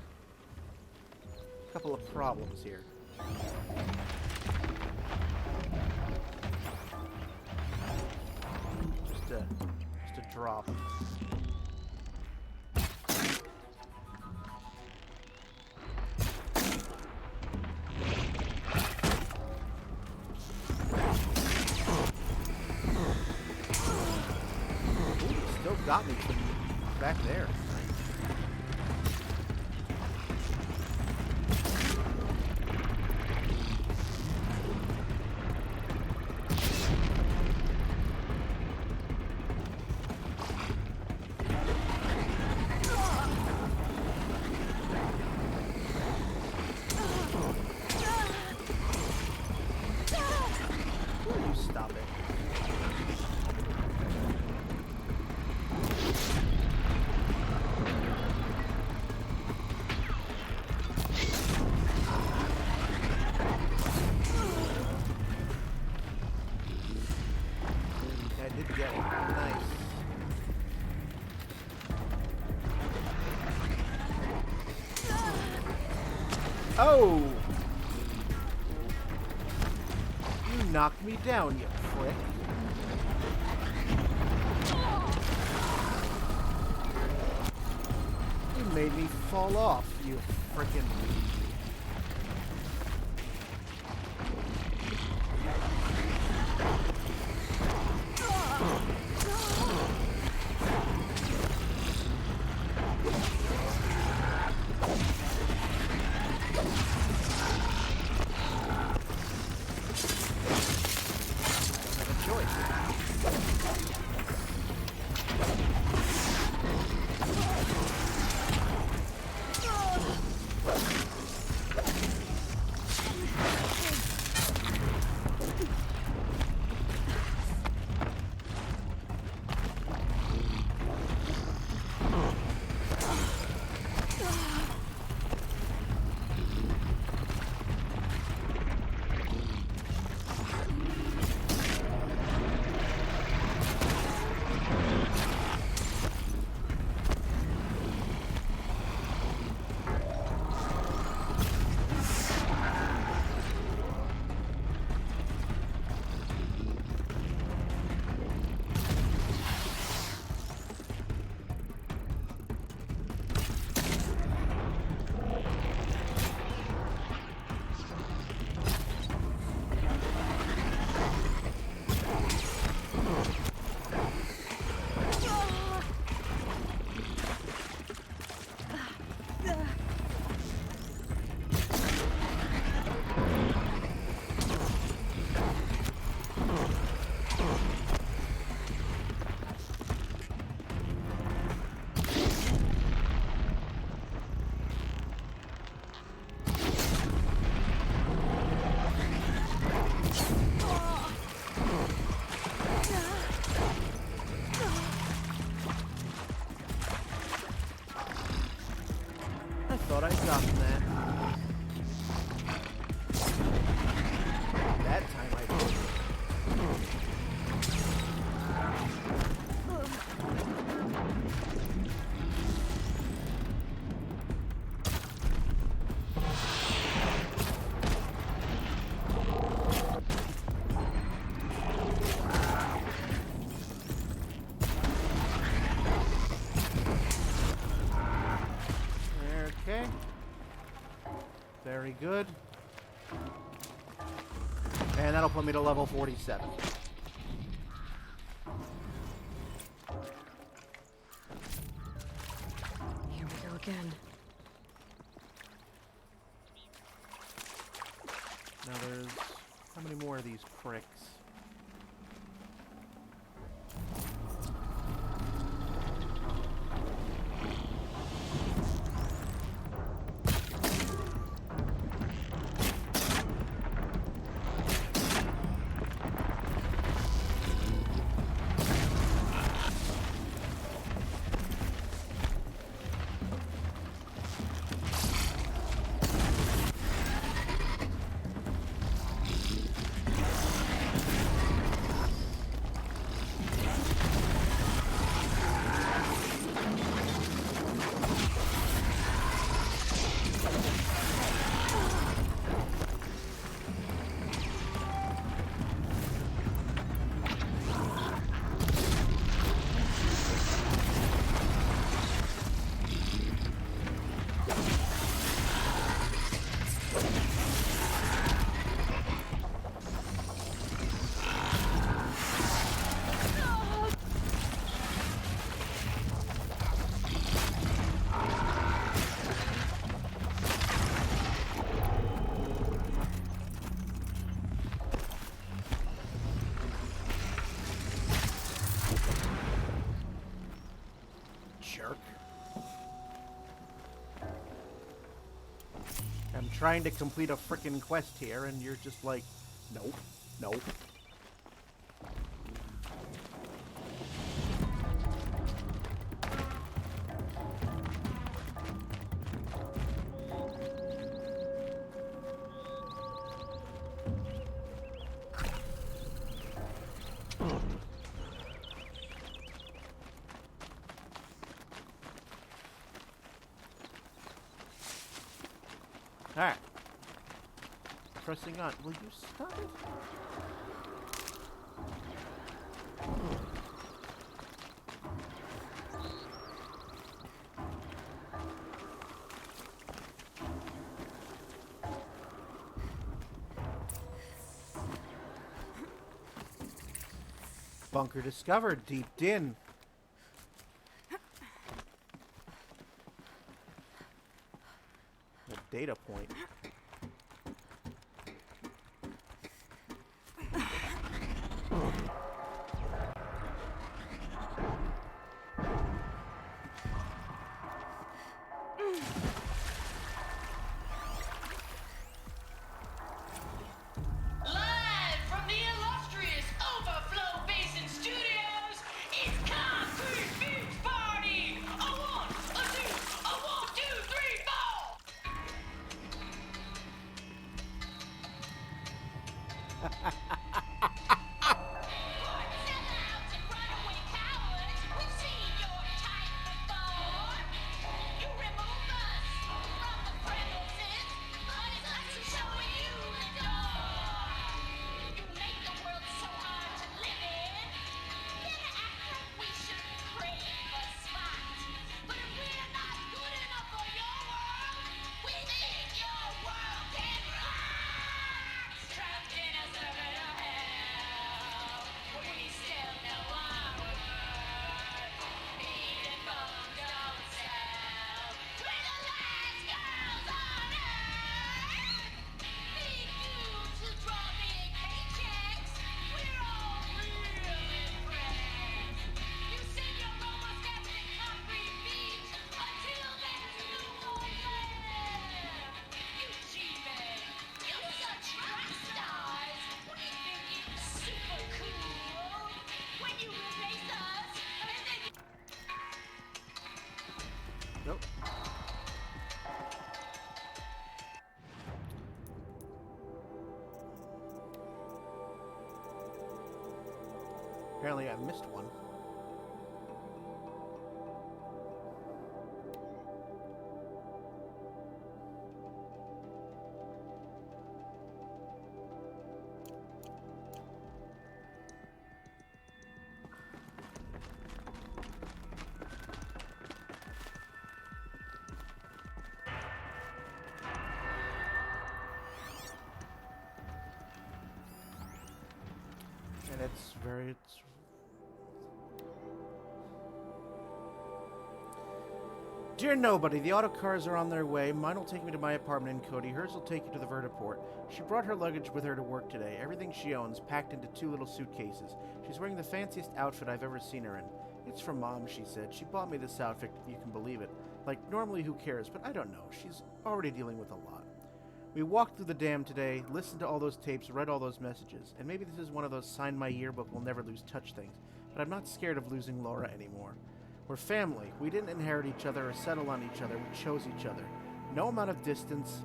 couple of problems here. Just a drop. Got me from back there. You stop it. Oh! You knocked me down, you prick. You made me fall off, you frickin'... Thought I got that. That time I did. Okay. Very good. And that'll put me to level 47. Here we go again. Now there's... how many more of these pricks? jerk. I'm trying to complete a frickin' quest here, and you're just like, nope, nope. Alright. Pressing on. Will you stop it? Bunker discovered. Deep Din. A data point. Live from the illustrious Overflow Basin Studios, it's Concrete Beach Party! A one, a two, a 1, 2, 3, 4! Sellouts and runaway cowards, we've seen your type before. You remove us from the premises, but it's us showing you the door. You make the world so hard to live in. Better act like we should crave a spot. But if we're not good enough for your world, we think your world can rock. Trapped in a circuit of hell, we still know our worth. Eating bums don't sell. We're the last girls on earth. Big dudes who draw big paychecks. We're all real impressed. You said you're almost at the Concrete Beach until there's no more left. You G-men, you're such rock stars. We think it's super cool when you replace us and then you... Nope. Apparently I missed one. And it's very... Dear Nobody, the autocars are on their way. Mine will take me to my apartment in Cody. Hers will take you to the vertiport. She brought her luggage with her to work today. Everything she owns, packed into 2 little suitcases. She's wearing the fanciest outfit I've ever seen her in. It's from Mom, she said. She bought me this outfit, if you can believe it. Like, normally who cares, but I don't know. She's already dealing with a lot. We walked through the dam today, listened to all those tapes, read all those messages. And maybe this is one of those sign my yearbook we'll never lose touch things. But I'm not scared of losing Laura anymore. We're family. We didn't inherit each other or settle on each other. We chose each other. No amount of distance,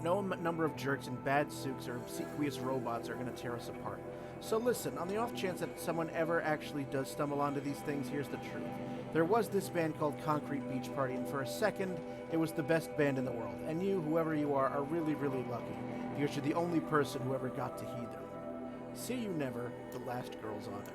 no number of jerks in bad suits or obsequious robots are going to tear us apart. So listen, on the off chance that someone ever actually does stumble onto these things, here's the truth. There was this band called Concrete Beach Party, and for a second, it was the best band in the world. And you, whoever you are really, really lucky, because you're the only person who ever got to heed them. See you never, the last girls on Earth.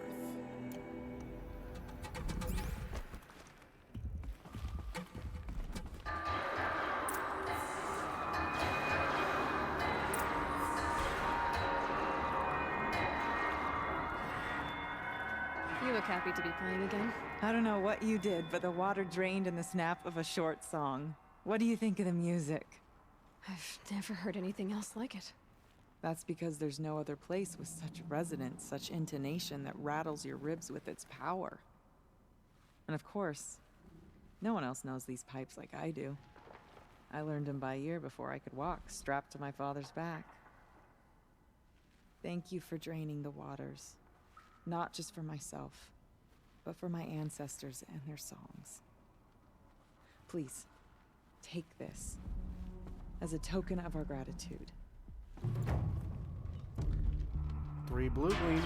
You look happy to be playing again. I don't know what you did, but the water drained in the snap of a short song. What do you think of the music? I've never heard anything else like it. That's because there's no other place with such resonance, such intonation that rattles your ribs with its power. And of course, No one else knows these pipes like I do. I learned them by ear before I could walk, strapped to my father's back. Thank you for draining the waters. Not just for myself, but for my ancestors and their songs. Please, take this as a token of our gratitude. 3 blue gleam.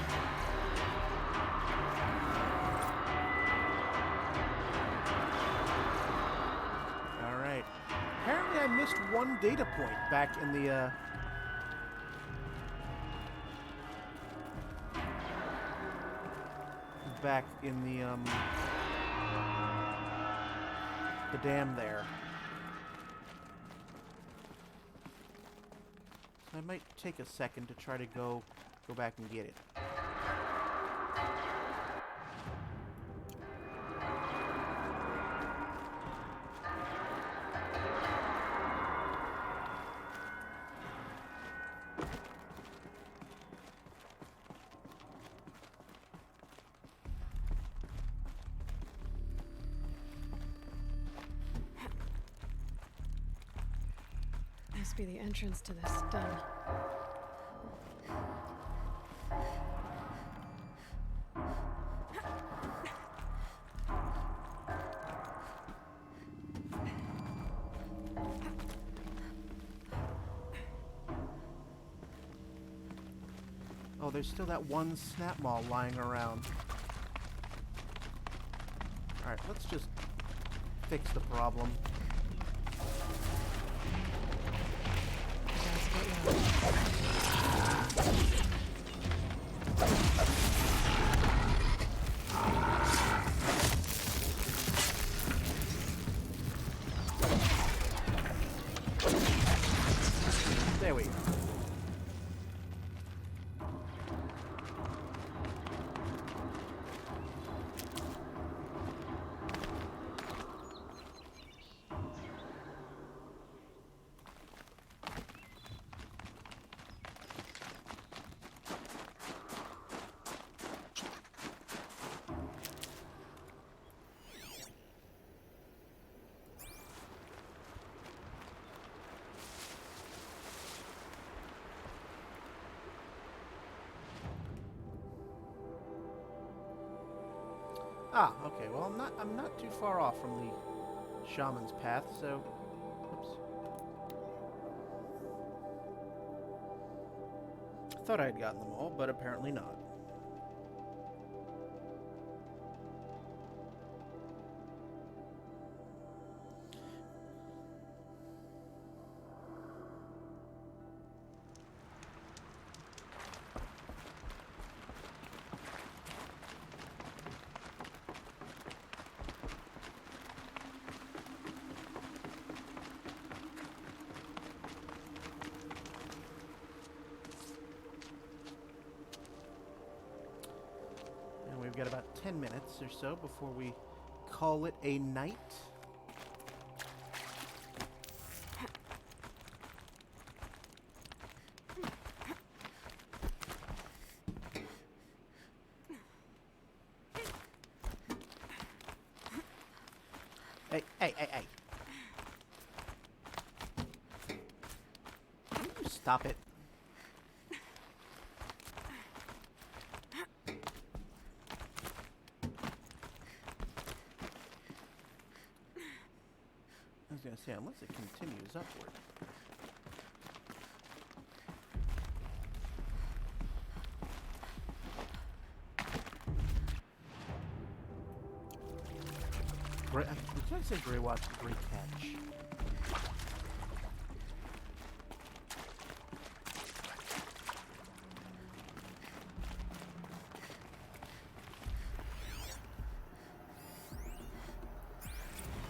Alright. Apparently I missed one data point back in the, the dam there. So I might take a second to try to go back and get it. Must be the entrance to this den. Oh, there's still that one snap maul lying around. Alright, let's just fix the problem. There we go. Ah, okay. Well, I'm not too far off from the shaman's path, so oops. Thought I had gotten them all, but apparently not. We've got about 10 minutes or so before we call it a night. Hey, hey, hey, hey. Can you stop it? I was gonna say, unless it continues upward. I was gonna say Grey Watch, Grey Catch.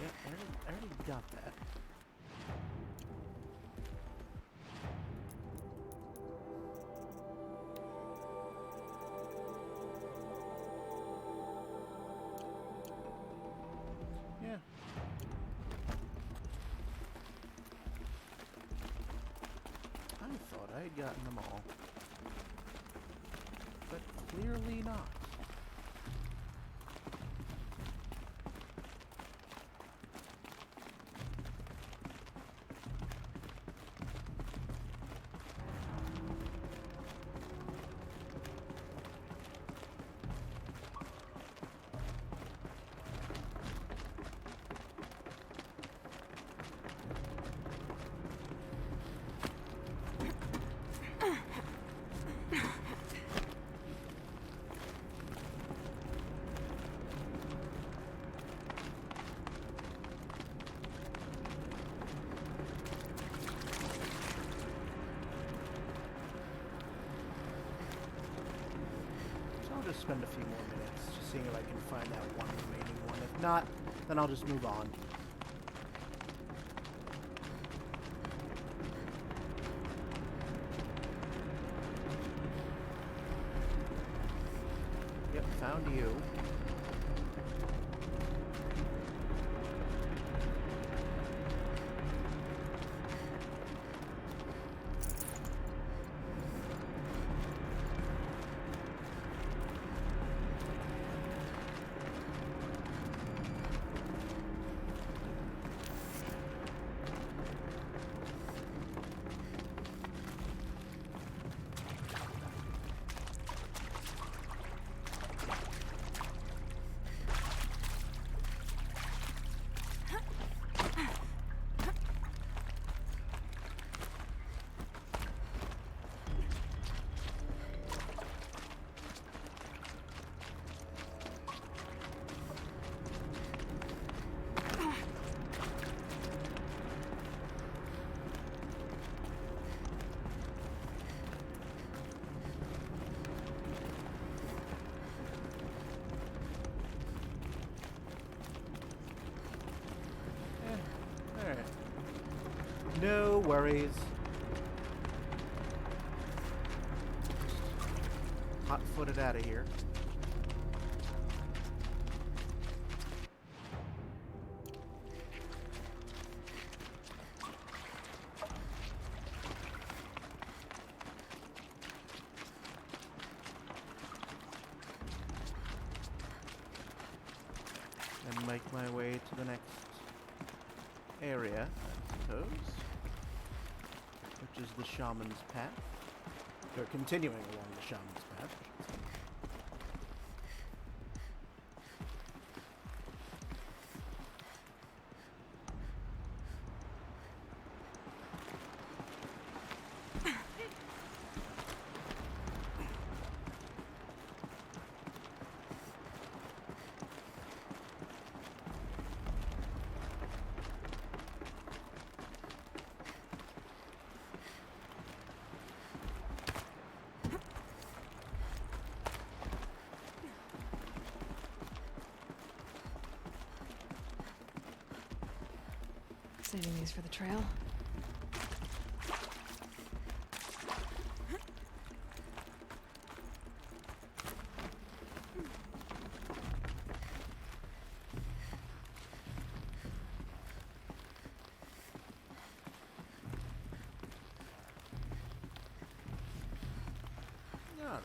Yeah, I already got that. Yeah. I thought I had gotten them all. But clearly not. just spend a few more minutes just seeing if I can find that one remaining one. If not, then I'll just move on. Yep, found you. No worries. Hot-footed out of here. And make my way to the next area, I suppose. Which is the Shaman's Path. Or continuing along the Shaman's Path. Saving these for the trail. Alright.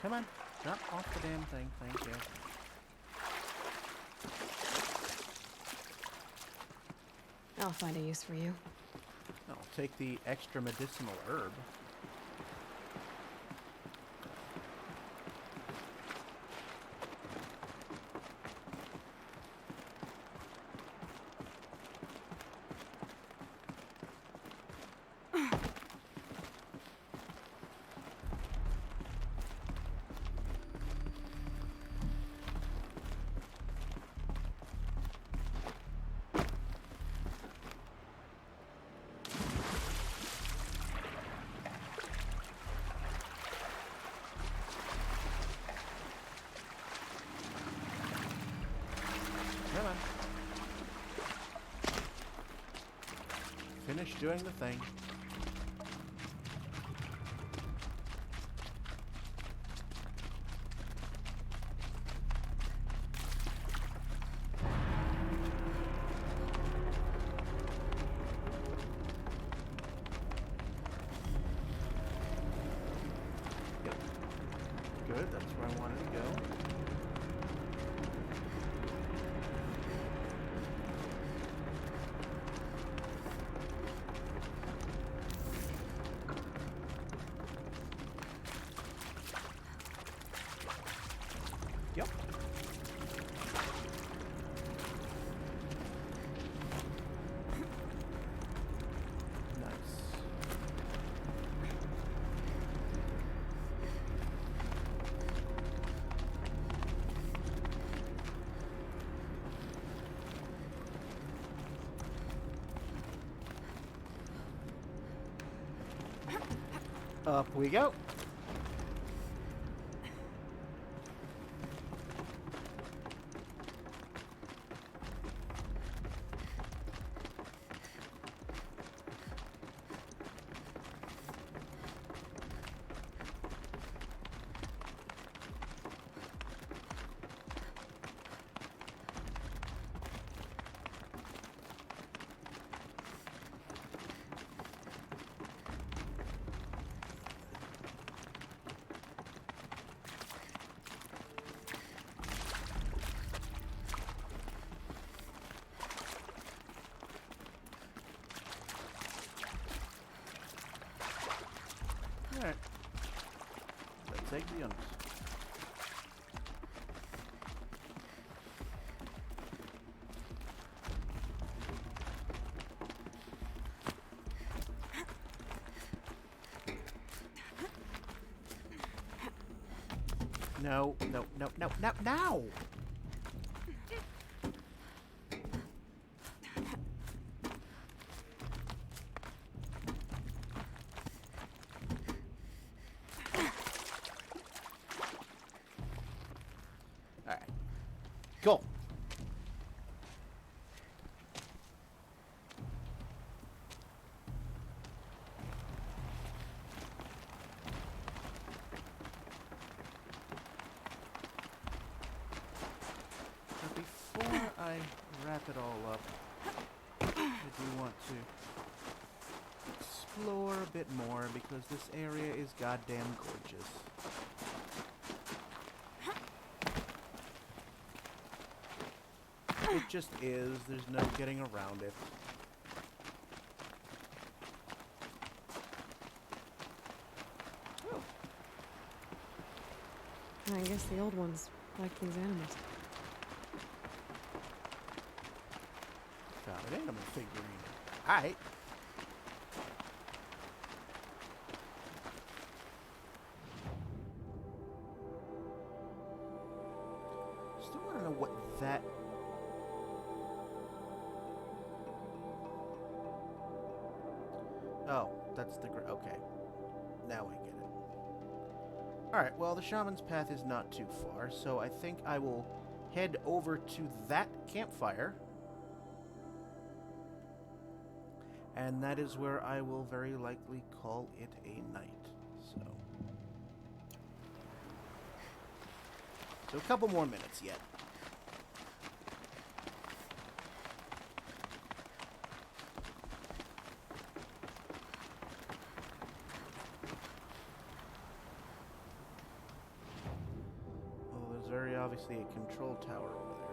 Come on, drop off the damn thing, thank you. I'll find a use for you. I'll take the extra medicinal herb. Come on. Finish doing the thing. Yep. Good, that's where I wanted to go. Yep. Nice. Up we go. Alright. Let's take the honors. No, no, no, no, no, no! Alright. Go! Before I wrap it all up, I do want to explore a bit more because this area is goddamn gorgeous. It just is. There's no getting around it. I guess the old ones like these animals. Found an animal figurine. Alright. Still want to know what that... Oh, that's the... Okay. Now I get it. Alright, well, the shaman's path is not too far, so I think I will head over to that campfire. And that is where I will very likely call it a night. So a couple more minutes yet. Well, there's very obviously a control tower over there.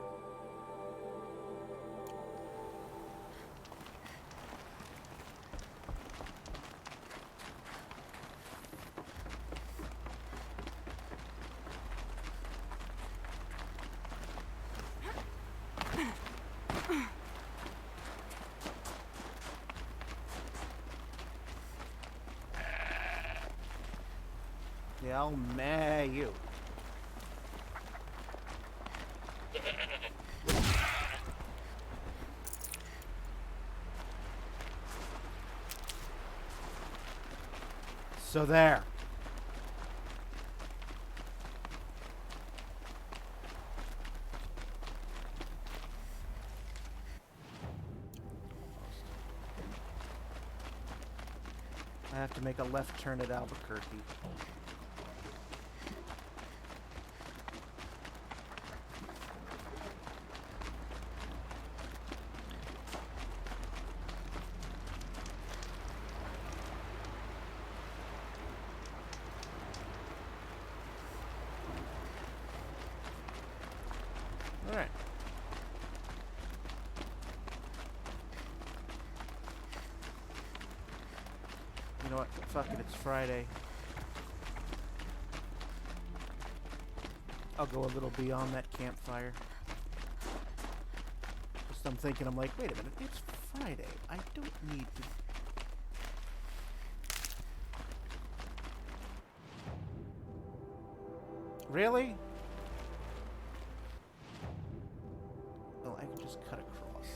Yeah, I'll meh you. So there. I have to make a left turn at Albuquerque. Alright. You know what? Fuck it, it's Friday. I'll go a little beyond that campfire. Just I'm thinking, I'm like, wait a minute, it's Friday. I don't need to... Really? Oh, I can just cut across.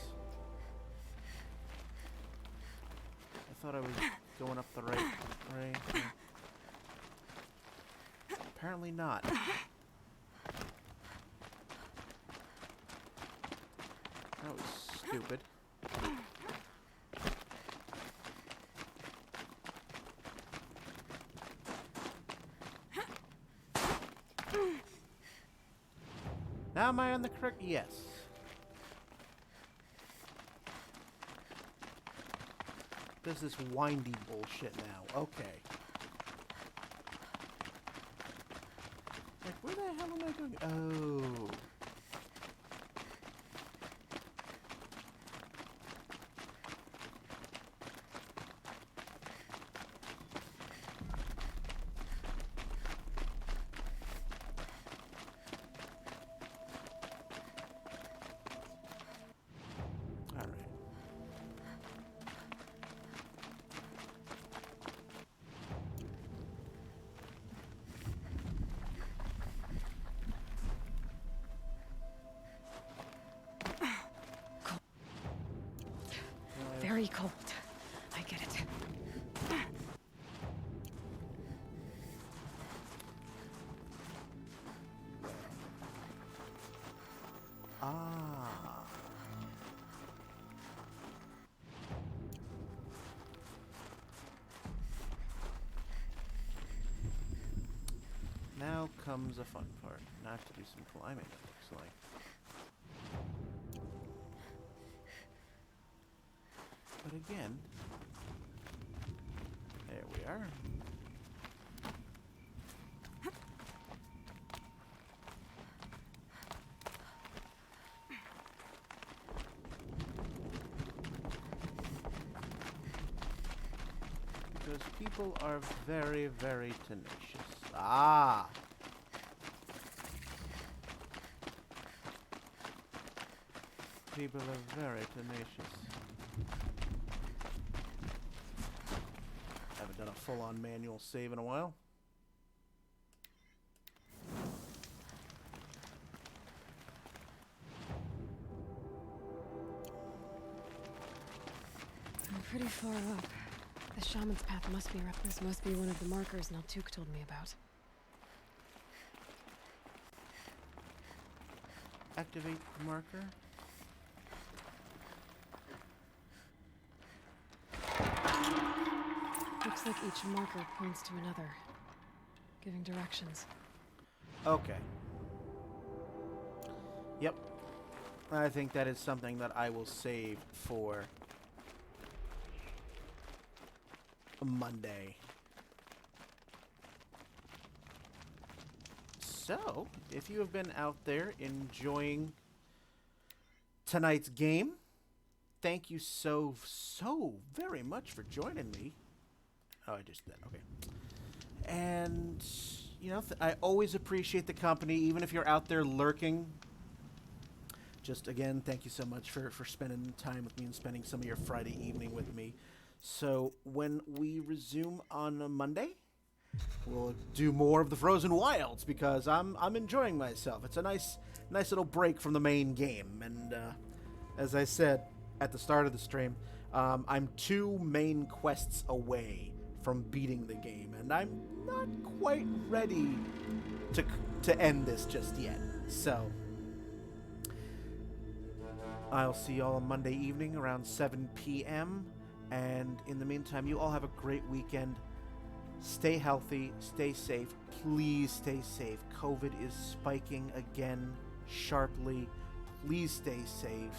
I thought I was going up the right way. Apparently not. That was stupid. Now am I on the correct? Yes. There's this windy bullshit now. Okay. Like, where the hell am I going? Oh. Very cold. I get it. Ah. Now comes a fun part. Now I have to do some climbing, it looks like. But again, there we are. Because people are very, very tenacious. Ah! People are very tenacious. Haven't done a full-on manual save in a while. I'm pretty far up. The shaman's path must be this must be one of the markers Naltuk told me about. Activate the marker. Looks like each marker points to another, giving directions. Okay. Yep. I think that is something that I will save for Monday. So, if you have been out there enjoying tonight's game, thank you so very much for joining me. Oh, I just did. Okay. And, you know, I always appreciate the company, even if you're out there lurking. Just, again, thank you so much for spending time with me and spending some of your Friday evening with me. So, when we resume on a Monday, we'll do more of the Frozen Wilds, because I'm enjoying myself. It's a nice little break from the main game. And, as I said at the start of the stream, I'm 2 main quests away from beating the game, and I'm not quite ready to end this just yet. So I'll see y'all on Monday evening around 7 p.m. And in the meantime, you all have a great weekend. Stay healthy, stay safe. Please stay safe. COVID is spiking again sharply. Please stay safe.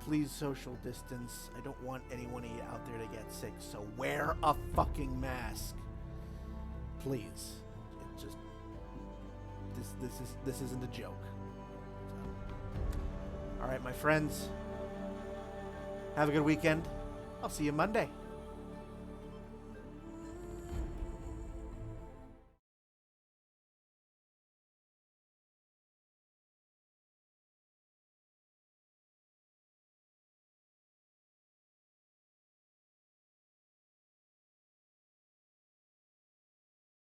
Please social distance. I don't want anyone of you out there to get sick, so wear a fucking mask. Please. It just this isn't a joke. So. All right, my friends. Have a good weekend. I'll see you Monday.